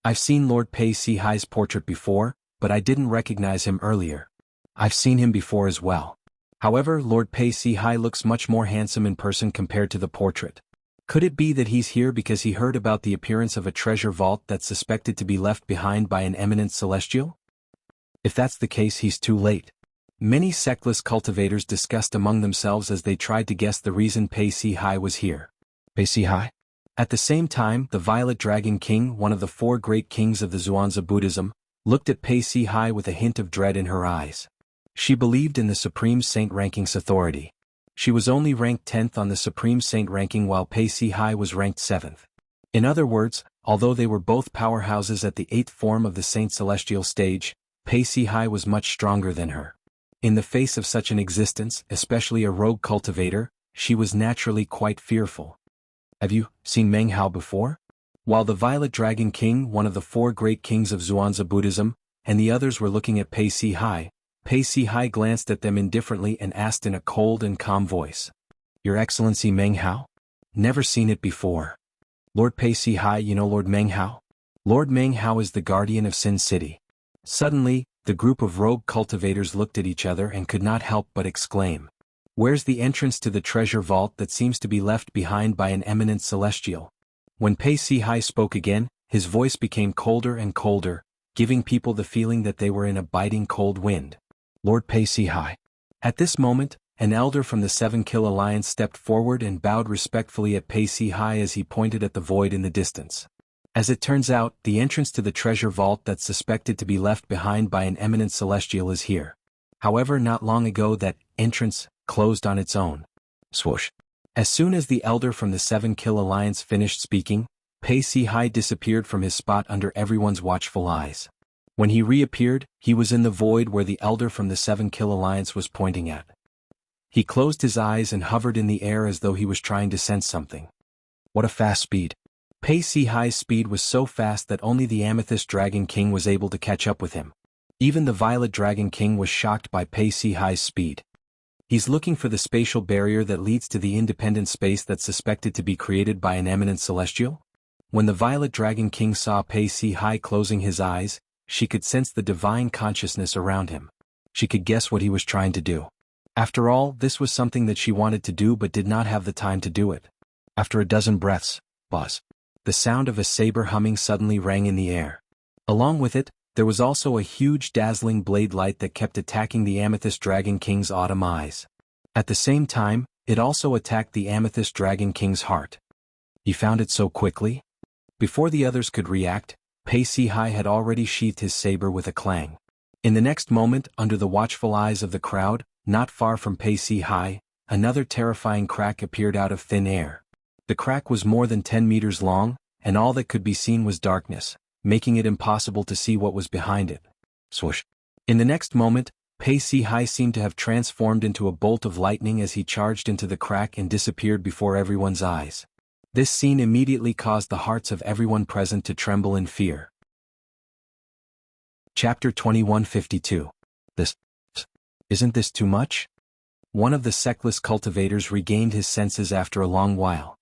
I've seen Lord Pei Sihai's portrait before, but I didn't recognize him earlier. I've seen him before as well. However, Lord Pei Sihai looks much more handsome in person compared to the portrait. Could it be that he's here because he heard about the appearance of a treasure vault that's suspected to be left behind by an eminent celestial? If that's the case, he's too late. Many sectless cultivators discussed among themselves as they tried to guess the reason Pei Sihai was here. Pei Sihai? At the same time, the Violet Dragon King, one of the 4 great kings of the Zhuangzi Buddhism, looked at Pei Sihai with a hint of dread in her eyes. She believed in the Supreme Saint ranking's authority. She was only ranked 10th on the Supreme Saint ranking while Pei Sihai was ranked 7th. In other words, although they were both powerhouses at the 8th form of the Saint Celestial stage, Pei Sihai was much stronger than her. In the face of such an existence, especially a rogue cultivator, she was naturally quite fearful. Have you seen Meng Hao before? While the Violet Dragon King, one of the 4 great kings of Zhuangzi Buddhism, and the others were looking at Pei Sihai, Pei Sihai glanced at them indifferently and asked in a cold and calm voice. Your Excellency Meng Hao? Never seen it before. Lord Pei Si Hai, you know Lord Meng Hao? Lord Meng Hao is the guardian of Sin City. Suddenly, the group of rogue cultivators looked at each other and could not help but exclaim. Where's the entrance to the treasure vault that seems to be left behind by an eminent celestial? When Pei Si Hai spoke again, his voice became colder and colder, giving people the feeling that they were in a biting cold wind. Lord Pei Si Hai. At this moment, an elder from the Seven Kill Alliance stepped forward and bowed respectfully at Pei Si Hai as he pointed at the void in the distance. As it turns out, the entrance to the treasure vault that's suspected to be left behind by an eminent celestial is here. However, not long ago that entrance closed on its own. Swoosh. As soon as the elder from the Seven Kill Alliance finished speaking, Pei Si Hai disappeared from his spot under everyone's watchful eyes. When he reappeared, he was in the void where the elder from the Seven Kill Alliance was pointing at. He closed his eyes and hovered in the air as though he was trying to sense something. What a fast speed. Pei Si Hai's speed was so fast that only the Amethyst Dragon King was able to catch up with him. Even the Violet Dragon King was shocked by Pei Si Hai's speed. He's looking for the spatial barrier that leads to the independent space that's suspected to be created by an eminent celestial? When the Violet Dragon King saw Pei Si Hai closing his eyes, she could sense the divine consciousness around him. She could guess what he was trying to do. After all, this was something that she wanted to do but did not have the time to do it. After a dozen breaths, buzz. The sound of a saber humming suddenly rang in the air. Along with it, there was also a huge dazzling blade light that kept attacking the Amethyst Dragon King's autumn eyes. At the same time, it also attacked the Amethyst Dragon King's heart. He found it so quickly? Before the others could react, Pei Si Hai had already sheathed his saber with a clang. In the next moment, under the watchful eyes of the crowd, not far from Pei Si Hai, another terrifying crack appeared out of thin air. The crack was more than 10 meters long, and all that could be seen was darkness, making it impossible to see what was behind it. Swoosh. In the next moment, Pei Si Hai seemed to have transformed into a bolt of lightning as he charged into the crack and disappeared before everyone's eyes. This scene immediately caused the hearts of everyone present to tremble in fear. Chapter 2152. Isn't this too much? One of the sectless cultivators regained his senses after a long while.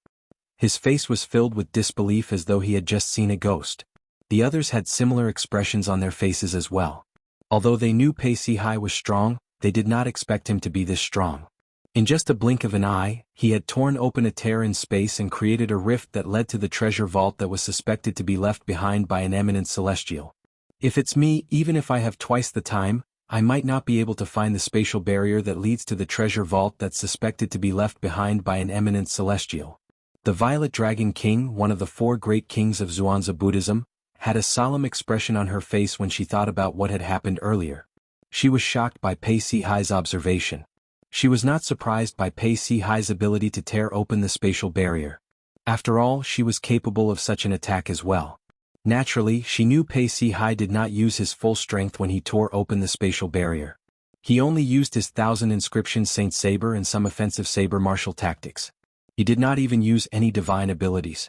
His face was filled with disbelief as though he had just seen a ghost. The others had similar expressions on their faces as well. Although they knew Pei Si Hai was strong, they did not expect him to be this strong. In just a blink of an eye, he had torn open a tear in space and created a rift that led to the treasure vault that was suspected to be left behind by an eminent celestial. If it's me, even if I have twice the time, I might not be able to find the spatial barrier that leads to the treasure vault that's suspected to be left behind by an eminent celestial. The Violet Dragon King, one of the four great kings of Zhuangzi Buddhism, had a solemn expression on her face when she thought about what had happened earlier. She was shocked by Pei Si Hai's observation. She was not surprised by Pei Si Hai's ability to tear open the spatial barrier. After all, she was capable of such an attack as well. Naturally, she knew Pei Si Hai did not use his full strength when he tore open the spatial barrier. He only used his 1,000 inscription Saint Saber and some offensive saber martial tactics. He did not even use any divine abilities.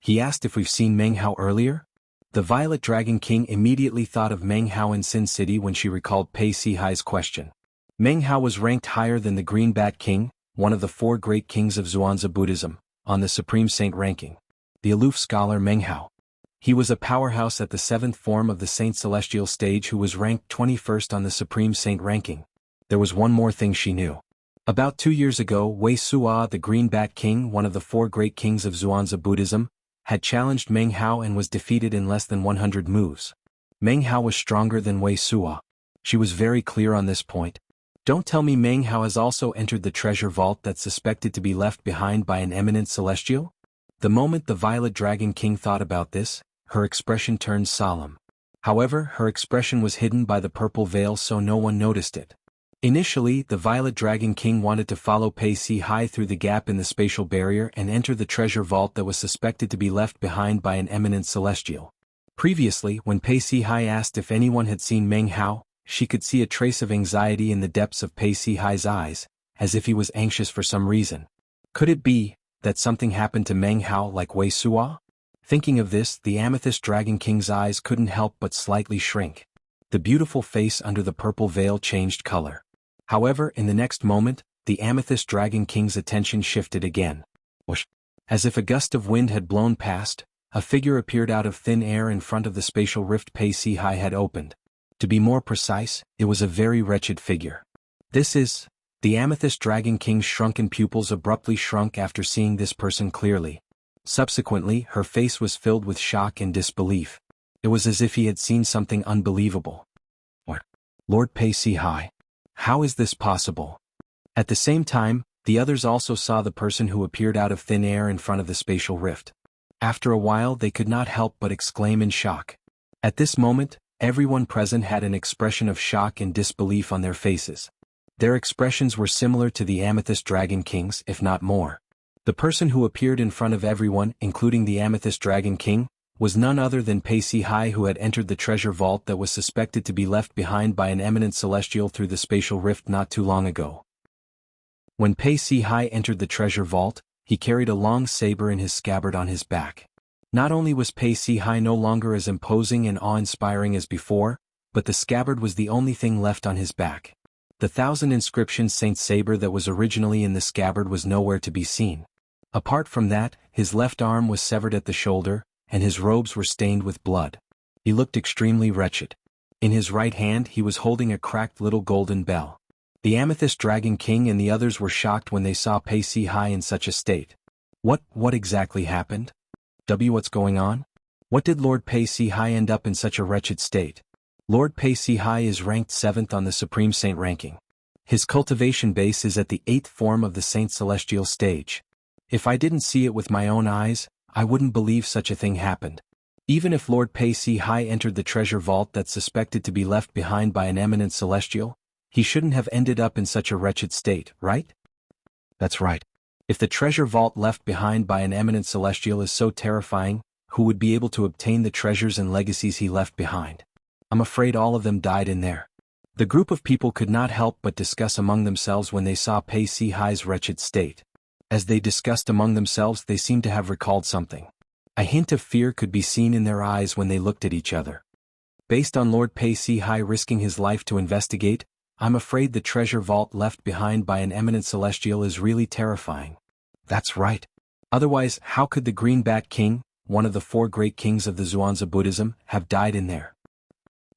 He asked if we've seen Meng Hao earlier? The Violet Dragon King immediately thought of Meng Hao in Sin City when she recalled Pei Si Hai's question. Meng Hao was ranked higher than the Green Bat King, one of the four great kings of Zhuangzi Buddhism, on the Supreme Saint ranking. The aloof scholar Meng Hao. He was a powerhouse at the 7th form of the Saint Celestial stage who was ranked 21st on the Supreme Saint ranking. There was one more thing she knew. About 2 years ago, Wuxia, the Green Bat King, one of the four great kings of Zhuangzi Buddhism, had challenged Meng Hao and was defeated in less than 100 moves. Meng Hao was stronger than Wuxia. She was very clear on this point. Don't tell me Meng Hao has also entered the treasure vault that's suspected to be left behind by an eminent celestial? The moment the Violet Dragon King thought about this, her expression turned solemn. However, her expression was hidden by the purple veil so no one noticed it. Initially, the Violet Dragon King wanted to follow Pei Si Hai through the gap in the spatial barrier and enter the treasure vault that was suspected to be left behind by an eminent celestial. Previously, when Pei Si Hai asked if anyone had seen Meng Hao, she could see a trace of anxiety in the depths of Pei Si Hai's eyes, as if he was anxious for some reason. Could it be that something happened to Meng Hao like Wuxia? Thinking of this, the Amethyst Dragon King's eyes couldn't help but slightly shrink. The beautiful face under the purple veil changed color. However, in the next moment, the Amethyst Dragon King's attention shifted again. Whoosh. As if a gust of wind had blown past, a figure appeared out of thin air in front of the spatial rift Pei Si Hai had opened. To be more precise, it was a very wretched figure. This is... The Amethyst Dragon King's shrunken pupils abruptly shrunk after seeing this person clearly. Subsequently, her face was filled with shock and disbelief. It was as if he had seen something unbelievable. What? Lord Pei Si Hai? How is this possible? At the same time, the others also saw the person who appeared out of thin air in front of the spatial rift. After a while they could not help but exclaim in shock. At this moment, everyone present had an expression of shock and disbelief on their faces. Their expressions were similar to the Amethyst Dragon King's, if not more. The person who appeared in front of everyone, including the Amethyst Dragon King, was none other than Pei Si Hai, who had entered the treasure vault that was suspected to be left behind by an eminent celestial through the spatial rift not too long ago. When Pei Si Hai entered the treasure vault, he carried a long saber in his scabbard on his back. Not only was Pei Si Hai no longer as imposing and awe-inspiring as before, but the scabbard was the only thing left on his back. The 1,000 inscription saint saber that was originally in the scabbard was nowhere to be seen. Apart from that, his left arm was severed at the shoulder, and his robes were stained with blood. He looked extremely wretched. In his right hand he was holding a cracked little golden bell. The Amethyst Dragon King and the others were shocked when they saw Pei Si Hai in such a state. What exactly happened? What's going on? What did Lord Pei Si Hai end up in such a wretched state? Lord Pei Si Hai is ranked 7th on the Supreme Saint ranking. His cultivation base is at the 8th form of the Saint Celestial stage. If I didn't see it with my own eyes, I wouldn't believe such a thing happened. Even if Lord Pei Si Hai entered the treasure vault that's suspected to be left behind by an eminent celestial, he shouldn't have ended up in such a wretched state, right? That's right. If the treasure vault left behind by an eminent celestial is so terrifying, who would be able to obtain the treasures and legacies he left behind? I'm afraid all of them died in there. The group of people could not help but discuss among themselves when they saw Pei Si Hai's wretched state. As they discussed among themselves, they seemed to have recalled something. A hint of fear could be seen in their eyes when they looked at each other. Based on Lord Pei Si Hai risking his life to investigate, I'm afraid the treasure vault left behind by an eminent celestial is really terrifying. That's right. Otherwise, how could the Greenback King, one of the 4 great kings of the Zhuangzi Buddhism, have died in there?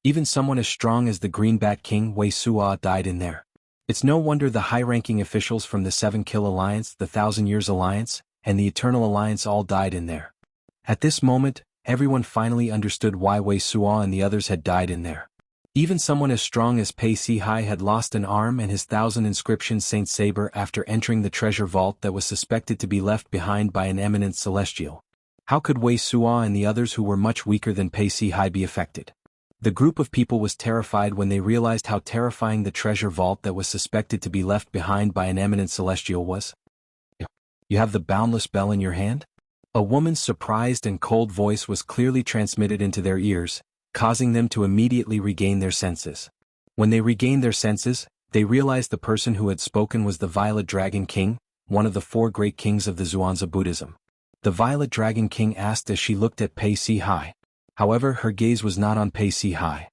Even someone as strong as the Greenback King Wei Suo died in there. It's no wonder the high-ranking officials from the 7 Kill Alliance, the 1,000 Years Alliance, and the Eternal Alliance all died in there. At this moment, everyone finally understood why Wei Suo and the others had died in there. Even someone as strong as Pei Si Hai had lost an arm and his 1,000 inscription saint saber after entering the treasure vault that was suspected to be left behind by an eminent celestial. How could Wei Suo and the others who were much weaker than Pei Si Hai be affected? The group of people was terrified when they realized how terrifying the treasure vault that was suspected to be left behind by an eminent celestial was. You have the boundless bell in your hand? A woman's surprised and cold voice was clearly transmitted into their ears, causing them to immediately regain their senses. When they regained their senses, they realized the person who had spoken was the Violet Dragon King, one of the 4 great kings of the Zhuangzi Buddhism. The Violet Dragon King asked as she looked at Pei Si Hai. However, her gaze was not on Pei Si Hai.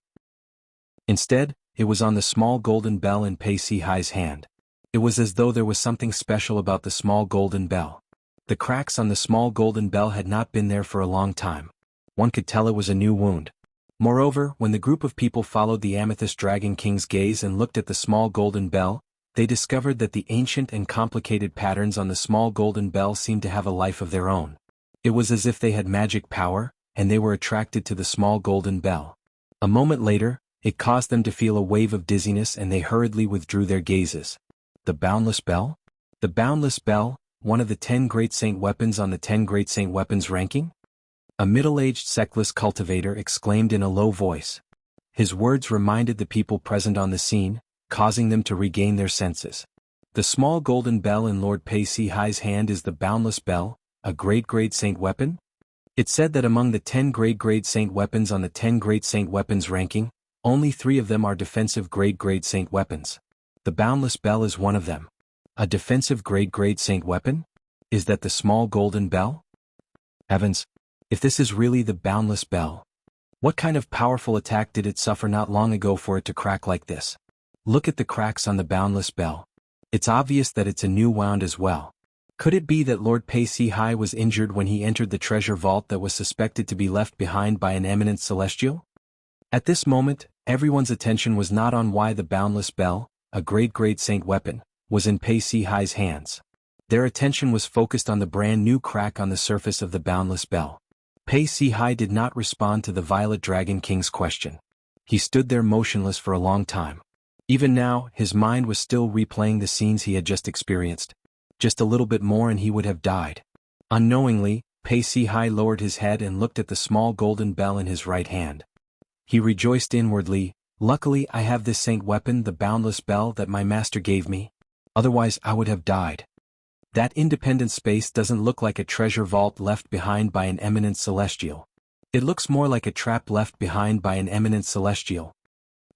Instead, it was on the small golden bell in Pei Si Hai's hand. It was as though there was something special about the small golden bell. The cracks on the small golden bell had not been there for a long time. One could tell it was a new wound. Moreover, when the group of people followed the Amethyst Dragon King's gaze and looked at the small golden bell, they discovered that the ancient and complicated patterns on the small golden bell seemed to have a life of their own. It was as if they had magic power, and they were attracted to the small golden bell. A moment later, it caused them to feel a wave of dizziness and they hurriedly withdrew their gazes. The boundless bell? The boundless bell, one of the 10 great saint weapons on the 10 great saint weapons ranking? A middle-aged sectless cultivator exclaimed in a low voice. His words reminded the people present on the scene, causing them to regain their senses. The small golden bell in Lord Pei Si Hai's hand is the boundless bell, a great saint weapon? It said that among the 10 great saint weapons on the 10 great saint weapons ranking, only 3 of them are defensive great saint weapons. The boundless bell is one of them. A defensive great saint weapon? Is that the small golden bell? Heavens! If this is really the boundless bell, what kind of powerful attack did it suffer not long ago for it to crack like this? Look at the cracks on the boundless bell. It's obvious that it's a new wound as well. Could it be that Lord Pei Si Hai was injured when he entered the treasure vault that was suspected to be left behind by an eminent celestial? At this moment, everyone's attention was not on why the boundless bell, a great saint weapon, was in Pei Si Hai's hands. Their attention was focused on the brand new crack on the surface of the boundless bell. Pei Si Hai did not respond to the Violet Dragon King's question. He stood there motionless for a long time. Even now, his mind was still replaying the scenes he had just experienced. Just a little bit more and he would have died. Unknowingly, Pei Si Hai lowered his head and looked at the small golden bell in his right hand. He rejoiced inwardly, "Luckily I have this saint weapon, the boundless bell that my master gave me. Otherwise I would have died." That independent space doesn't look like a treasure vault left behind by an eminent celestial. It looks more like a trap left behind by an eminent celestial.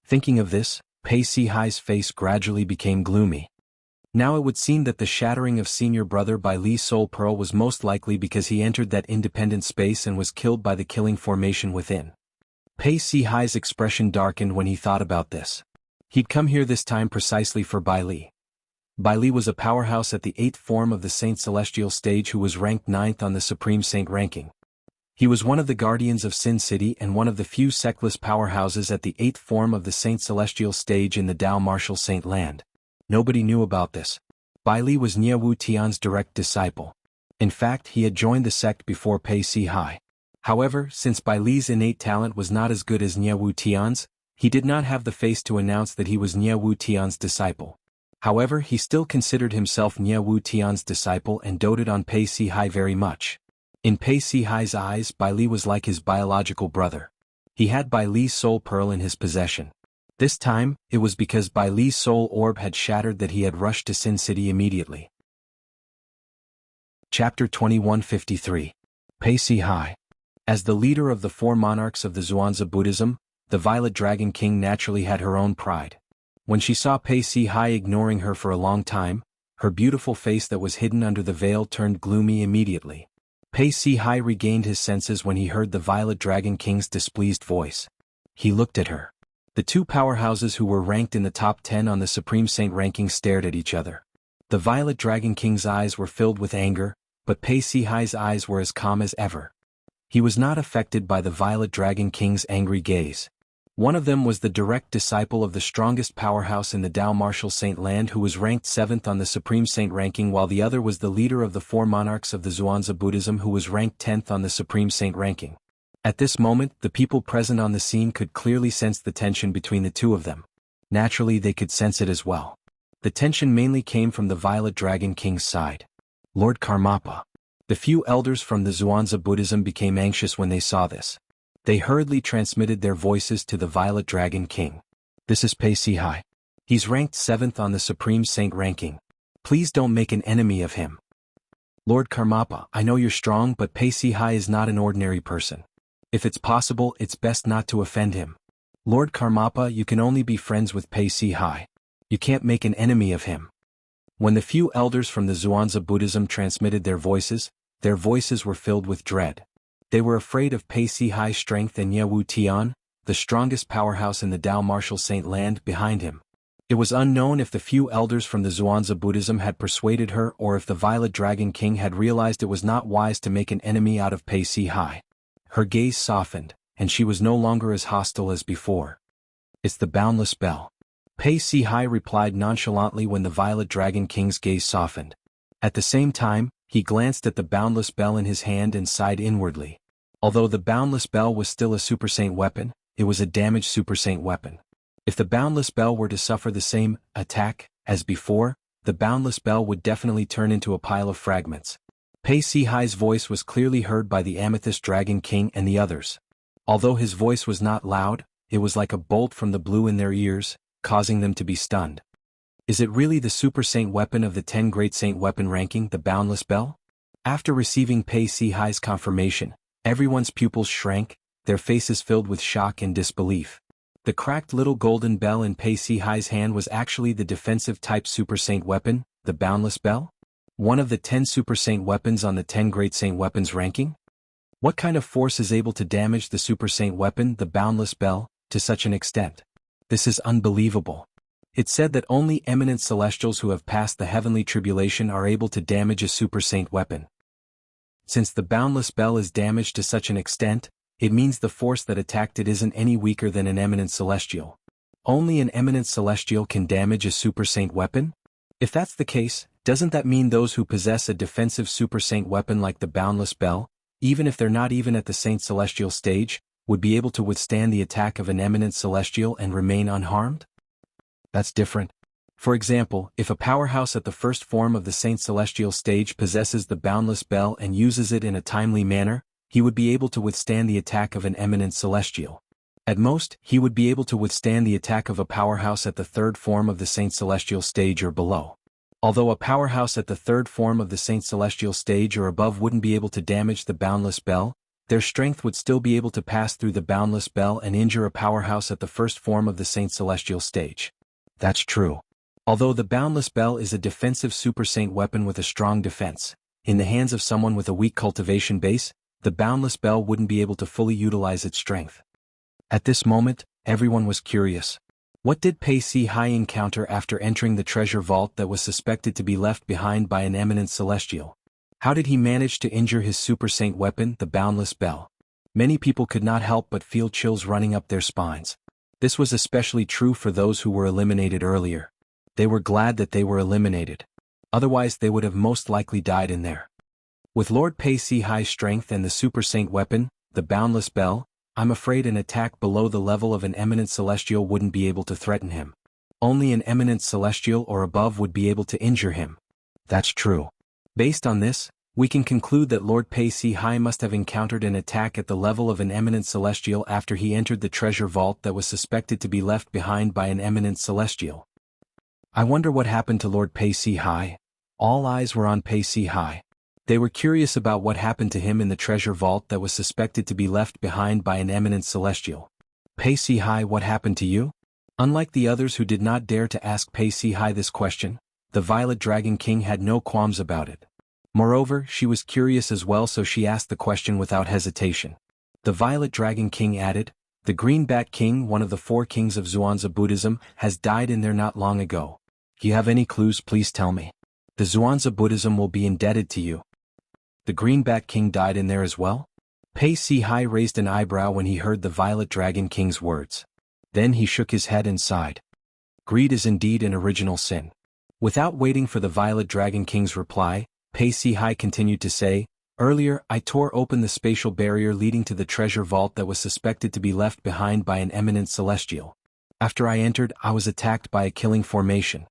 Thinking of this, Pei Si Hai's face gradually became gloomy. Now it would seem that the shattering of senior brother by Li's soul pearl was most likely because he entered that independent space and was killed by the killing formation within. Pei Si Hai's expression darkened when he thought about this. He'd come here this time precisely for Bai Li. Bai Li was a powerhouse at the 8th form of the Saint Celestial stage who was ranked 9th on the Supreme Saint ranking. He was one of the guardians of Sin City and one of the few sectless powerhouses at the 8th form of the Saint Celestial stage in the Dao Martial Saint Land. Nobody knew about this. Bai Li was Nie Wu Tian's direct disciple. In fact, he had joined the sect before Pei Si Hai. However, since Bai Li's innate talent was not as good as Nie Wu Tian's, he did not have the face to announce that he was Nie Wu Tian's disciple. However, he still considered himself Nie Wu Tian's disciple and doted on Pei Si Hai very much. In Pei Si Hai's eyes, Bai Li was like his biological brother. He had Bai Li's soul pearl in his possession. This time, it was because Bai Li's soul orb had shattered that he had rushed to Sin City immediately. Chapter 2153. Pei Si Hai. As the leader of the 4 monarchs of the Zhuangzi Buddhism, the Violet Dragon King naturally had her own pride. When she saw Pei Si Hai ignoring her for a long time, her beautiful face that was hidden under the veil turned gloomy immediately. Pei Si Hai regained his senses when he heard the Violet Dragon King's displeased voice. He looked at her. The 2 powerhouses who were ranked in the top 10 on the Supreme Saint ranking stared at each other. The Violet Dragon King's eyes were filled with anger, but Pei Si Hai's eyes were as calm as ever. He was not affected by the Violet Dragon King's angry gaze. One of them was the direct disciple of the strongest powerhouse in the Dao Martial Saint Land who was ranked 7th on the Supreme Saint ranking, while the other was the leader of the 4 monarchs of the Zhuangzi Buddhism who was ranked 10th on the Supreme Saint ranking. At this moment, the people present on the scene could clearly sense the tension between the 2 of them. Naturally, they could sense it as well. The tension mainly came from the Violet Dragon King's side. Lord Karmapa. The few elders from the Zhuangzi Buddhism became anxious when they saw this. They hurriedly transmitted their voices to the Violet Dragon King. "This is Pei Si Hai. He's ranked 7th on the Supreme Saint ranking. Please don't make an enemy of him." "Lord Karmapa, I know you're strong, but Pei Si Hai is not an ordinary person. If it's possible, it's best not to offend him. Lord Karmapa, you can only be friends with Pei Si Hai. You can't make an enemy of him." When the few elders from the Zhuangzi Buddhism transmitted their voices were filled with dread. They were afraid of Pei Si Hai's strength and Nie Wu Tian, the strongest powerhouse in the Dao Martial Saint Land, behind him. It was unknown if the few elders from the Zhuangzi Buddhism had persuaded her or if the Violet Dragon King had realized it was not wise to make an enemy out of Pei Si Hai. Her gaze softened, and she was no longer as hostile as before. "It's the boundless bell." Pei Si Hai replied nonchalantly when the Violet Dragon King's gaze softened. At the same time, he glanced at the boundless bell in his hand and sighed inwardly. Although the boundless bell was still a Super Saint weapon, it was a damaged Super Saint weapon. If the boundless bell were to suffer the same attack as before, the boundless bell would definitely turn into a pile of fragments. Pei Si Hai's voice was clearly heard by the Amethyst Dragon King and the others. Although his voice was not loud, it was like a bolt from the blue in their ears, causing them to be stunned. Is it really the Super Saint weapon of the 10 Great Saint weapon ranking, the boundless bell? After receiving Pei Si Hai's confirmation, everyone's pupils shrank, their faces filled with shock and disbelief. The cracked little golden bell in Pei Si Hai's hand was actually the defensive type Super Saint weapon, the boundless bell? One of the 10 Super Saint weapons on the 10 Great Saint weapons ranking? What kind of force is able to damage the Super Saint weapon, the boundless bell, to such an extent? This is unbelievable. It's said that only eminent celestials who have passed the heavenly tribulation are able to damage a super saint weapon. Since the boundless bell is damaged to such an extent, it means the force that attacked it isn't any weaker than an eminent celestial. Only an eminent celestial can damage a super saint weapon? If that's the case, doesn't that mean those who possess a defensive super saint weapon like the boundless bell, even if they're not even at the saint celestial stage, would be able to withstand the attack of an eminent celestial and remain unharmed? That's different. For example, if a powerhouse at the first form of the saint celestial stage possesses the boundless bell and uses it in a timely manner, he would be able to withstand the attack of an eminent celestial. At most, he would be able to withstand the attack of a powerhouse at the third form of the saint celestial stage or below. Although a powerhouse at the third form of the saint celestial stage or above wouldn't be able to damage the boundless bell, their strength would still be able to pass through the boundless bell and injure a powerhouse at the first form of the saint celestial stage. That's true. Although the boundless bell is a defensive super saint weapon with a strong defense, in the hands of someone with a weak cultivation base, the boundless bell wouldn't be able to fully utilize its strength. At this moment, everyone was curious. What did Pei Si Hai encounter after entering the treasure vault that was suspected to be left behind by an eminent celestial? How did he manage to injure his super saint weapon, the boundless bell? Many people could not help but feel chills running up their spines. This was especially true for those who were eliminated earlier. They were glad that they were eliminated. Otherwise they would have most likely died in there. With Lord Pei Si Hai's strength and the super saint weapon, the boundless bell, I'm afraid an attack below the level of an eminent celestial wouldn't be able to threaten him. Only an eminent celestial or above would be able to injure him. That's true. Based on this, we can conclude that Lord Pei Si Hai must have encountered an attack at the level of an eminent celestial after he entered the treasure vault that was suspected to be left behind by an eminent celestial. I wonder what happened to Lord Pei Si Hai. All eyes were on Pei Si Hai. They were curious about what happened to him in the treasure vault that was suspected to be left behind by an eminent celestial. Pei Si Hai, what happened to you? Unlike the others who did not dare to ask Pei Si Hai this question, the Violet Dragon King had no qualms about it. Moreover, she was curious as well, so she asked the question without hesitation. The Violet Dragon King added, "The Green Bat King, one of the 4 kings of Zhuangzi Buddhism, has died in there not long ago. Do you have any clues? Please tell me. The Zhuangzi Buddhism will be indebted to you." The Green Bat King died in there as well? Pei Si Hai raised an eyebrow when he heard the Violet Dragon King's words. Then he shook his head and sighed. Greed is indeed an original sin. Without waiting for the Violet Dragon King's reply, Pei Si Hai continued to say, "Earlier, I tore open the spatial barrier leading to the treasure vault that was suspected to be left behind by an eminent celestial. After I entered, I was attacked by a killing formation."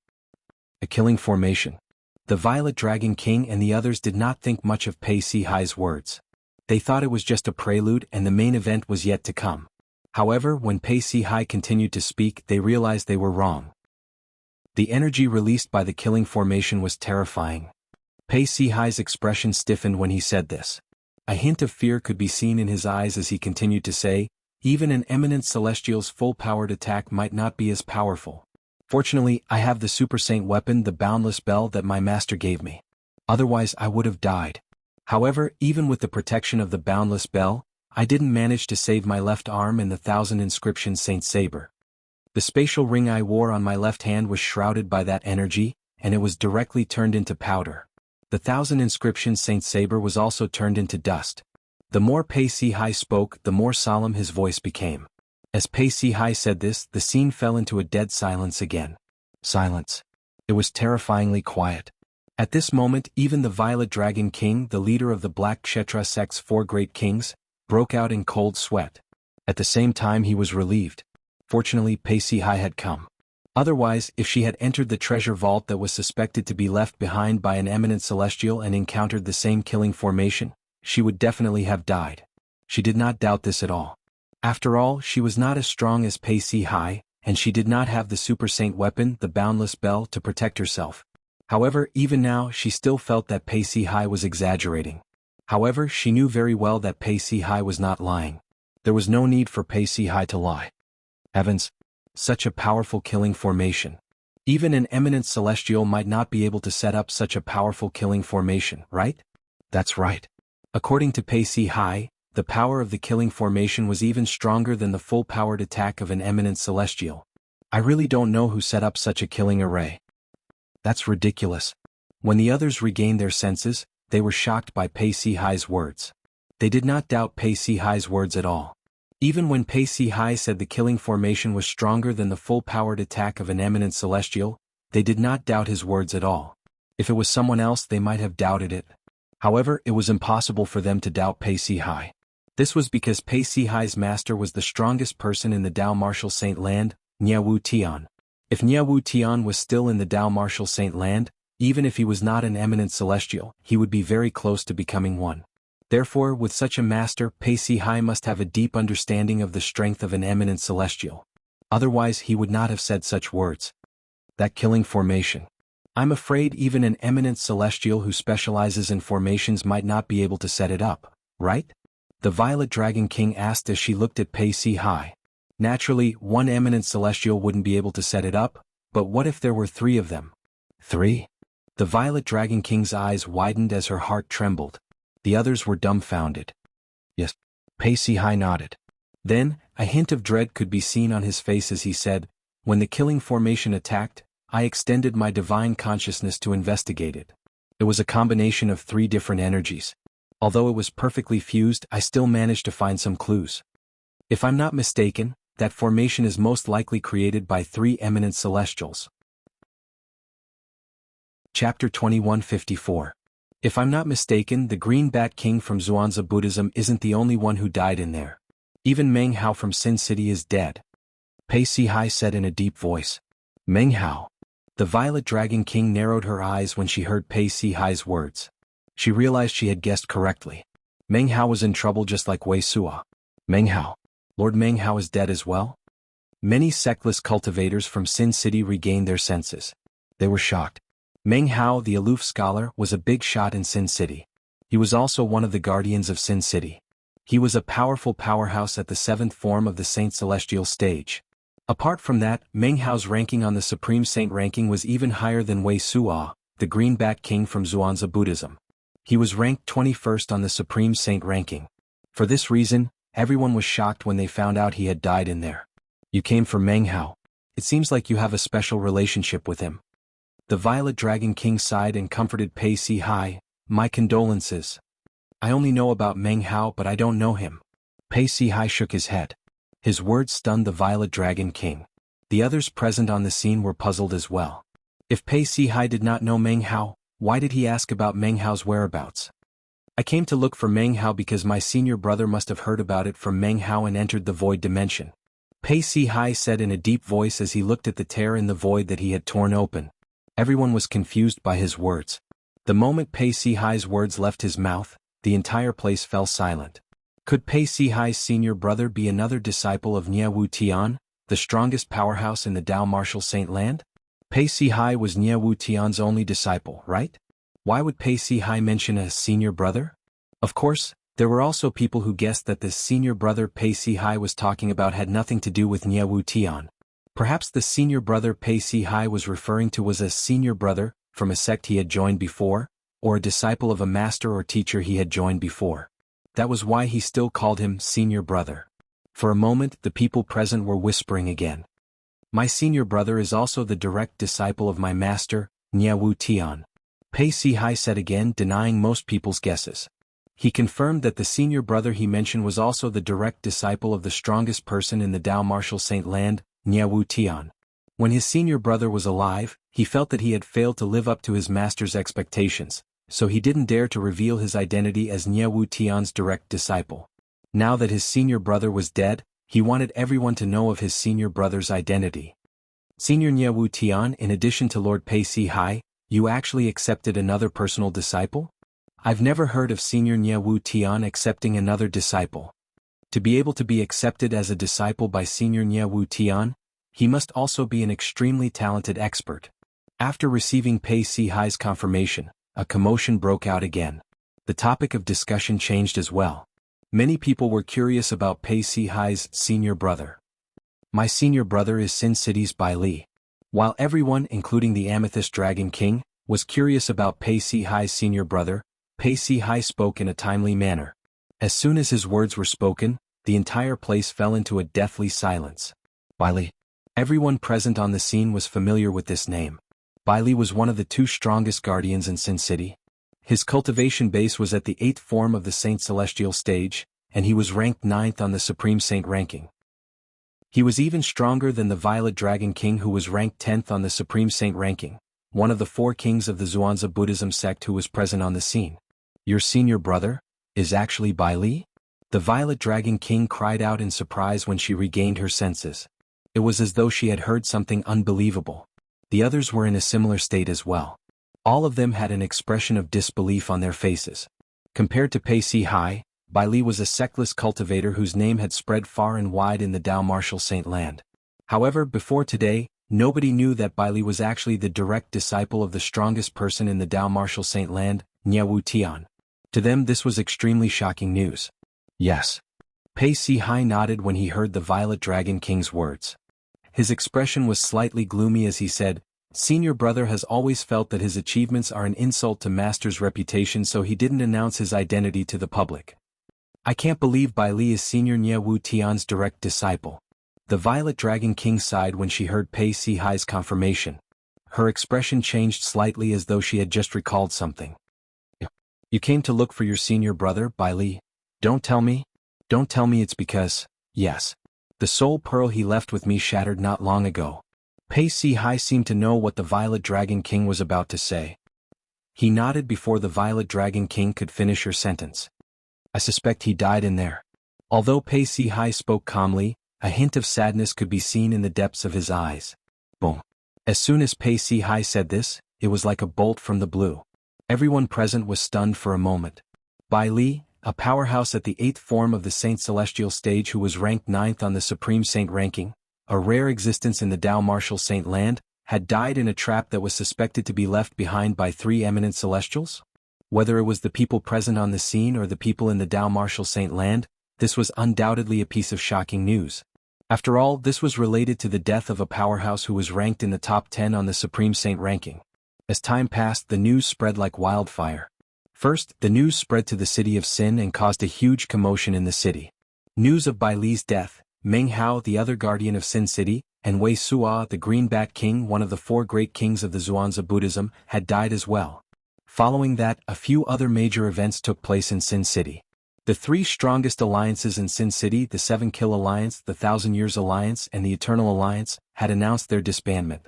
A killing formation. The Violet Dragon King and the others did not think much of Pei Si Hai's words. They thought it was just a prelude and the main event was yet to come. However, when Pei Si Hai continued to speak, they realized they were wrong. The energy released by the killing formation was terrifying. Pei Si Hai's expression stiffened when he said this. A hint of fear could be seen in his eyes as he continued to say, "Even an eminent celestial's full-powered attack might not be as powerful. Fortunately, I have the super saint weapon, the boundless bell that my master gave me. Otherwise I would have died. However, even with the protection of the boundless bell, I didn't manage to save my left arm and the 1,000 inscription saint saber. The spatial ring I wore on my left hand was shrouded by that energy, and it was directly turned into powder. The 1,000 inscription saint saber was also turned into dust." The more Pei Si Hai spoke, the more solemn his voice became. As Pei Si Hai said this, the scene fell into a dead silence again. Silence. It was terrifyingly quiet. At this moment, even the Violet Dragon King, the leader of the Black Kshetra sect's 4 great kings, broke out in cold sweat. At the same time he was relieved. Fortunately, Pei Si Hai had come. Otherwise, if she had entered the treasure vault that was suspected to be left behind by an eminent celestial and encountered the same killing formation, she would definitely have died. She did not doubt this at all. After all, she was not as strong as Pei Si Hai, and she did not have the super saint weapon, the boundless bell, to protect herself. However, even now she still felt that Pei Si Hai was exaggerating. However, she knew very well that Pei Si Hai was not lying. There was no need for Pei Si Hai to lie. Heavens! Such a powerful killing formation. Even an eminent celestial might not be able to set up such a powerful killing formation, right? That's right. According to Pei Si Hai, the power of the killing formation was even stronger than the full-powered attack of an eminent celestial. I really don't know who set up such a killing array. That's ridiculous. When the others regained their senses, they were shocked by Pei Si-hai's words. They did not doubt Pei Si-hai's words at all. Even when Pei Si-hai said the killing formation was stronger than the full-powered attack of an eminent celestial, they did not doubt his words at all. If it was someone else they might have doubted it. However, it was impossible for them to doubt Pei Si-hai. This was because Pei Si-hai's master was the strongest person in the Dao Martial Saint Land, Jianghu Tian. If Jianghu Tian was still in the Dao Martial Saint Land, even if he was not an eminent celestial, he would be very close to becoming one. Therefore, with such a master, Pei Si-hai must have a deep understanding of the strength of an eminent celestial. Otherwise he would not have said such words. That killing formation. I'm afraid even an eminent celestial who specializes in formations might not be able to set it up, right? The Violet Dragon King asked as she looked at Pei Si-hai. Naturally, one eminent celestial wouldn't be able to set it up, but what if there were 3 of them? 3? The Violet Dragon King's eyes widened as her heart trembled. The others were dumbfounded. Yes. Pei Si-hai nodded. Then, a hint of dread could be seen on his face as he said, when the killing formation attacked, I extended my divine consciousness to investigate it. It was a combination of 3 different energies. Although it was perfectly fused, I still managed to find some clues. If I'm not mistaken, that formation is most likely created by 3 eminent celestials. Chapter 2154. If I'm not mistaken, the Green Bat King from Zhuangzi Buddhism isn't the only one who died in there. Even Meng Hao from Sin City is dead. Pei Si-hai said in a deep voice. Meng Hao. The Violet Dragon King narrowed her eyes when she heard Pei Si-hai's words. She realized she had guessed correctly. Meng Hao was in trouble just like Wei Suo. Meng Hao. Lord Meng Hao is dead as well? Many sectless cultivators from Sin City regained their senses. They were shocked. Meng Hao, the aloof scholar, was a big shot in Sin City. He was also one of the guardians of Sin City. He was a powerful powerhouse at the 7th form of the Saint Celestial stage. Apart from that, Meng Hao's ranking on the Supreme Saint ranking was even higher than Wei Suo, the Green Bat King from Zhuangzi Buddhism. He was ranked 21st on the Supreme Saint ranking. For this reason, everyone was shocked when they found out he had died in there. You came for Meng Hao. It seems like you have a special relationship with him. The Violet Dragon King sighed and comforted Pei Si-hai. My condolences. I only know about Meng Hao but I don't know him. Pei Si-hai shook his head. His words stunned the Violet Dragon King. The others present on the scene were puzzled as well. If Pei Si-hai did not know Meng Hao, why did he ask about Meng Hao's whereabouts? I came to look for Meng Hao because my senior brother must have heard about it from Meng Hao and entered the void dimension. Pei Si-hai said in a deep voice as he looked at the tear in the void that he had torn open. Everyone was confused by his words. The moment Pei Si-hai's words left his mouth, the entire place fell silent. Could Pei Si-hai's senior brother be another disciple of Jianghu Tian, the strongest powerhouse in the Dao Martial Saint Land? Pei Si-hai was Jianghu Tian's only disciple, right? Why would Pei Si-hai mention a senior brother? Of course, there were also people who guessed that the senior brother Pei Si-hai was talking about had nothing to do with Jianghu Tian. Perhaps the senior brother Pei Si-hai was referring to was a senior brother, from a sect he had joined before, or a disciple of a master or teacher he had joined before. That was why he still called him senior brother. For a moment the people present were whispering again. My senior brother is also the direct disciple of my master, Jianghu Tian. Pei Si-hai said again, denying most people's guesses. He confirmed that the senior brother he mentioned was also the direct disciple of the strongest person in the Dao Martial Saint Land, Jianghu Tian. When his senior brother was alive, he felt that he had failed to live up to his master's expectations, so he didn't dare to reveal his identity as Jianghu Tian's direct disciple. Now that his senior brother was dead, he wanted everyone to know of his senior brother's identity. Senior Jianghu Tian, in addition to Lord Pei Si-hai, you actually accepted another personal disciple? I've never heard of Senior Jianghu Tian accepting another disciple. To be able to be accepted as a disciple by Senior Jianghu Tian, he must also be an extremely talented expert. After receiving Pei Si-hai's confirmation, a commotion broke out again. The topic of discussion changed as well. Many people were curious about Pei Si-hai's senior brother. My senior brother is Sin City's Bai Li. While everyone, including the Amethyst Dragon King, was curious about Pei Si-hai's senior brother, Pei Si-hai spoke in a timely manner. As soon as his words were spoken, the entire place fell into a deathly silence. Bai Li. Everyone present on the scene was familiar with this name. Bai Li was one of the two strongest guardians in Sin City. His cultivation base was at the 8th form of the Saint Celestial stage, and he was ranked 9th on the Supreme Saint ranking. He was even stronger than the Violet Dragon King, who was ranked 10th on the Supreme Saint ranking, one of the 4 kings of the Zhuangzi Buddhism sect who was present on the scene. Your senior brother is actually Bai Li? The Violet Dragon King cried out in surprise when she regained her senses. It was as though she had heard something unbelievable. The others were in a similar state as well. All of them had an expression of disbelief on their faces. Compared to Pei Si Hai, Bai Li was a sectless cultivator whose name had spread far and wide in the Dao Martial Saint land. However, before today, nobody knew that Bai Li was actually the direct disciple of the strongest person in the Dao Martial Saint land, Jianghu Tian. To them this was extremely shocking news. Yes. Pei Si Hai nodded when he heard the Violet Dragon King's words. His expression was slightly gloomy as he said, "Senior brother has always felt that his achievements are an insult to Master's reputation, so he didn't announce his identity to the public. I can't believe Bai Li is Senior Jianghu Tian's direct disciple." The Violet Dragon King sighed when she heard Pei Si Hai's confirmation. Her expression changed slightly as though she had just recalled something. "You came to look for your senior brother, Bai Li? Don't tell me? Don't tell me it's because, yes. The soul pearl he left with me shattered not long ago." Pei Si Hai seemed to know what the Violet Dragon King was about to say. He nodded before the Violet Dragon King could finish her sentence. "I suspect he died in there." Although Pei Si Hai spoke calmly, a hint of sadness could be seen in the depths of his eyes. Boom. As soon as Pei Si Hai said this, it was like a bolt from the blue. Everyone present was stunned for a moment. Bai Li, a powerhouse at the 8th form of the Saint Celestial stage who was ranked 9th on the Supreme Saint ranking, a rare existence in the Dao Martial Saint land, had died in a trap that was suspected to be left behind by 3 eminent celestials? Whether it was the people present on the scene or the people in the Dao Martial Saint land, this was undoubtedly a piece of shocking news. After all, this was related to the death of a powerhouse who was ranked in the top 10 on the Supreme Saint ranking. As time passed, the news spread like wildfire. First, the news spread to the city of Sin and caused a huge commotion in the city. News of Bai Li's death, Meng Hao, the other guardian of Sin City, and Wei Suo, the Greenback King, one of the 4 great kings of the Zhuangzi Buddhism, had died as well. Following that, a few other major events took place in Sin City. The 3 strongest alliances in Sin City, the 7 Kill Alliance, the 1,000 Years Alliance, and the Eternal Alliance, had announced their disbandment.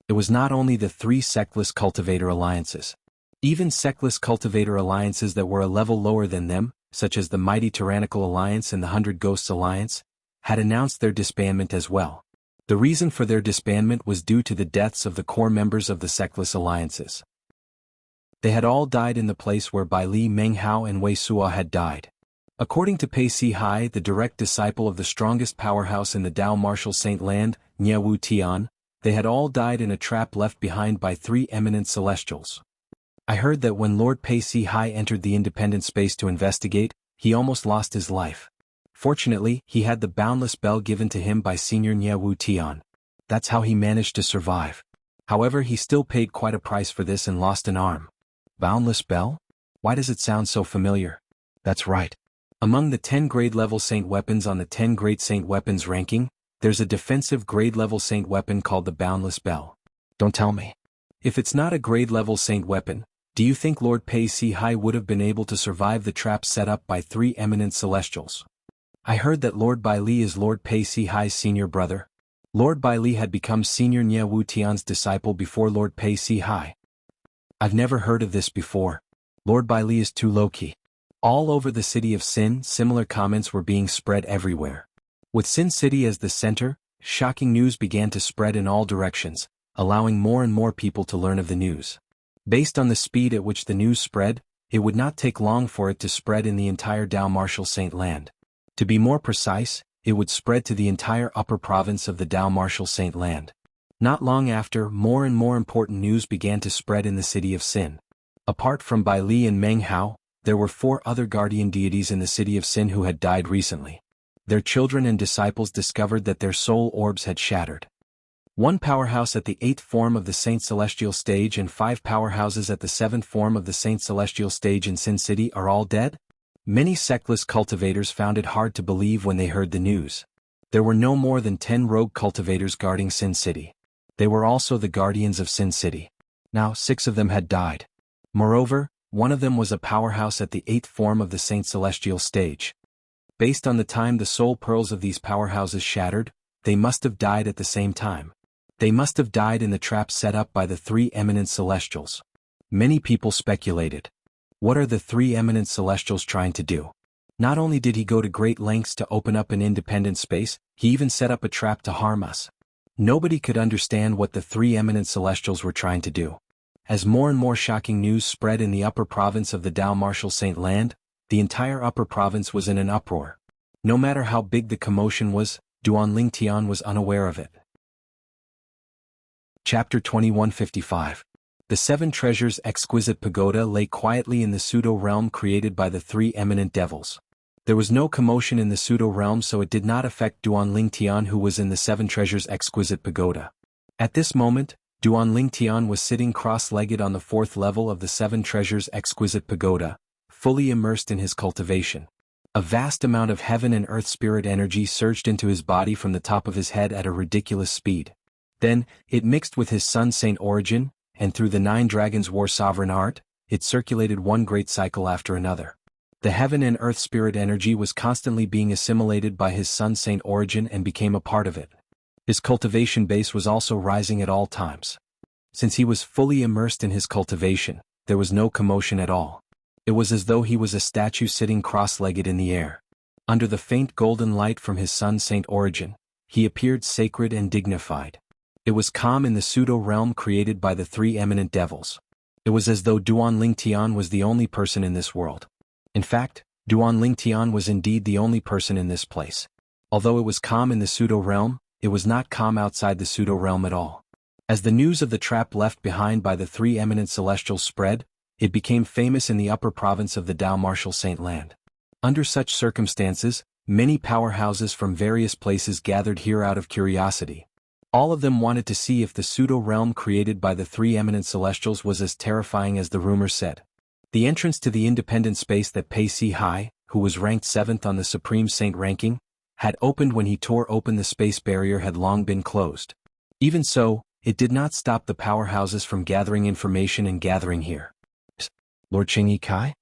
It was not only the 3 sectless cultivator alliances. Even sectless cultivator alliances that were a level lower than them, such as the Mighty Tyrannical Alliance and the 100 Ghosts Alliance, had announced their disbandment as well. The reason for their disbandment was due to the deaths of the core members of the sectless alliances. They had all died in the place where Bai Li, Meng Hao, and Wei Suo had died. According to Pei Si Hai, the direct disciple of the strongest powerhouse in the Dao Martial Saint land, Jianghu Tian, they had all died in a trap left behind by 3 eminent celestials. I heard that when Lord Pei Si Hai entered the independent space to investigate, he almost lost his life. Fortunately, he had the boundless bell given to him by Senior Jianghu Tian. That's how he managed to survive. However, he still paid quite a price for this and lost an arm. Boundless bell? Why does it sound so familiar? That's right. Among the 10 grade-level saint weapons on the 10 great saint weapons ranking, there's a defensive grade-level saint weapon called the Boundless Bell. Don't tell me. If it's not a grade-level saint weapon, do you think Lord Pei Si Hai would have been able to survive the trap set up by 3 eminent celestials? I heard that Lord Bai Li is Lord Pei Si Hai's senior brother. Lord Bai Li had become Senior Jianghu Tian's disciple before Lord Pei Si Hai. I've never heard of this before. Lord Bai Li is too low-key. All over the city of Sin, similar comments were being spread everywhere. With Sin City as the center, shocking news began to spread in all directions, allowing more and more people to learn of the news. Based on the speed at which the news spread, it would not take long for it to spread in the entire Dao Martial Saint land. To be more precise, it would spread to the entire upper province of the Dao Martial Saint land. Not long after, more and more important news began to spread in the city of Sin. Apart from Bai Li and Meng Hao, there were 4 other guardian deities in the city of Sin who had died recently. Their children and disciples discovered that their soul orbs had shattered. 1 powerhouse at the 8th form of the Saint Celestial stage and 5 powerhouses at the 7th form of the Saint Celestial stage in Sin City are all dead? Many sectless cultivators found it hard to believe when they heard the news. There were no more than 10 rogue cultivators guarding Sin City. They were also the guardians of Sin City. Now 6 of them had died. Moreover, one of them was a powerhouse at the 8th form of the Saint Celestial stage. Based on the time the soul pearls of these powerhouses shattered, they must have died at the same time. They must have died in the trap set up by the 3 eminent celestials. Many people speculated. What are the 3 eminent celestials trying to do? Not only did he go to great lengths to open up an independent space, he even set up a trap to harm us. Nobody could understand what the 3 eminent celestials were trying to do. As more and more shocking news spread in the upper province of the Dao Martial Saint Land, the entire upper province was in an uproar. No matter how big the commotion was, Duan Lingtian was unaware of it. Chapter 2155. The 7 Treasures Exquisite Pagoda lay quietly in the pseudo-realm created by the 3 eminent devils. There was no commotion in the pseudo-realm, so it did not affect Duan Lingtian, who was in the 7 Treasures Exquisite Pagoda. At this moment, Duan Lingtian was sitting cross-legged on the 4th level of the 7 Treasures Exquisite Pagoda, fully immersed in his cultivation. A vast amount of heaven and earth spirit energy surged into his body from the top of his head at a ridiculous speed. Then, it mixed with his Sun Saint origin, and through the 9 Dragons War Sovereign Art, it circulated one great cycle after another. The heaven and earth spirit energy was constantly being assimilated by his Sun Saint origin and became a part of it. His cultivation base was also rising at all times. Since he was fully immersed in his cultivation, there was no commotion at all. It was as though he was a statue sitting cross-legged in the air. Under the faint golden light from his Sun Saint origin, he appeared sacred and dignified. It was calm in the pseudo-realm created by the 3 eminent devils. It was as though Duan Lingtian was the only person in this world. In fact, Duan Lingtian was indeed the only person in this place. Although it was calm in the pseudo-realm, it was not calm outside the pseudo-realm at all. As the news of the trap left behind by the 3 eminent celestials spread, it became famous in the upper province of the Dao Martial Saint Land. Under such circumstances, many powerhouses from various places gathered here out of curiosity. All of them wanted to see if the pseudo-realm created by the 3 eminent celestials was as terrifying as the rumor said. The entrance to the independent space that Pei Si Hai, who was ranked 7th on the Supreme Saint ranking, had opened when he tore open the space barrier had long been closed. Even so, it did not stop the powerhouses from gathering information and gathering here. Lord Chengyi Kai?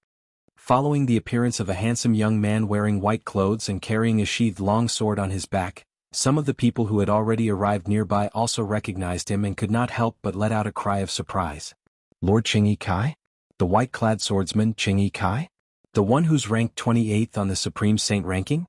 Following the appearance of a handsome young man wearing white clothes and carrying a sheathed long sword on his back, some of the people who had already arrived nearby also recognized him and could not help but let out a cry of surprise. Lord Chengyi Kai? The white-clad swordsman Chengyi Kai? The one who's ranked 28th on the Supreme Saint ranking?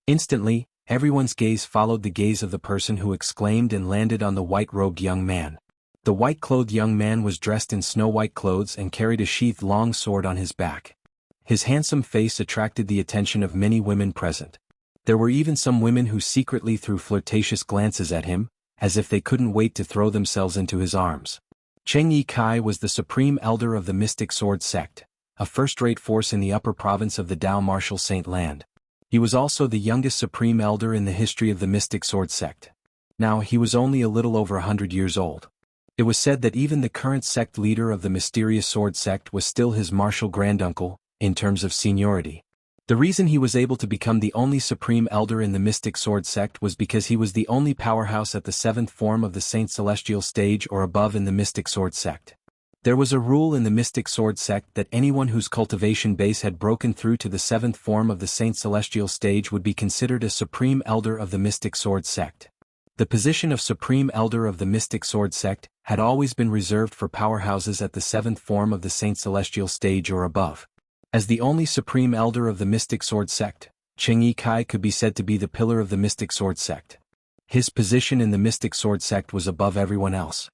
Instantly, everyone's gaze followed the gaze of the person who exclaimed and landed on the white-robed young man. The white-clothed young man was dressed in snow-white clothes and carried a sheathed long sword on his back. His handsome face attracted the attention of many women present. There were even some women who secretly threw flirtatious glances at him, as if they couldn't wait to throw themselves into his arms. Chengyi Kai was the supreme elder of the Mystic Sword sect, a first-rate force in the upper province of the Dao Martial Saint Land. He was also the youngest supreme elder in the history of the Mystic Sword sect. Now he was only a little over 100 years old. It was said that even the current sect leader of the mysterious sword sect was still his martial granduncle, in terms of seniority. The reason he was able to become the only supreme elder in the Mystic Sword sect was because he was the only powerhouse at the 7th form of the Saint Celestial stage or above in the Mystic Sword sect. There was a rule in the Mystic Sword sect that anyone whose cultivation base had broken through to the 7th form of the Saint Celestial stage would be considered a supreme elder of the Mystic Sword sect. The position of supreme elder of the Mystic Sword sect had always been reserved for powerhouses at the 7th form of the Saint Celestial stage or above. As the only supreme elder of the Mystic Sword sect, Chengyi Kai could be said to be the pillar of the Mystic Sword sect. His position in the Mystic Sword sect was above everyone else.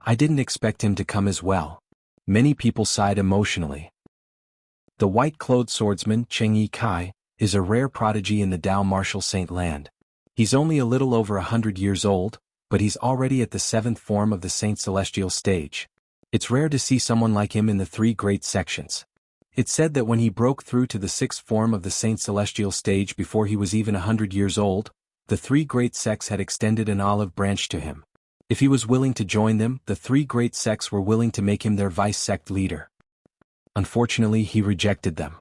I didn't expect him to come as well. Many people sighed emotionally. The white-clothed swordsman Chengyi Kai is a rare prodigy in the Dao Martial Saint Land. He's only a little over 100 years old, but he's already at the 7th form of the Saint Celestial stage. It's rare to see someone like him in the 3 great sections. It's said that when he broke through to the 6th form of the Saint Celestial stage before he was even 100 years old, the 3 great sects had extended an olive branch to him. If he was willing to join them, the 3 great sects were willing to make him their vice-sect leader. Unfortunately, he rejected them.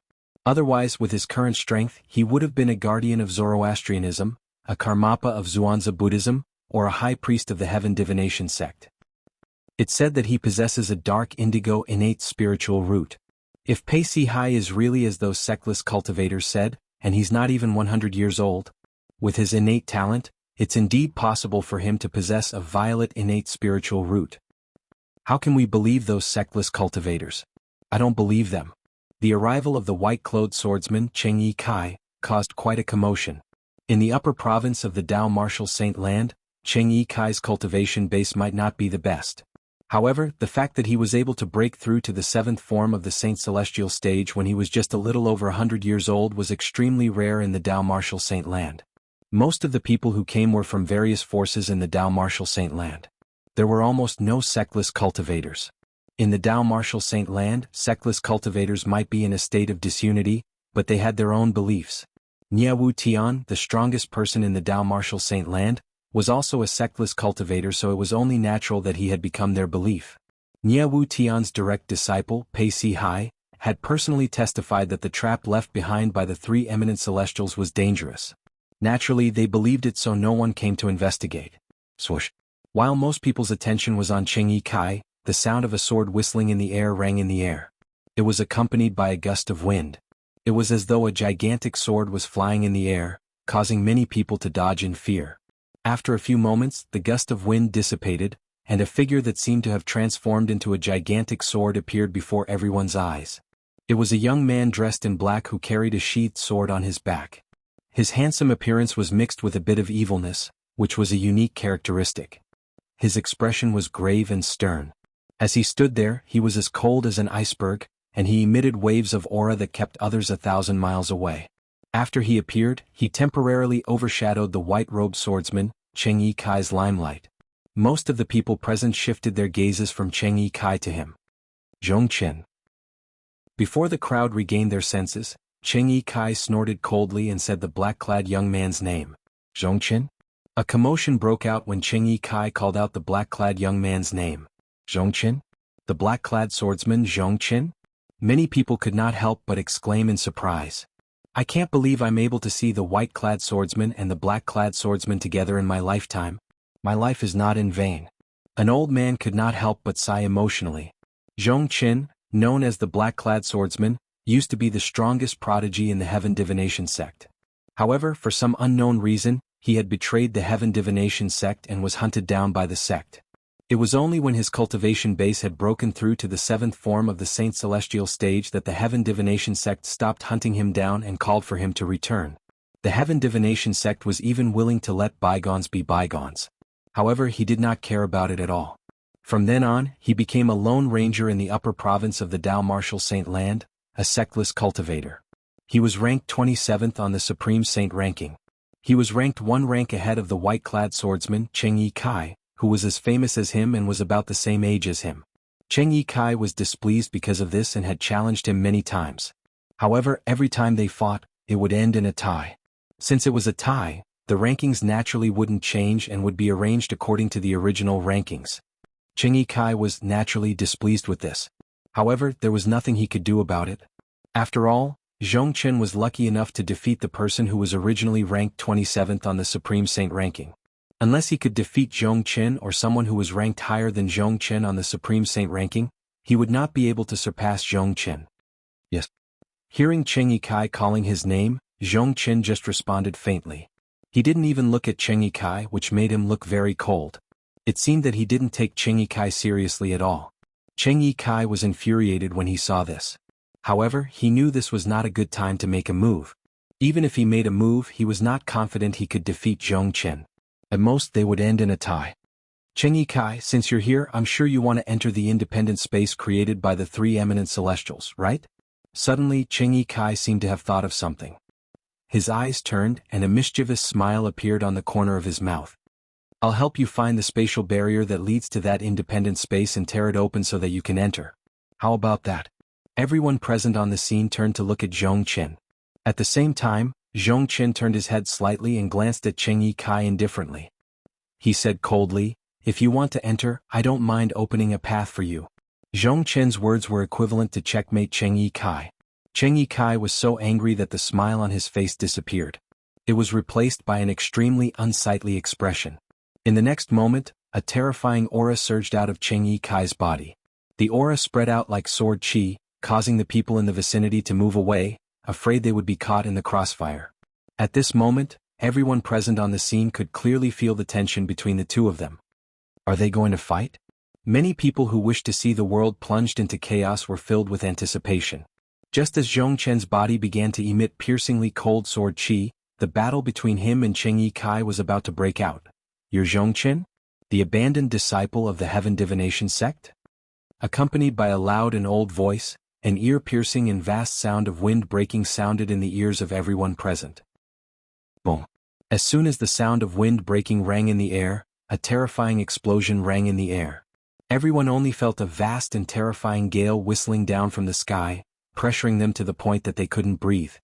Otherwise, with his current strength, he would have been a guardian of Zoroastrianism, a Karmapa of Zhuangzi Buddhism, or a high priest of the heaven divination sect. It's said that he possesses a dark indigo innate spiritual root. If Pei Si Hai is really as those sectless cultivators said, and he's not even 100 years old, with his innate talent, it's indeed possible for him to possess a violet innate spiritual root. How can we believe those sectless cultivators? I don't believe them. The arrival of the white-clothed swordsman Cheng Yi Kai caused quite a commotion. In the upper province of the Dao Martial Saint Land, Cheng Yi Kai's cultivation base might not be the best. However, the fact that he was able to break through to the seventh form of the Saint Celestial stage when he was just a little over 100 years old was extremely rare in the Dao Martial Saint Land. Most of the people who came were from various forces in the Dao Martial Saint Land. There were almost no sectless cultivators. In the Dao Martial Saint Land, sectless cultivators might be in a state of disunity, but they had their own beliefs. Wu Tian, the strongest person in the Dao Martial Saint Land, was also a sectless cultivator, so it was only natural that he had become their belief. Wu Tian's direct disciple, Pei Si Hai, had personally testified that the trap left behind by the three eminent celestials was dangerous. Naturally, they believed it, so no one came to investigate. Swoosh. While most people's attention was on Cheng Yi Kai, the sound of a sword whistling in the air rang in the air. It was accompanied by a gust of wind. It was as though a gigantic sword was flying in the air, causing many people to dodge in fear. After a few moments, the gust of wind dissipated, and a figure that seemed to have transformed into a gigantic sword appeared before everyone's eyes. It was a young man dressed in black who carried a sheathed sword on his back. His handsome appearance was mixed with a bit of evilness, which was a unique characteristic. His expression was grave and stern. As he stood there, he was as cold as an iceberg, and he emitted waves of aura that kept others 1,000 miles away. After he appeared, he temporarily overshadowed the white-robed swordsman, Cheng Yi Kai's limelight. Most of the people present shifted their gazes from Cheng Yi Kai to him. Zhongchen. Before the crowd regained their senses, Cheng Yi Kai snorted coldly and said the black-clad young man's name. Zhongchen? A commotion broke out when Cheng Yi Kai called out the black-clad young man's name. Zhongchen? The black-clad swordsman Zhongchen? Many people could not help but exclaim in surprise. I can't believe I'm able to see the white-clad swordsman and the black-clad swordsman together in my lifetime. My life is not in vain. An old man could not help but sigh emotionally. Zhongchen, known as the black-clad swordsman, used to be the strongest prodigy in the heaven divination sect. However, for some unknown reason, he had betrayed the heaven divination sect and was hunted down by the sect. It was only when his cultivation base had broken through to the seventh form of the Saint Celestial stage that the heaven divination sect stopped hunting him down and called for him to return. The heaven divination sect was even willing to let bygones be bygones. However, he did not care about it at all. From then on, he became a lone ranger in the upper province of the Dao Martial Saint Land, a sectless cultivator. He was ranked 27th on the Supreme Saint ranking. He was ranked one rank ahead of the white-clad swordsman Cheng Yi Kai, who was as famous as him and was about the same age as him. Cheng Yi Kai was displeased because of this and had challenged him many times. However, every time they fought, it would end in a tie. Since it was a tie, the rankings naturally wouldn't change and would be arranged according to the original rankings. Cheng Yi Kai was naturally displeased with this. However, there was nothing he could do about it. After all, Zhongchen was lucky enough to defeat the person who was originally ranked 27th on the Supreme Saint ranking. Unless he could defeat Zhongchen or someone who was ranked higher than Zhongchen on the Supreme Saint ranking, he would not be able to surpass Zhongchen. Yes. Hearing Cheng Yi Kai calling his name, Zhongchen just responded faintly. He didn't even look at Cheng Yi Kai, which made him look very cold. It seemed that he didn't take Cheng Yi Kai seriously at all. Cheng Yi Kai was infuriated when he saw this. However, he knew this was not a good time to make a move. Even if he made a move, he was not confident he could defeat Zhongchen. At most, they would end in a tie. Cheng Yi Kai, since you're here, I'm sure you want to enter the independent space created by the three eminent celestials, right? Suddenly, Cheng Yi Kai seemed to have thought of something. His eyes turned, and a mischievous smile appeared on the corner of his mouth. I'll help you find the spatial barrier that leads to that independent space and tear it open so that you can enter. How about that? Everyone present on the scene turned to look at Zhongchen. At the same time, Zhongchen turned his head slightly and glanced at Cheng Yi Kai indifferently. He said coldly, "If you want to enter, I don't mind opening a path for you." Zhongchen's words were equivalent to checkmate Cheng Yi Kai. Cheng Yi Kai was so angry that the smile on his face disappeared. It was replaced by an extremely unsightly expression. In the next moment, a terrifying aura surged out of Cheng Yi Kai's body. The aura spread out like sword chi, causing the people in the vicinity to move away, afraid they would be caught in the crossfire. At this moment, everyone present on the scene could clearly feel the tension between the two of them. Are they going to fight? Many people who wished to see the world plunged into chaos were filled with anticipation. Just as Zhong Chen's body began to emit piercingly cold sword chi, the battle between him and Cheng Yi Kai was about to break out. You're Zhong Chen? The abandoned disciple of the Heaven Divination sect? Accompanied by a loud and old voice, an ear-piercing and vast sound of wind breaking sounded in the ears of everyone present. Boom. As soon as the sound of wind breaking rang in the air, a terrifying explosion rang in the air. Everyone only felt a vast and terrifying gale whistling down from the sky, pressuring them to the point that they couldn't breathe.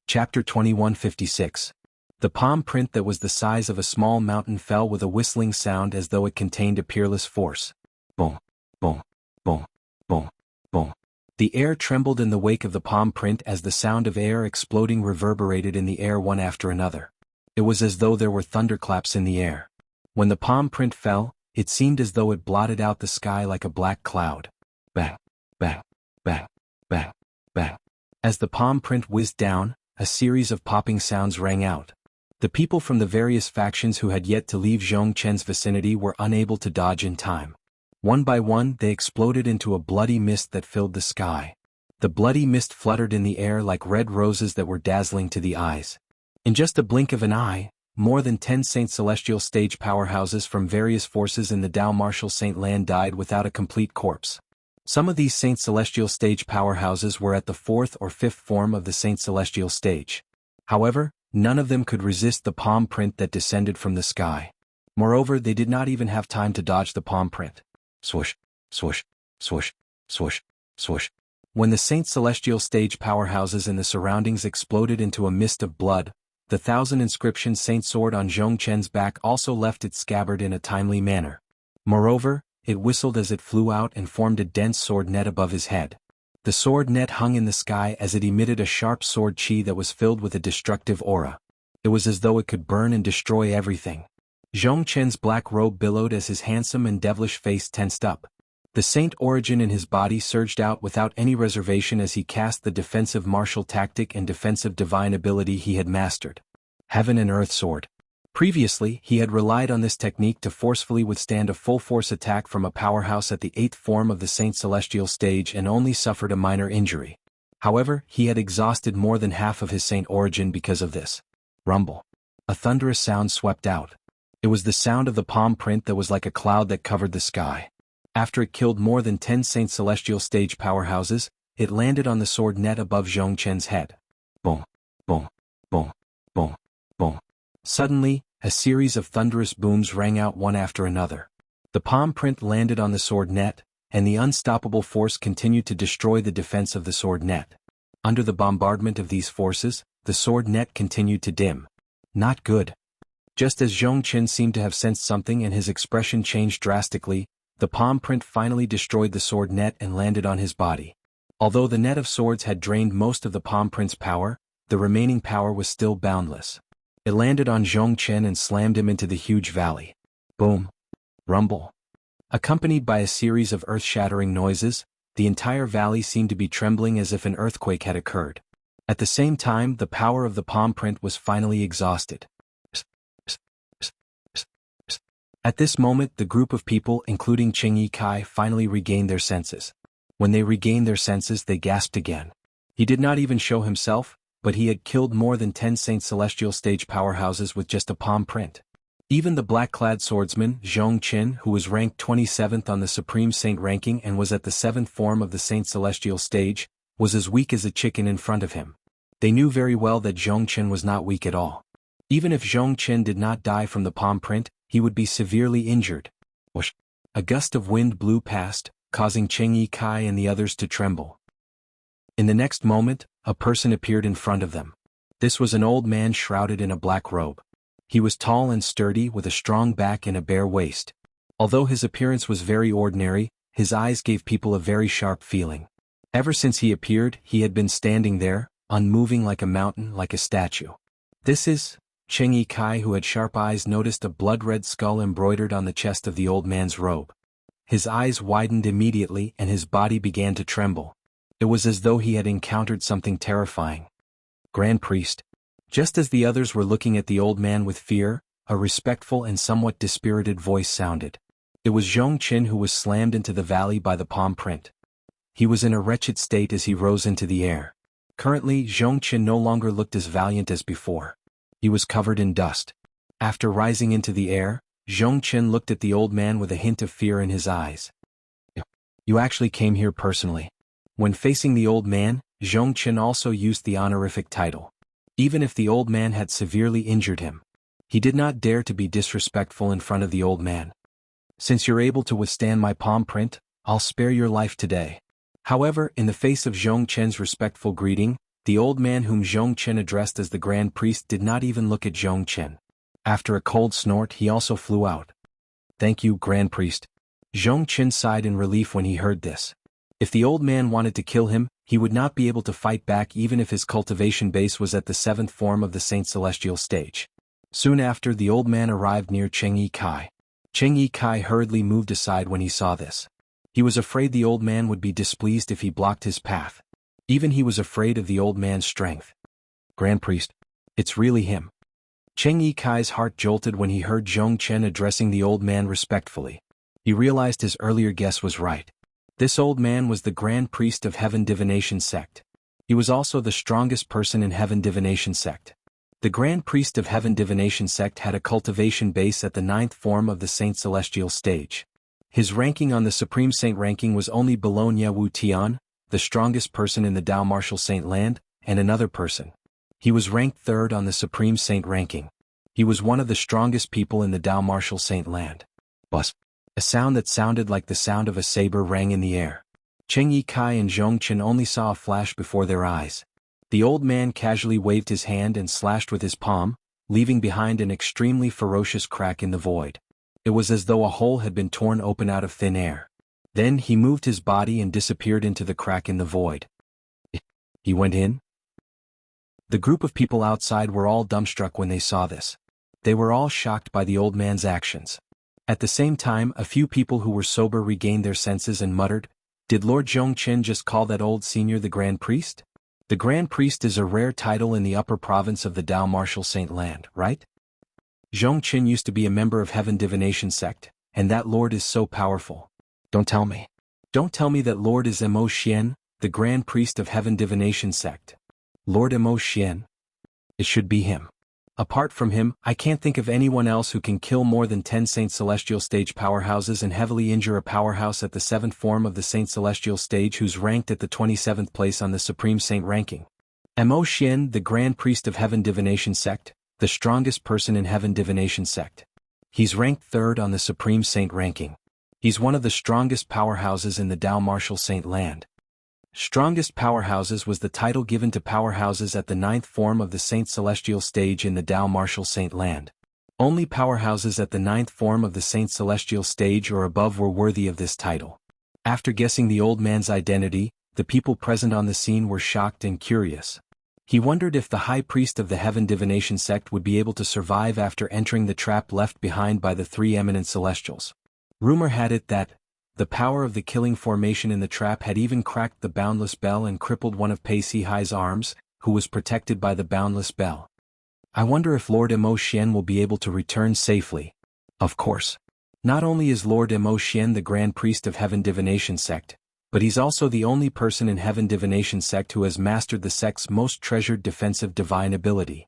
Chapter 2156. The palm print that was the size of a small mountain fell with a whistling sound as though it contained a peerless force. Boom, boom, boom, boom, boom. The air trembled in the wake of the palm print as the sound of air exploding reverberated in the air one after another. It was as though there were thunderclaps in the air. When the palm print fell, it seemed as though it blotted out the sky like a black cloud. Bang, bang, bang, bang, bang. As the palm print whizzed down, a series of popping sounds rang out. The people from the various factions who had yet to leave Zhong Chen's vicinity were unable to dodge in time. One by one they exploded into a bloody mist that filled the sky. The bloody mist fluttered in the air like red roses that were dazzling to the eyes. In just a blink of an eye, more than 10 Saint Celestial stage powerhouses from various forces in the Dao Martial Saint Land died without a complete corpse. Some of these Saint Celestial stage powerhouses were at the 4th or 5th form of the Saint Celestial stage. However, none of them could resist the palm print that descended from the sky. Moreover, they did not even have time to dodge the palm print. Swoosh, swoosh, swoosh, swoosh, swoosh. When the Saint Celestial stage powerhouses in the surroundings exploded into a mist of blood, the 1000 inscription Saint Sword on Zhong Chen's back also left its scabbard in a timely manner. Moreover, it whistled as it flew out and formed a dense sword net above his head. The sword net hung in the sky as it emitted a sharp sword chi that was filled with a destructive aura. It was as though it could burn and destroy everything. Zhong Chen's black robe billowed as his handsome and devilish face tensed up. The saint origin in his body surged out without any reservation as he cast the defensive martial tactic and defensive divine ability he had mastered. Heaven and Earth Sword. Previously, he had relied on this technique to forcefully withstand a full-force attack from a powerhouse at the 8th form of the Saint Celestial stage and only suffered a minor injury. However, he had exhausted more than half of his saint origin because of this. Rumble. A thunderous sound swept out. It was the sound of the palm print that was like a cloud that covered the sky. After it killed more than 10 Saint Celestial stage powerhouses, it landed on the sword net above Zhong Chen's head. Boom, boom, boom, boom, boom. Suddenly, a series of thunderous booms rang out one after another. The palm print landed on the sword net, and the unstoppable force continued to destroy the defense of the sword net. Under the bombardment of these forces, the sword net continued to dim. Not good. Just as Zhong Chen seemed to have sensed something and his expression changed drastically, the palm print finally destroyed the sword net and landed on his body. Although the net of swords had drained most of the palm print's power, the remaining power was still boundless. It landed on Zhong Chen and slammed him into the huge valley. Boom. Rumble. Accompanied by a series of earth-shattering noises, the entire valley seemed to be trembling as if an earthquake had occurred. At the same time, the power of the palm print was finally exhausted. At this moment, the group of people, including Cheng Yi Kai, finally regained their senses. When they regained their senses, they gasped again. He did not even show himself, but he had killed more than 10 Saint Celestial stage powerhouses with just a palm print. Even the black-clad swordsman, Zhong Chen, who was ranked 27th on the Supreme Saint ranking and was at the 7th form of the Saint Celestial stage, was as weak as a chicken in front of him. They knew very well that Zhong Chen was not weak at all. Even if Zhong Chen did not die from the palm print, he would be severely injured. Whoosh! A gust of wind blew past, causing Cheng Yi Kai and the others to tremble. In the next moment, a person appeared in front of them. This was an old man shrouded in a black robe. He was tall and sturdy with a strong back and a bare waist. Although his appearance was very ordinary, his eyes gave people a very sharp feeling. Ever since he appeared, he had been standing there, unmoving like a mountain, like a statue. This is... Cheng Yikai, who had sharp eyes, noticed a blood-red skull embroidered on the chest of the old man's robe. His eyes widened immediately and his body began to tremble. It was as though he had encountered something terrifying. Grand Priest. Just as the others were looking at the old man with fear, a respectful and somewhat dispirited voice sounded. It was Zhong Qin, who was slammed into the valley by the palm print. He was in a wretched state as he rose into the air. Currently, Zhong Qin no longer looked as valiant as before. He was covered in dust. After rising into the air, Zhong Qin looked at the old man with a hint of fear in his eyes. You actually came here personally. When facing the old man, Zhong Qin also used the honorific title. Even if the old man had severely injured him, he did not dare to be disrespectful in front of the old man. Since you're able to withstand my palm print, I'll spare your life today. However, in the face of Zhong Qin's respectful greeting, the old man whom Zhong Qin addressed as the Grand Priest did not even look at Zhong Qin. After a cold snort, he also flew out. Thank you, Grand Priest. Zhong Qin sighed in relief when he heard this. If the old man wanted to kill him, he would not be able to fight back even if his cultivation base was at the 7th form of the Saint Celestial stage. Soon after, the old man arrived near Cheng Yikai. Cheng Yikai hurriedly moved aside when he saw this. He was afraid the old man would be displeased if he blocked his path. Even he was afraid of the old man's strength. Grand Priest, it's really him. Cheng Yikai's heart jolted when he heard Zhong Qin addressing the old man respectfully. He realized his earlier guess was right. This old man was the Grand Priest of Heaven Divination Sect. He was also the strongest person in Heaven Divination Sect. The Grand Priest of Heaven Divination Sect had a cultivation base at the 9th form of the Saint Celestial stage. His ranking on the Supreme Saint ranking was only below Wu Tian, the strongest person in the Dao Martial Saint land, and another person. He was ranked 3rd on the Supreme Saint ranking. He was one of the strongest people in the Dao Martial Saint land. Buzz. A sound that sounded like the sound of a saber rang in the air. Cheng Yikai and Zhong Qin only saw a flash before their eyes. The old man casually waved his hand and slashed with his palm, leaving behind an extremely ferocious crack in the void. It was as though a hole had been torn open out of thin air. Then he moved his body and disappeared into the crack in the void. He went in? The group of people outside were all dumbstruck when they saw this. They were all shocked by the old man's actions. At the same time, a few people who were sober regained their senses and muttered, "Did Lord Zhong Qin just call that old senior the Grand Priest? The Grand Priest is a rare title in the upper province of the Dao Martial Saint land, right? Zhong Qin used to be a member of Heaven Divination Sect, and that lord is so powerful. Don't tell me. Don't tell me that Lord is Emo Xian, the Grand Priest of Heaven Divination Sect. Lord Emo Xian? It should be him. Apart from him, I can't think of anyone else who can kill more than 10 Saint Celestial stage powerhouses and heavily injure a powerhouse at the 7th form of the Saint Celestial stage who's ranked at the 27th place on the Supreme Saint ranking. Emo Xian, the Grand Priest of Heaven Divination Sect, the strongest person in Heaven Divination Sect. He's ranked 3rd on the Supreme Saint ranking. He's one of the strongest powerhouses in the Dao Martial Saint land. Strongest Powerhouses was the title given to powerhouses at the 9th form of the Saint Celestial stage in the Dao Martial Saint land. Only powerhouses at the 9th form of the Saint Celestial stage or above were worthy of this title. After guessing the old man's identity, the people present on the scene were shocked and curious. He wondered if the High Priest of the Heaven Divination Sect would be able to survive after entering the trap left behind by the 3 eminent Celestials. Rumor had it that the power of the killing formation in the trap had even cracked the Boundless Bell and crippled one of Pei Sihai's arms, who was protected by the Boundless Bell. I wonder if Lord Emo Xian will be able to return safely. Of course. Not only is Lord Emo Xian the Grand Priest of Heaven Divination Sect, but he's also the only person in Heaven Divination Sect who has mastered the sect's most treasured defensive divine ability.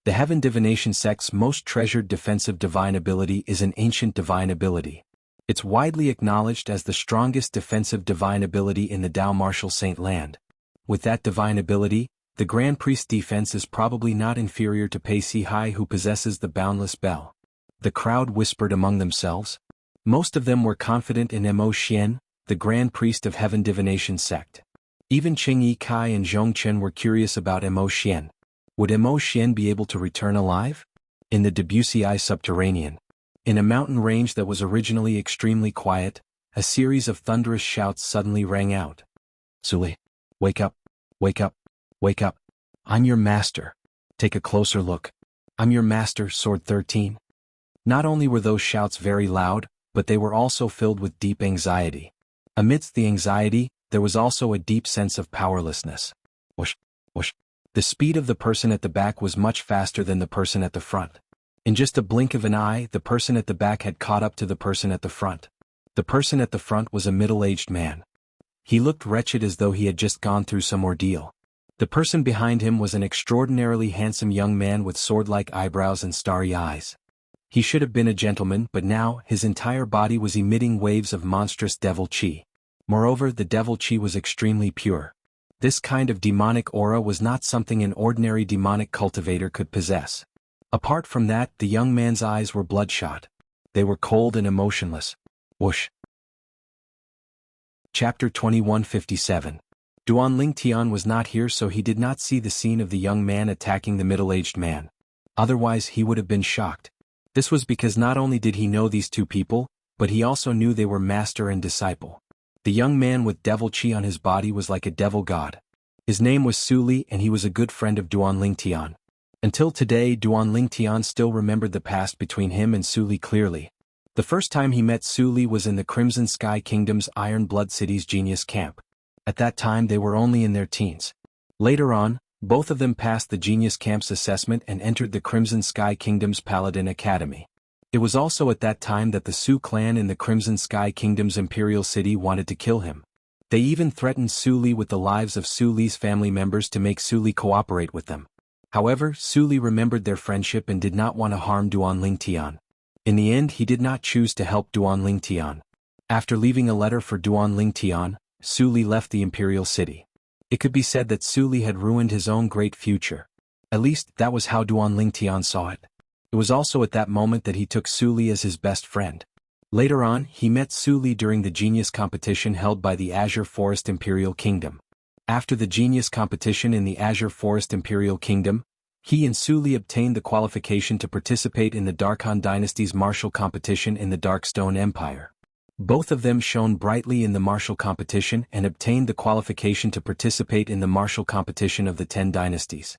The Heaven Divination Sect's most treasured defensive divine ability is an ancient divine ability. It's widely acknowledged as the strongest defensive divine ability in the Dao Martial Saint land. With that divine ability, the Grand Priest's defense is probably not inferior to Pei Sihai, who possesses the Boundless Bell. The crowd whispered among themselves. Most of them were confident in Emo Xian, the Grand Priest of Heaven Divination Sect. Even Cheng Yikai and Zhong Qin were curious about Emo Xian. Would Emo Xian be able to return alive? In the Debussy subterranean. In a mountain range that was originally extremely quiet, a series of thunderous shouts suddenly rang out. Suli, wake up, wake up. Wake up. I'm your master. Take a closer look. I'm your master, Sword 13. Not only were those shouts very loud, but they were also filled with deep anxiety. Amidst the anxiety, there was also a deep sense of powerlessness. Whoosh, whoosh. The speed of the person at the back was much faster than the person at the front. In just a blink of an eye, the person at the back had caught up to the person at the front. The person at the front was a middle-aged man. He looked wretched as though he had just gone through some ordeal. The person behind him was an extraordinarily handsome young man with sword-like eyebrows and starry eyes. He should have been a gentleman, but now, his entire body was emitting waves of monstrous devil chi. Moreover, the devil chi was extremely pure. This kind of demonic aura was not something an ordinary demonic cultivator could possess. Apart from that, the young man's eyes were bloodshot. They were cold and emotionless. Whoosh. Chapter 2157. Duan Lingtian was not here, so he did not see the scene of the young man attacking the middle-aged man. Otherwise he would have been shocked. This was because not only did he know these two people, but he also knew they were master and disciple. The young man with devil chi on his body was like a devil god. His name was Su Li, and he was a good friend of Duan Lingtian. Until today, Duan Lingtian still remembered the past between him and Su Li clearly. The first time he met Su Li was in the Crimson Sky Kingdom's Iron Blood City's genius camp. At that time they were only in their teens. Later on, both of them passed the genius camp's assessment and entered the Crimson Sky Kingdom's Paladin Academy. It was also at that time that the Su clan in the Crimson Sky Kingdom's Imperial City wanted to kill him. They even threatened Su Li with the lives of Su Li's family members to make Su Li cooperate with them. However, Su Li remembered their friendship and did not want to harm Duan Lingtian. In the end, he did not choose to help Duan Lingtian. After leaving a letter for Duan Lingtian, Su Li left the Imperial City. It could be said that Su Li had ruined his own great future. At least, that was how Duan Lingtian saw it. It was also at that moment that he took Su Li as his best friend. Later on, he met Su Li during the genius competition held by the Azure Forest Imperial Kingdom. After the genius competition in the Azure Forest Imperial Kingdom, he and Su Li obtained the qualification to participate in the Darkhan Dynasty's martial competition in the Darkstone Empire. Both of them shone brightly in the martial competition and obtained the qualification to participate in the martial competition of the 10 dynasties.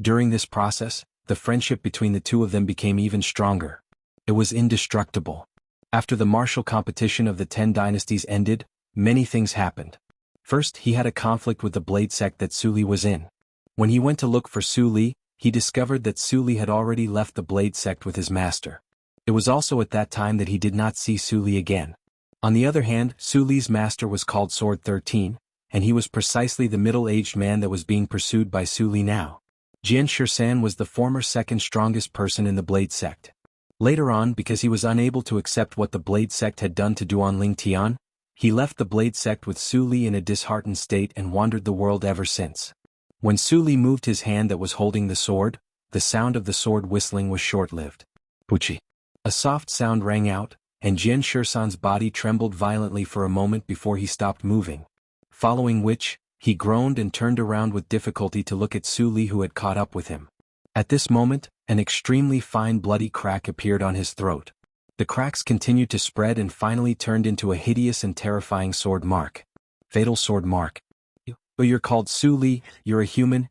During this process, the friendship between the two of them became even stronger. It was indestructible. After the martial competition of the 10 dynasties ended, many things happened. First, he had a conflict with the blade sect that Su Li was in. When he went to look for Su Li, he discovered that Su Li had already left the blade sect with his master. It was also at that time that he did not see Su Li again. On the other hand, Su Li's master was called Sword 13, and he was precisely the middle-aged man that was being pursued by Su Li now. Jian Shirsan was the former second strongest person in the Blade Sect. Later on, because he was unable to accept what the Blade Sect had done to Duan Lingtian, he left the Blade Sect with Su Li in a disheartened state and wandered the world ever since. When Su Li moved his hand that was holding the sword, the sound of the sword whistling was short-lived. Puchi. A soft sound rang out, and Jian Shirsan's body trembled violently for a moment before he stopped moving. Following which, he groaned and turned around with difficulty to look at Su Li, who had caught up with him. At this moment, an extremely fine bloody crack appeared on his throat. The cracks continued to spread and finally turned into a hideous and terrifying sword mark. Fatal sword mark. But you're called Su Li, you're a human,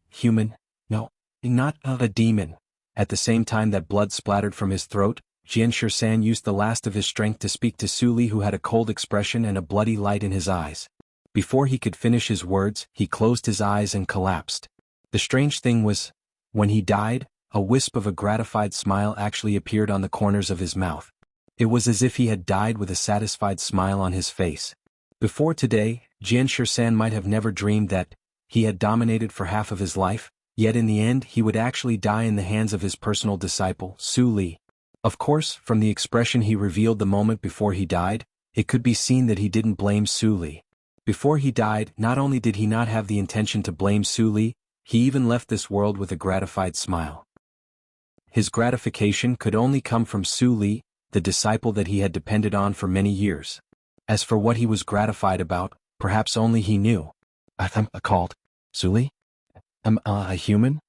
no, not a demon. At the same time that blood splattered from his throat, Jian Shirsan used the last of his strength to speak to Su Li, who had a cold expression and a bloody light in his eyes. Before he could finish his words, he closed his eyes and collapsed. The strange thing was, when he died, a wisp of a gratified smile actually appeared on the corners of his mouth. It was as if he had died with a satisfied smile on his face. Before today, Jian Shirsan might have never dreamed that he had dominated for half of his life, yet in the end he would actually die in the hands of his personal disciple, Su Li. Of course, from the expression he revealed the moment before he died, it could be seen that he didn't blame Su Li. Before he died, not only did he not have the intention to blame Su Li, he even left this world with a gratified smile. His gratification could only come from Su Li, the disciple that he had depended on for many years. As for what he was gratified about, perhaps only he knew. I'm called Su Li? Am I a human?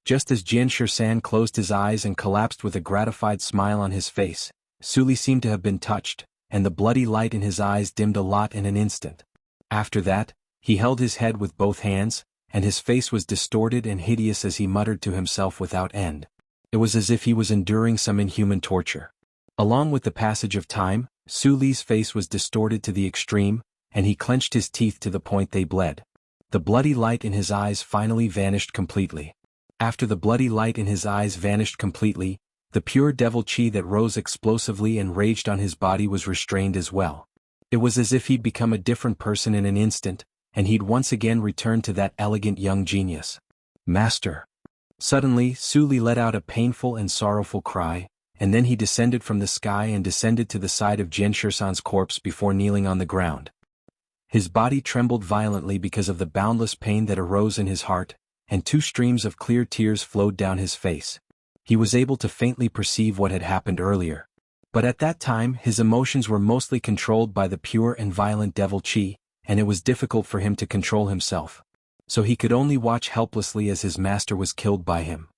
Just as Jian Shirsan closed his eyes and collapsed with a gratified smile on his face, Su Li seemed to have been touched, and the bloody light in his eyes dimmed a lot in an instant. After that, he held his head with both hands, and his face was distorted and hideous as he muttered to himself without end. It was as if he was enduring some inhuman torture. Along with the passage of time, Su Li's face was distorted to the extreme, and he clenched his teeth to the point they bled. The bloody light in his eyes finally vanished completely. After the bloody light in his eyes vanished completely, the pure devil chi that rose explosively and raged on his body was restrained as well. It was as if he'd become a different person in an instant, and he'd once again returned to that elegant young genius. Master. Suddenly, Su Li let out a painful and sorrowful cry, and then he descended from the sky and descended to the side of Jian Shisan's corpse before kneeling on the ground. His body trembled violently because of the boundless pain that arose in his heart, and 2 streams of clear tears flowed down his face. He was able to faintly perceive what had happened earlier. But at that time his emotions were mostly controlled by the pure and violent devil chi, and it was difficult for him to control himself. So he could only watch helplessly as his master was killed by him.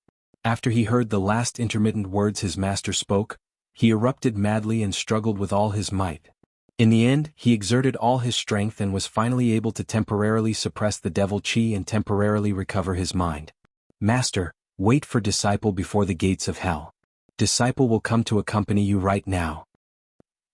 After he heard the last intermittent words his master spoke, he erupted madly and struggled with all his might. In the end, he exerted all his strength and was finally able to temporarily suppress the devil chi and temporarily recover his mind. Master, wait for disciple before the gates of hell. Disciple will come to accompany you right now.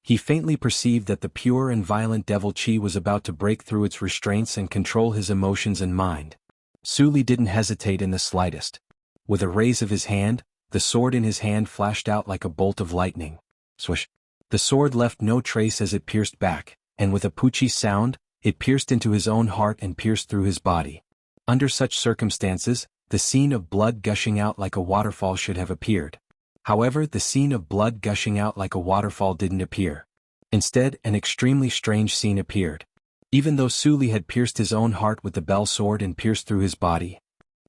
He faintly perceived that the pure and violent devil chi was about to break through its restraints and control his emotions and mind. Su Li didn't hesitate in the slightest. With a raise of his hand, the sword in his hand flashed out like a bolt of lightning. Swish! The sword left no trace as it pierced back, and with a poochie sound, it pierced into his own heart and pierced through his body. Under such circumstances, the scene of blood gushing out like a waterfall should have appeared. However, the scene of blood gushing out like a waterfall didn't appear. Instead, an extremely strange scene appeared. Even though Su Li had pierced his own heart with the bell sword and pierced through his body.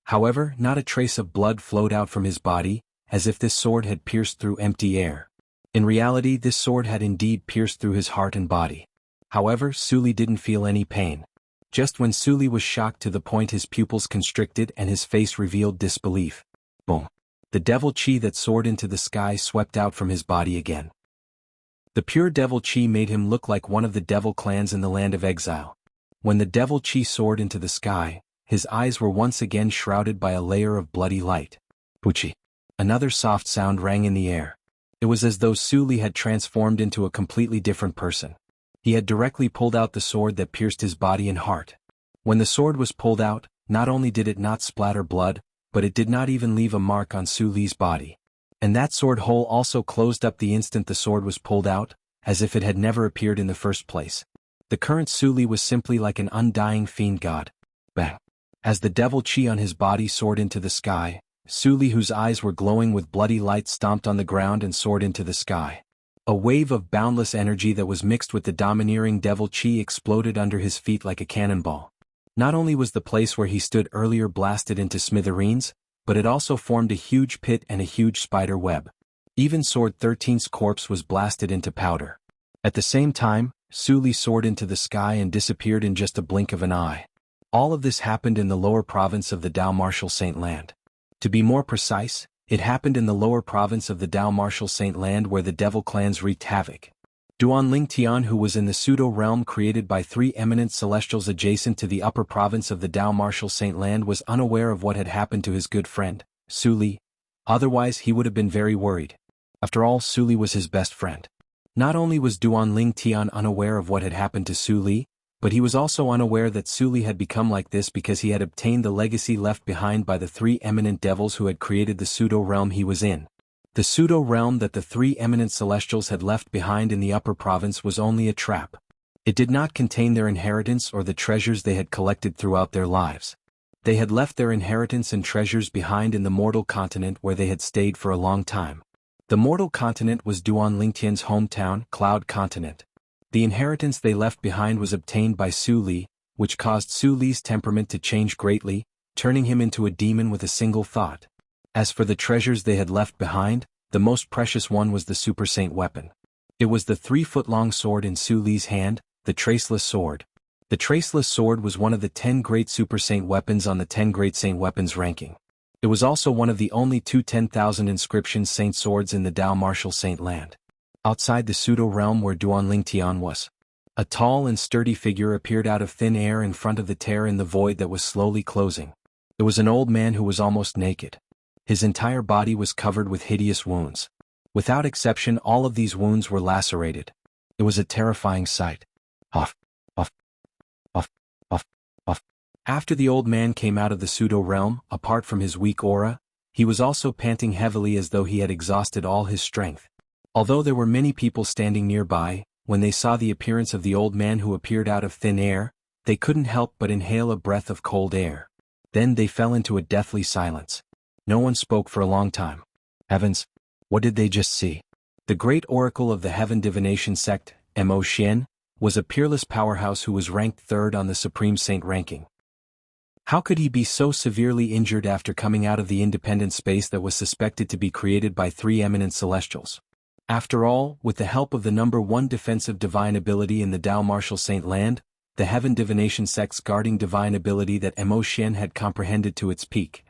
However, not a trace of blood flowed out from his body, as if this sword had pierced through empty air. In reality, this sword had indeed pierced through his heart and body. However, Su Li didn't feel any pain. Just when Su Li was shocked to the point his pupils constricted and his face revealed disbelief. Boom! The devil chi that soared into the sky swept out from his body again. The pure devil chi made him look like one of the devil clans in the land of exile. When the devil chi soared into the sky, his eyes were once again shrouded by a layer of bloody light. Poochie! Another soft sound rang in the air. It was as though Su Li had transformed into a completely different person. He had directly pulled out the sword that pierced his body and heart. When the sword was pulled out, not only did it not splatter blood, but it did not even leave a mark on Su Li's body. And that sword hole also closed up the instant the sword was pulled out, as if it had never appeared in the first place. The current Su Li was simply like an undying fiend god. Bang! As the devil chi on his body soared into the sky, Su Li, whose eyes were glowing with bloody light, stomped on the ground and soared into the sky. A wave of boundless energy that was mixed with the domineering devil chi exploded under his feet like a cannonball. Not only was the place where he stood earlier blasted into smithereens, but it also formed a huge pit and a huge spider web. Even Sword 13's corpse was blasted into powder. At the same time, Su Li soared into the sky and disappeared in just a blink of an eye. All of this happened in the lower province of the Dao Martial Saint Land. To be more precise, it happened in the lower province of the Dao Martial Saint Land where the devil clans wreaked havoc. Duanling Tian, who was in the pseudo-realm created by 3 eminent celestials adjacent to the upper province of the Dao Martial Saint Land, was unaware of what had happened to his good friend, Su Li. Otherwise he would have been very worried. After all, Su Li was his best friend. Not only was Duanling Tian unaware of what had happened to Su Li, but he was also unaware that Su Li had become like this because he had obtained the legacy left behind by the 3 eminent devils who had created the pseudo-realm he was in. The pseudo-realm that the 3 eminent celestials had left behind in the upper province was only a trap. It did not contain their inheritance or the treasures they had collected throughout their lives. They had left their inheritance and treasures behind in the mortal continent where they had stayed for a long time. The mortal continent was Duanling Tian's hometown, Cloud Continent. The inheritance they left behind was obtained by Su Li, which caused Su Li's temperament to change greatly, turning him into a demon with a single thought. As for the treasures they had left behind, the most precious one was the Super Saint weapon. It was the 3-foot-long sword in Su Li's hand, the Traceless Sword. The Traceless Sword was one of the 10 great Super Saint weapons on the 10 great saint weapons ranking. It was also one of the only 2 10,000 inscription saint swords in the Dao Martial Saint Land. Outside the pseudo-realm where Duanling Tian was. A tall and sturdy figure appeared out of thin air in front of the tear in the void that was slowly closing. It was an old man who was almost naked. His entire body was covered with hideous wounds. Without exception, all of these wounds were lacerated. It was a terrifying sight. Huff, huff, huff, huff, huff. After the old man came out of the pseudo-realm, apart from his weak aura, he was also panting heavily as though he had exhausted all his strength. Although there were many people standing nearby, when they saw the appearance of the old man who appeared out of thin air, they couldn't help but inhale a breath of cold air. Then they fell into a deathly silence. No one spoke for a long time. Heavens! What did they just see? The great oracle of the Heaven Divination sect, Mo Xian, was a peerless powerhouse who was ranked third on the Supreme Saint ranking. How could he be so severely injured after coming out of the independent space that was suspected to be created by three eminent celestials? After all, with the help of the number one defensive divine ability in the Dao Martial Saint land, the Heaven Divination sect's guarding divine ability that Mo Xian had comprehended to its peak.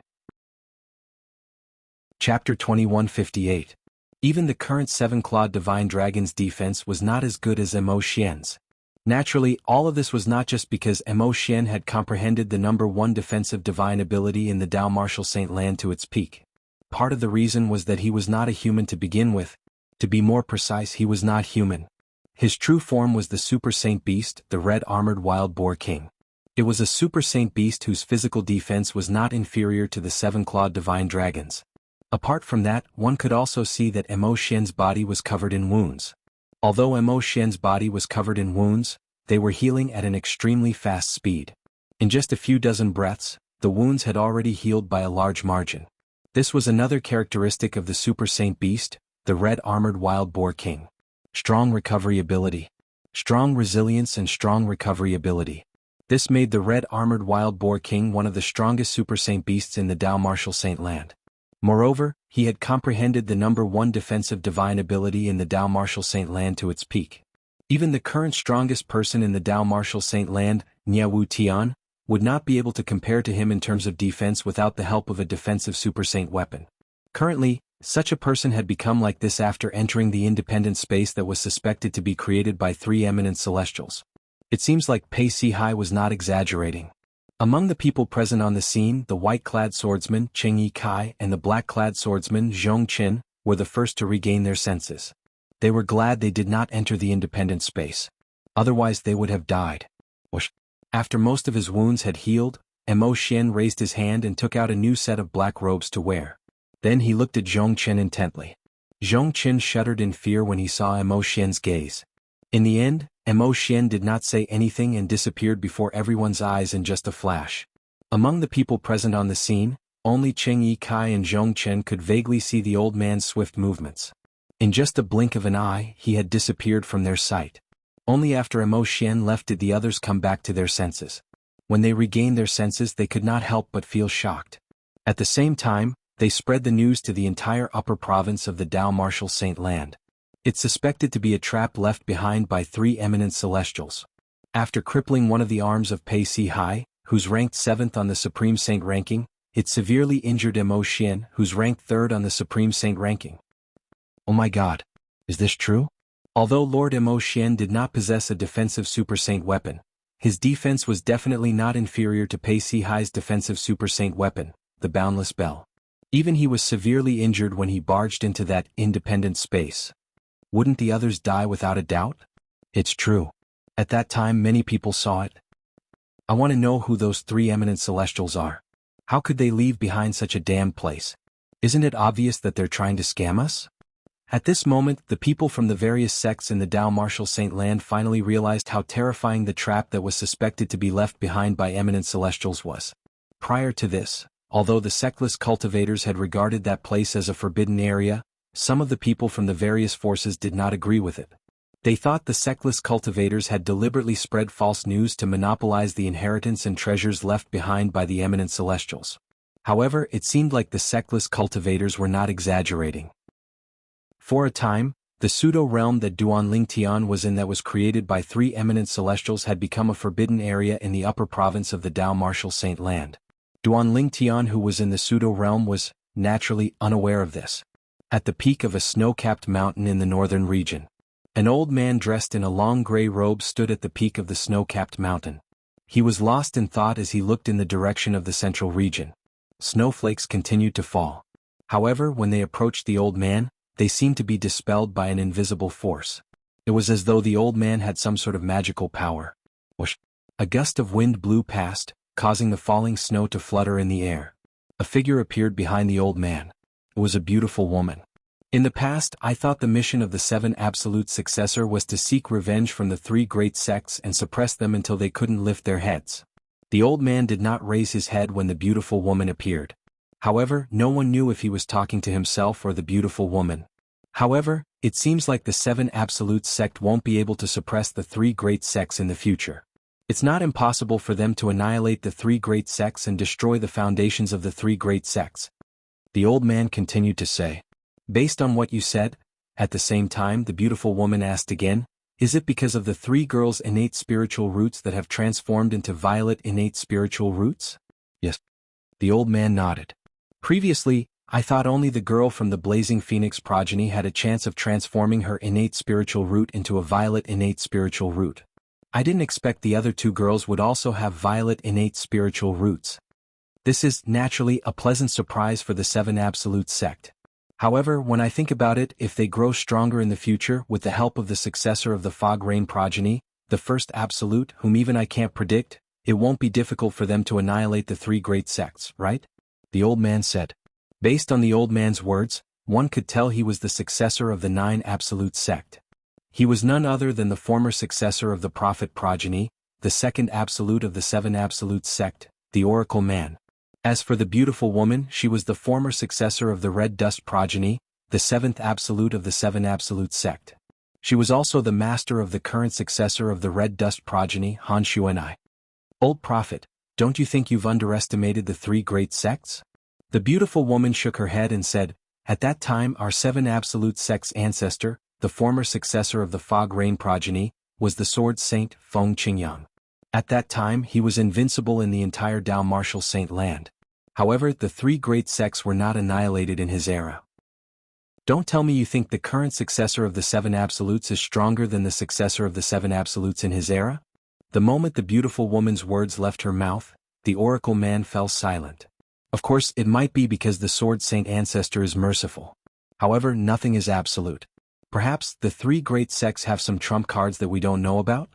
Chapter 2158. Even the current seven-clawed divine dragon's defense was not as good as Mo Xian's. Naturally, all of this was not just because Mo Xian had comprehended the number one defensive divine ability in the Dao Martial Saint land to its peak. Part of the reason was that he was not a human to begin with. To be more precise, he was not human. His true form was the Super Saint Beast, the red-armored wild boar king. It was a Super Saint Beast whose physical defense was not inferior to the seven-clawed divine dragons. Apart from that, one could also see that Mo Xian's body was covered in wounds. Although Mo Xian's body was covered in wounds, they were healing at an extremely fast speed. In just a few dozen breaths, the wounds had already healed by a large margin. This was another characteristic of the Super Saint Beast, the red-armored wild boar king. Strong recovery ability. Strong resilience and strong recovery ability. This made the red-armored wild boar king one of the strongest Super Saint Beasts in the Dao Martial Saint land. Moreover, he had comprehended the number one defensive divine ability in the Dao Martial Saint land to its peak. Even the current strongest person in the Dao Martial Saint land, Jianghu Tian, would not be able to compare to him in terms of defense without the help of a defensive Super Saint weapon. Currently, such a person had become like this after entering the independent space that was suspected to be created by three eminent celestials. It seems like Pei Sihai was not exaggerating. Among the people present on the scene, the white-clad swordsman Cheng Yikai and the black-clad swordsman Zhong Qin were the first to regain their senses. They were glad they did not enter the independent space. Otherwise they would have died. Whoosh. After most of his wounds had healed, Mo Xian raised his hand and took out a new set of black robes to wear. Then he looked at Zhong Qin intently. Zhong Qin shuddered in fear when he saw Mo Xian's gaze. In the end, Mo Xian did not say anything and disappeared before everyone's eyes in just a flash. Among the people present on the scene, only Cheng Yikai and Zhong Qin could vaguely see the old man's swift movements. In just a blink of an eye, he had disappeared from their sight. Only after Mo Xian left did the others come back to their senses. When they regained their senses, they could not help but feel shocked. At the same time, they spread the news to the entire upper province of the Dao Martial Saint land. It's suspected to be a trap left behind by three eminent celestials. After crippling one of the arms of Pei Sihai, who's ranked 7th on the Supreme Saint ranking, it severely injured Mo Xian, who's ranked 3rd on the Supreme Saint ranking. Oh my god. Is this true? Although Lord Mo Xian did not possess a defensive Super Saint weapon, his defense was definitely not inferior to Pei Sihai's defensive Super Saint weapon, the Boundless Bell. Even he was severely injured when he barged into that independent space. Wouldn't the others die without a doubt? It's true. At that time many people saw it. I want to know who those three eminent celestials are. How could they leave behind such a damned place? Isn't it obvious that they're trying to scam us? At this moment, the people from the various sects in the Dao Martial Saint land finally realized how terrifying the trap that was suspected to be left behind by eminent celestials was. Prior to this, although the sectless cultivators had regarded that place as a forbidden area, some of the people from the various forces did not agree with it. They thought the sectless cultivators had deliberately spread false news to monopolize the inheritance and treasures left behind by the eminent celestials. However, it seemed like the sectless cultivators were not exaggerating. For a time, the pseudo-realm that Duanling Tian was in that was created by three eminent celestials had become a forbidden area in the upper province of the Dao Martial Saint land. Duanling Tian, who was in the pseudo-realm, was, naturally, unaware of this. At the peak of a snow-capped mountain in the northern region, An old man dressed in a long gray robe stood at the peak of the snow-capped mountain. He was lost in thought as he looked in the direction of the central region. Snowflakes continued to fall. However, when they approached the old man, they seemed to be dispelled by an invisible force. It was as though the old man had some sort of magical power. Whoosh! A gust of wind blew past, causing the falling snow to flutter in the air. A figure appeared behind the old man. It was a beautiful woman. In the past, I thought the mission of the 7 Absolute Successor was to seek revenge from the 3 great sects and suppress them until they couldn't lift their heads. The old man did not raise his head when the beautiful woman appeared. However, no one knew if he was talking to himself or the beautiful woman. However, it seems like the 7 Absolute sect won't be able to suppress the 3 great sects in the future. It's not impossible for them to annihilate the 3 great sects and destroy the foundations of the 3 great sects. The old man continued to say. Based on what you said, at the same time the beautiful woman asked again, is it because of the 3 girls' innate spiritual roots that have transformed into violet innate spiritual roots? Yes. The old man nodded. Previously, I thought only the girl from the Blazing Phoenix progeny had a chance of transforming her innate spiritual root into a violet innate spiritual root. I didn't expect the other 2 girls would also have violet innate spiritual roots. This is, naturally, a pleasant surprise for the 7 Absolute sect. However, when I think about it, if they grow stronger in the future with the help of the successor of the Fog Rain progeny, the first Absolute, whom even I can't predict, it won't be difficult for them to annihilate the 3 great sects, right? The old man said. Based on the old man's words, one could tell he was the successor of the 9 Absolute sect. He was none other than the former successor of the Prophet progeny, the 2nd Absolute of the 7 Absolute sect, the Oracle Man. As for the beautiful woman, she was the former successor of the Red Dust progeny, the 7th Absolute of the 7 Absolute sect. She was also the master of the current successor of the Red Dust progeny, Han Xuanai. Old Prophet, don't you think you've underestimated the 3 great sects? The beautiful woman shook her head and said, at that time our 7 Absolute sects' ancestor, the former successor of the Fog Rain progeny, was the Sword Saint Feng Qingyang. At that time he was invincible in the entire Dao Martial Saint land. However, the 3 great sects were not annihilated in his era. Don't tell me you think the current successor of the 7 Absolutes is stronger than the successor of the 7 Absolutes in his era? The moment the beautiful woman's words left her mouth, the Oracle Man fell silent. Of course, it might be because the Sword Saint ancestor is merciful. However, nothing is absolute. Perhaps the 3 great sects have some trump cards that we don't know about?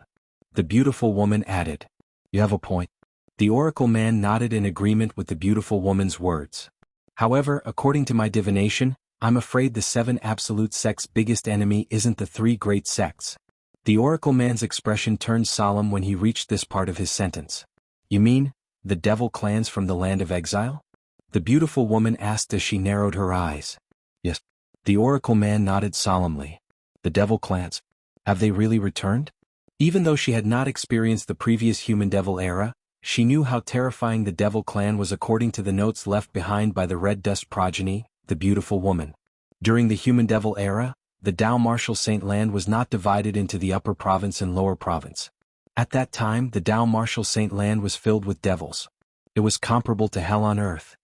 The beautiful woman added. You have a point. The Oracle Man nodded in agreement with the beautiful woman's words. However, according to my divination, I'm afraid the 7 Absolute sects' biggest enemy isn't the 3 great sects. The Oracle Man's expression turned solemn when he reached this part of his sentence. You mean, the devil clans from the land of exile? The beautiful woman asked as she narrowed her eyes. Yes. The Oracle Man nodded solemnly. The devil clans. Have they really returned? Even though she had not experienced the previous human-devil era, she knew how terrifying the devil clan was according to the notes left behind by the Red Dust progeny, the beautiful woman. During the human-devil era, the Dao Martial Saint land was not divided into the upper province and lower province. At that time the Dao Martial Saint land was filled with devils. It was comparable to hell on earth.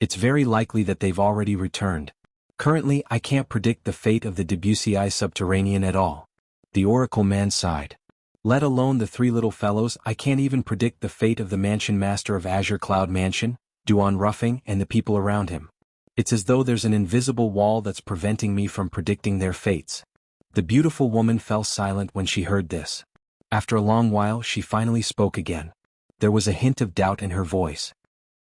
It's very likely that they've already returned. Currently I can't predict the fate of the Debussyi subterranean at all. The Oracle Man sighed. Let alone the 3 little fellows, I can't even predict the fate of the mansion master of Azure Cloud Mansion, Duan Ruffing, and the people around him. It's as though there's an invisible wall that's preventing me from predicting their fates. The beautiful woman fell silent when she heard this. After a long while she finally spoke again. There was a hint of doubt in her voice.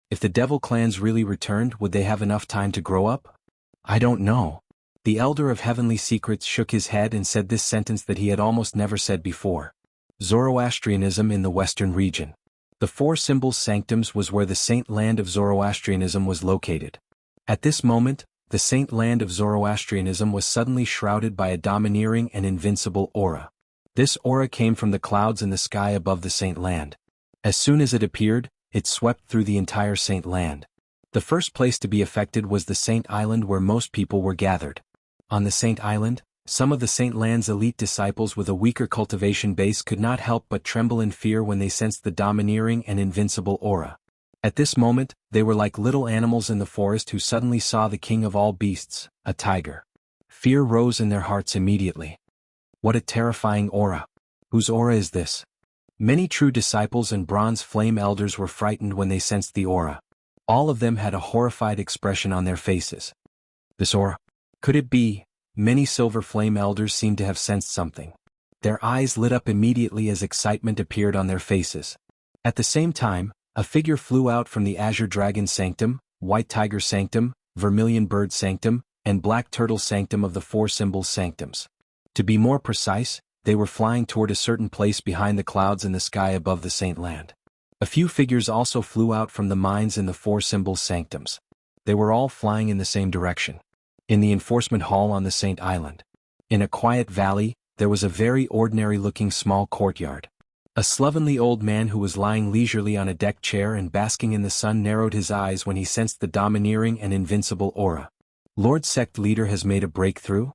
If the devil clans really returned, would they have enough time to grow up? I don't know. The Elder of Heavenly Secrets shook his head and said this sentence that he had almost never said before. Zoroastrianism in the Western region. The 4 Symbols Sanctums was where the saint land of Zoroastrianism was located. At this moment, the saint land of Zoroastrianism was suddenly shrouded by a domineering and invincible aura. This aura came from the clouds in the sky above the saint land. As soon as it appeared, it swept through the entire saint land. The first place to be affected was the Saint Island where most people were gathered. On the Saint Island, some of the Saint Land's elite disciples with a weaker cultivation base could not help but tremble in fear when they sensed the domineering and invincible aura. At this moment, they were like little animals in the forest who suddenly saw the king of all beasts, a tiger. Fear rose in their hearts immediately. What a terrifying aura. Whose aura is this? Many true disciples and bronze flame elders were frightened when they sensed the aura. All of them had a horrified expression on their faces. This aura? Could it be? Many silver flame elders seemed to have sensed something. Their eyes lit up immediately as excitement appeared on their faces. At the same time, a figure flew out from the Azure Dragon Sanctum, White Tiger Sanctum, Vermilion Bird Sanctum, and Black Turtle Sanctum of the Four Symbols Sanctums. To be more precise, they were flying toward a certain place behind the clouds in the sky above the Saint Land. A few figures also flew out from the mines in the Four Symbols Sanctums. They were all flying in the same direction. In the enforcement hall on the Saint Island. In a quiet valley, there was a very ordinary-looking small courtyard. A slovenly old man who was lying leisurely on a deck chair and basking in the sun narrowed his eyes when he sensed the domineering and invincible aura. Lord Sect Leader has made a breakthrough?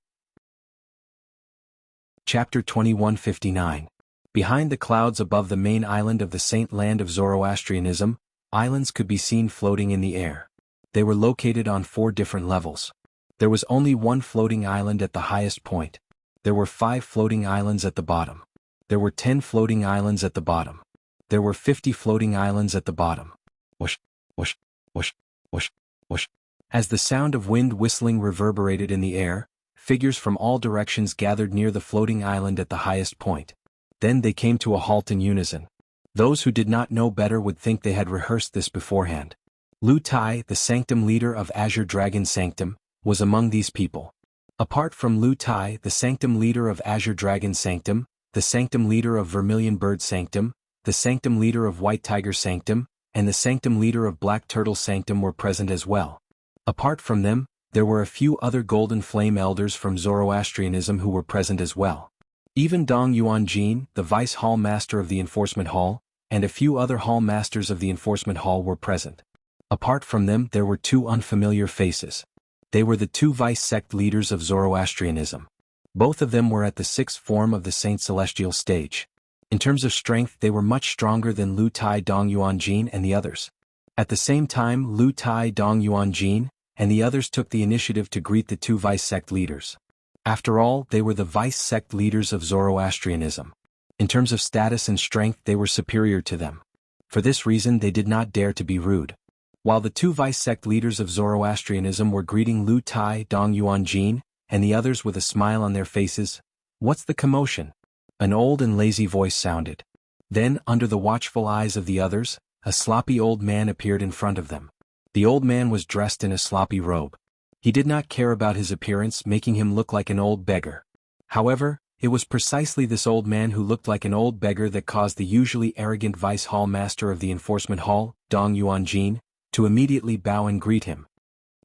Chapter 2159. Behind the clouds above the main island of the Saint Land of Zoroastrianism, islands could be seen floating in the air. They were located on 4 different levels. There was only one floating island at the highest point. There were 5 floating islands at the bottom. There were 10 floating islands at the bottom. There were 50 floating islands at the bottom. Whoosh, whoosh, whoosh, whoosh, whoosh. As the sound of wind whistling reverberated in the air, figures from all directions gathered near the floating island at the highest point. Then they came to a halt in unison. Those who did not know better would think they had rehearsed this beforehand. Lu Tai, the Sanctum Leader of Azure Dragon Sanctum, was among these people. Apart from Lu Tai, the Sanctum Leader of Azure Dragon Sanctum, the Sanctum Leader of Vermilion Bird Sanctum, the Sanctum Leader of White Tiger Sanctum, and the Sanctum Leader of Black Turtle Sanctum were present as well. Apart from them, there were a few other Golden Flame Elders from Zoroastrianism who were present as well. Even Dong Yuanjin, the Vice Hall Master of the Enforcement Hall, and a few other Hall Masters of the Enforcement Hall were present. Apart from them, there were 2 unfamiliar faces. They were the 2 vice sect leaders of Zoroastrianism. Both of them were at the 6th form of the Saint Celestial stage. In terms of strength, they were much stronger than Lu Tai, Dong Yuanjin and the others. At the same time, Lu Tai, Dong Yuanjin, and the others took the initiative to greet the 2 vice sect leaders. After all, they were the vice sect leaders of Zoroastrianism. In terms of status and strength, they were superior to them. For this reason, they did not dare to be rude. While the 2 vice sect leaders of Zoroastrianism were greeting Lu Tai, Dong Yuanjin, and the others with a smile on their faces, "What's the commotion?" An old and lazy voice sounded. Then, under the watchful eyes of the others, a sloppy old man appeared in front of them. The old man was dressed in a sloppy robe. He did not care about his appearance, making him look like an old beggar. However, it was precisely this old man who looked like an old beggar that caused the usually arrogant Vice Hall Master of the Enforcement Hall, Dong Yuanjin, to immediately bow and greet him.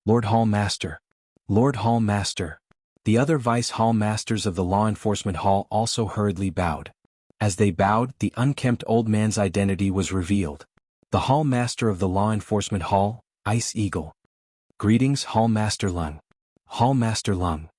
"Lord Hall Master. Lord Hall Master." The other Vice Hall Masters of the Law Enforcement Hall also hurriedly bowed. As they bowed, the unkempt old man's identity was revealed. The Hall Master of the Law Enforcement Hall, Ice Eagle. "Greetings, Hall Master Lung." "Hall Master Lung."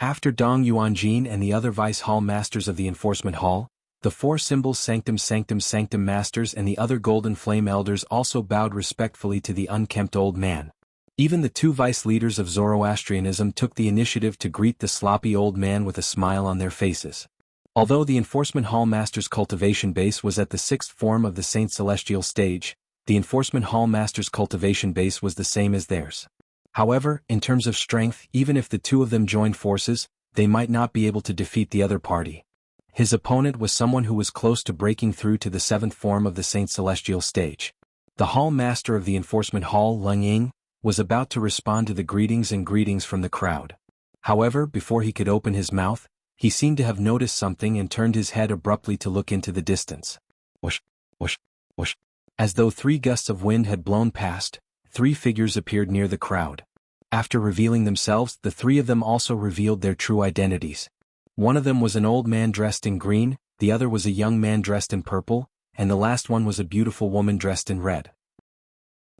After Dong Yuanjin and the other Vice Hall Masters of the Enforcement Hall, the 4 Symbols Sanctum Masters and the other Golden Flame Elders also bowed respectfully to the unkempt old man. Even the 2 vice leaders of Zoroastrianism took the initiative to greet the sloppy old man with a smile on their faces. Although the Enforcement Hall Master's cultivation base was at the 6th form of the Saint Celestial stage, the Enforcement Hall Master's cultivation base was the same as theirs. However, in terms of strength, even if the 2 of them joined forces, they might not be able to defeat the other party. His opponent was someone who was close to breaking through to the 7th form of the Saint Celestial stage. The Hall Master of the Enforcement Hall, Lung Ying, was about to respond to the greetings from the crowd. However, before he could open his mouth, he seemed to have noticed something and turned his head abruptly to look into the distance. Whoosh, whoosh, whoosh. As though 3 gusts of wind had blown past, 3 figures appeared near the crowd. After revealing themselves, the 3 of them also revealed their true identities. One of them was an old man dressed in green, the other was a young man dressed in purple, and the last one was a beautiful woman dressed in red.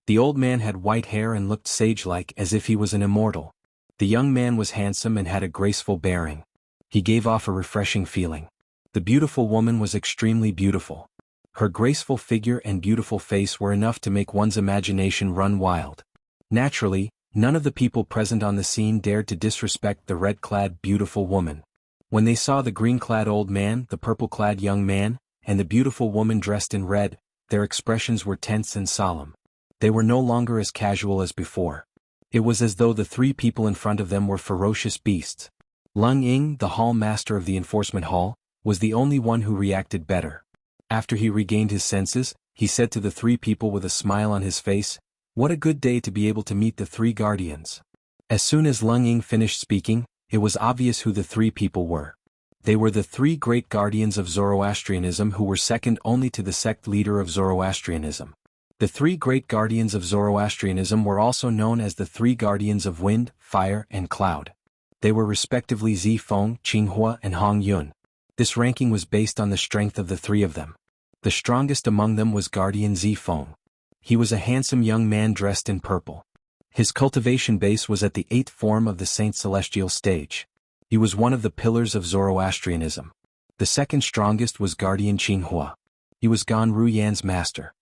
The old man had white hair and looked sage-like as if he was an immortal. The young man was handsome and had a graceful bearing. He gave off a refreshing feeling. The beautiful woman was extremely beautiful. Her graceful figure and beautiful face were enough to make one's imagination run wild. Naturally, none of the people present on the scene dared to disrespect the red-clad beautiful woman. When they saw the green-clad old man, the purple-clad young man, and the beautiful woman dressed in red, their expressions were tense and solemn. They were no longer as casual as before. It was as though the three people in front of them were ferocious beasts. Lung Ying, the hall master of the enforcement hall, was the only one who reacted better. After he regained his senses, he said to the three people with a smile on his face, "What a good day to be able to meet the three guardians." As soon as Lung Ying finished speaking, it was obvious who the three people were. They were the three great guardians of Zoroastrianism who were second only to the sect leader of Zoroastrianism. The three great guardians of Zoroastrianism were also known as the three guardians of wind, fire, and cloud. They were respectively Zifeng, Qinghua, and Hong Yun. This ranking was based on the strength of the three of them. The strongest among them was Guardian Zifeng. He was a handsome young man dressed in purple. His cultivation base was at the 8th form of the Saint Celestial stage. He was one of the pillars of Zoroastrianism. The second strongest was Guardian Qinghua. He was Gan Ruyan's master.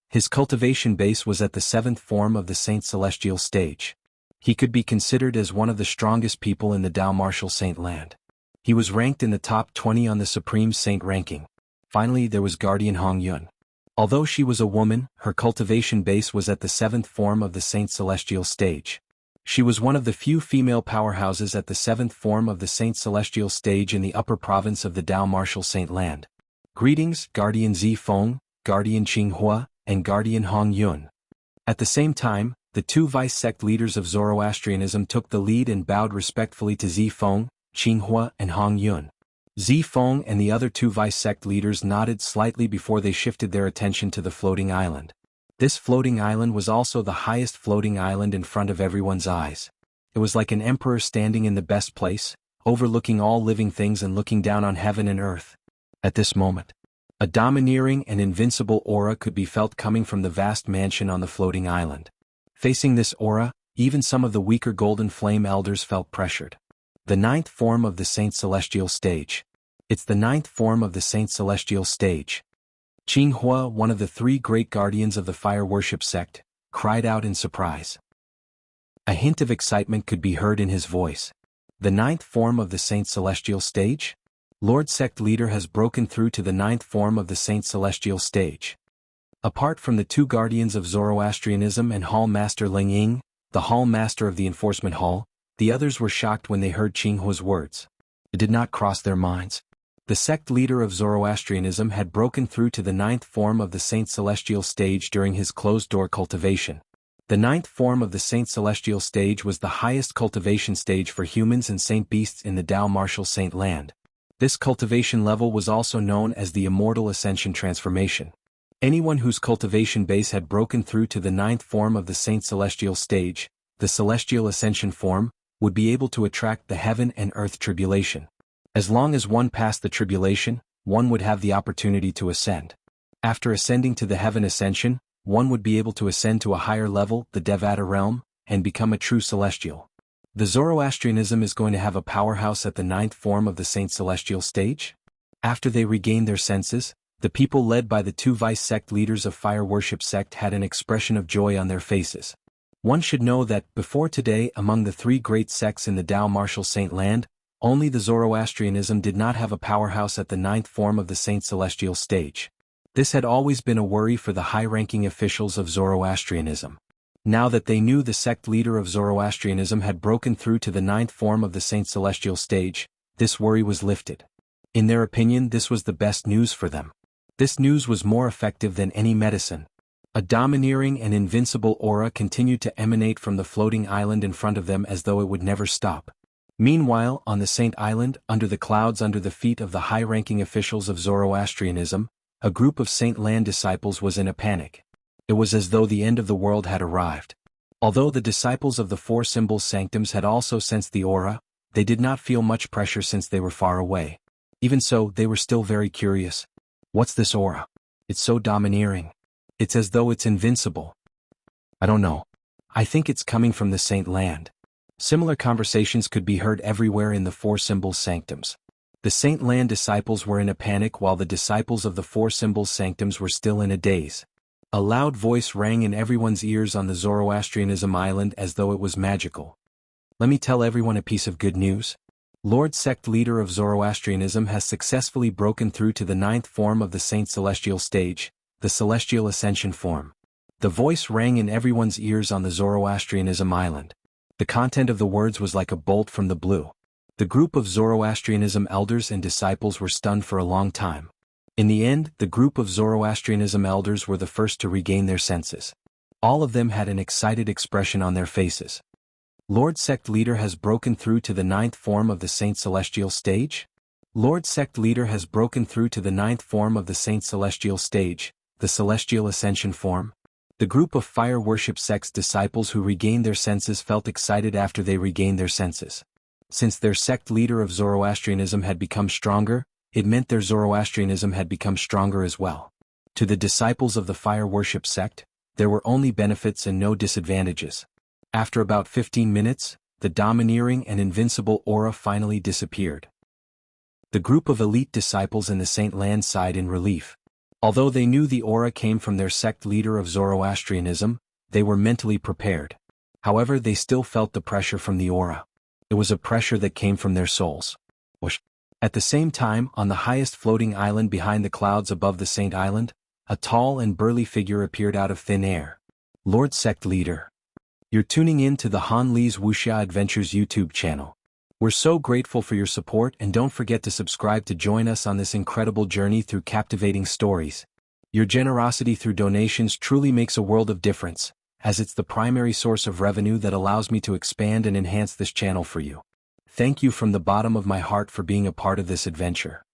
His cultivation base was at the 7th form of the Saint Celestial stage. He could be considered as one of the strongest people in the Dao Martial Saint land. He was ranked in the top 20 on the Supreme Saint ranking. Finally, there was Guardian Hong Yun. Although she was a woman, her cultivation base was at the 7th form of the Saint Celestial stage. She was one of the few female powerhouses at the 7th form of the Saint Celestial stage in the upper province of the Dao Martial Saint land. Greetings, Guardian Zifeng, Guardian Qinghua, and Guardian Hong Yun. At the same time, the two vice-sect leaders of Zoroastrianism took the lead and bowed respectfully to Zifeng, Qinghua, and Hong Yun. Zifeng and the other two vice-sect leaders nodded slightly before they shifted their attention to the floating island. This floating island was also the highest floating island in front of everyone's eyes. It was like an emperor standing in the best place, overlooking all living things and looking down on heaven and earth. At this moment, a domineering and invincible aura could be felt coming from the vast mansion on the floating island. Facing this aura, even some of the weaker golden flame elders felt pressured. The 9th form of the Saint Celestial stage. It's the 9th form of the Saint Celestial stage. Qinghua, one of the three great guardians of the fire worship sect, cried out in surprise. A hint of excitement could be heard in his voice. The 9th form of the Saint Celestial stage? Lord Sect Leader has broken through to the 9th form of the Saint Celestial stage. Apart from the two guardians of Zoroastrianism and Hall Master Ling Ying, the Hall Master of the Enforcement Hall, the others were shocked when they heard Qinghua's words. It did not cross their minds. The sect leader of Zoroastrianism had broken through to the 9th form of the Saint Celestial stage during his closed-door cultivation. The 9th form of the Saint Celestial stage was the highest cultivation stage for humans and saint beasts in the Dao Martial Saint land. This cultivation level was also known as the Immortal Ascension Transformation. Anyone whose cultivation base had broken through to the 9th form of the Saint Celestial stage, the Celestial Ascension form, would be able to attract the heaven and earth tribulation. As long as one passed the tribulation, one would have the opportunity to ascend. After ascending to the heaven ascension, one would be able to ascend to a higher level, the Devata realm, and become a true celestial. The Zoroastrianism is going to have a powerhouse at the 9th form of the Saint Celestial stage? After they regained their senses, the people led by the two vice-sect leaders of Fire Worship Sect had an expression of joy on their faces. One should know that, before today, among the three great sects in the Dao Martial Saint land, only the Zoroastrianism did not have a powerhouse at the 9th form of the Saint Celestial stage. This had always been a worry for the high-ranking officials of Zoroastrianism. Now that they knew the sect leader of Zoroastrianism had broken through to the 9th form of the Saint Celestial stage, this worry was lifted. In their opinion, this was the best news for them. This news was more effective than any medicine. A domineering and invincible aura continued to emanate from the floating island in front of them as though it would never stop. Meanwhile, on the Saint Island, under the clouds under the feet of the high-ranking officials of Zoroastrianism, a group of Saint Land disciples was in a panic. It was as though the end of the world had arrived. Although the disciples of the Four Symbols Sanctums had also sensed the aura, they did not feel much pressure since they were far away. Even so, they were still very curious. What's this aura? It's so domineering. It's as though it's invincible. I don't know. I think it's coming from the Saint Land. Similar conversations could be heard everywhere in the Four Symbols Sanctums. The Saint Land disciples were in a panic while the disciples of the Four Symbols Sanctums were still in a daze. A loud voice rang in everyone's ears on the Zoroastrianism island as though it was magical. Let me tell everyone a piece of good news. Lord Sect Leader of Zoroastrianism has successfully broken through to the 9th form of the Saint Celestial stage, the Celestial Ascension form. The voice rang in everyone's ears on the Zoroastrianism island. The content of the words was like a bolt from the blue. The group of Zoroastrianism elders and disciples were stunned for a long time. In the end, the group of Zoroastrianism elders were the first to regain their senses. All of them had an excited expression on their faces. Lord Sect Leader has broken through to the 9th form of the Saint Celestial stage? Lord Sect Leader has broken through to the 9th form of the Saint Celestial stage, the Celestial Ascension form. The group of fire worship sect's disciples who regained their senses felt excited after they regained their senses. Since their sect leader of Zoroastrianism had become stronger, it meant their Zoroastrianism had become stronger as well. To the disciples of the fire worship sect, there were only benefits and no disadvantages. After about 15 minutes, the domineering and invincible aura finally disappeared. The group of elite disciples in the Saint Land sighed in relief. Although they knew the aura came from their sect leader of Zoroastrianism, they were mentally prepared. However, they still felt the pressure from the aura. It was a pressure that came from their souls. At the same time, on the highest floating island behind the clouds above the Saint Island, a tall and burly figure appeared out of thin air. Lord Sect Leader. You're tuning in to the Han Li's Wuxia Adventures YouTube channel. We're so grateful for your support, and don't forget to subscribe to join us on this incredible journey through captivating stories. Your generosity through donations truly makes a world of difference, as it's the primary source of revenue that allows me to expand and enhance this channel for you. Thank you from the bottom of my heart for being a part of this adventure.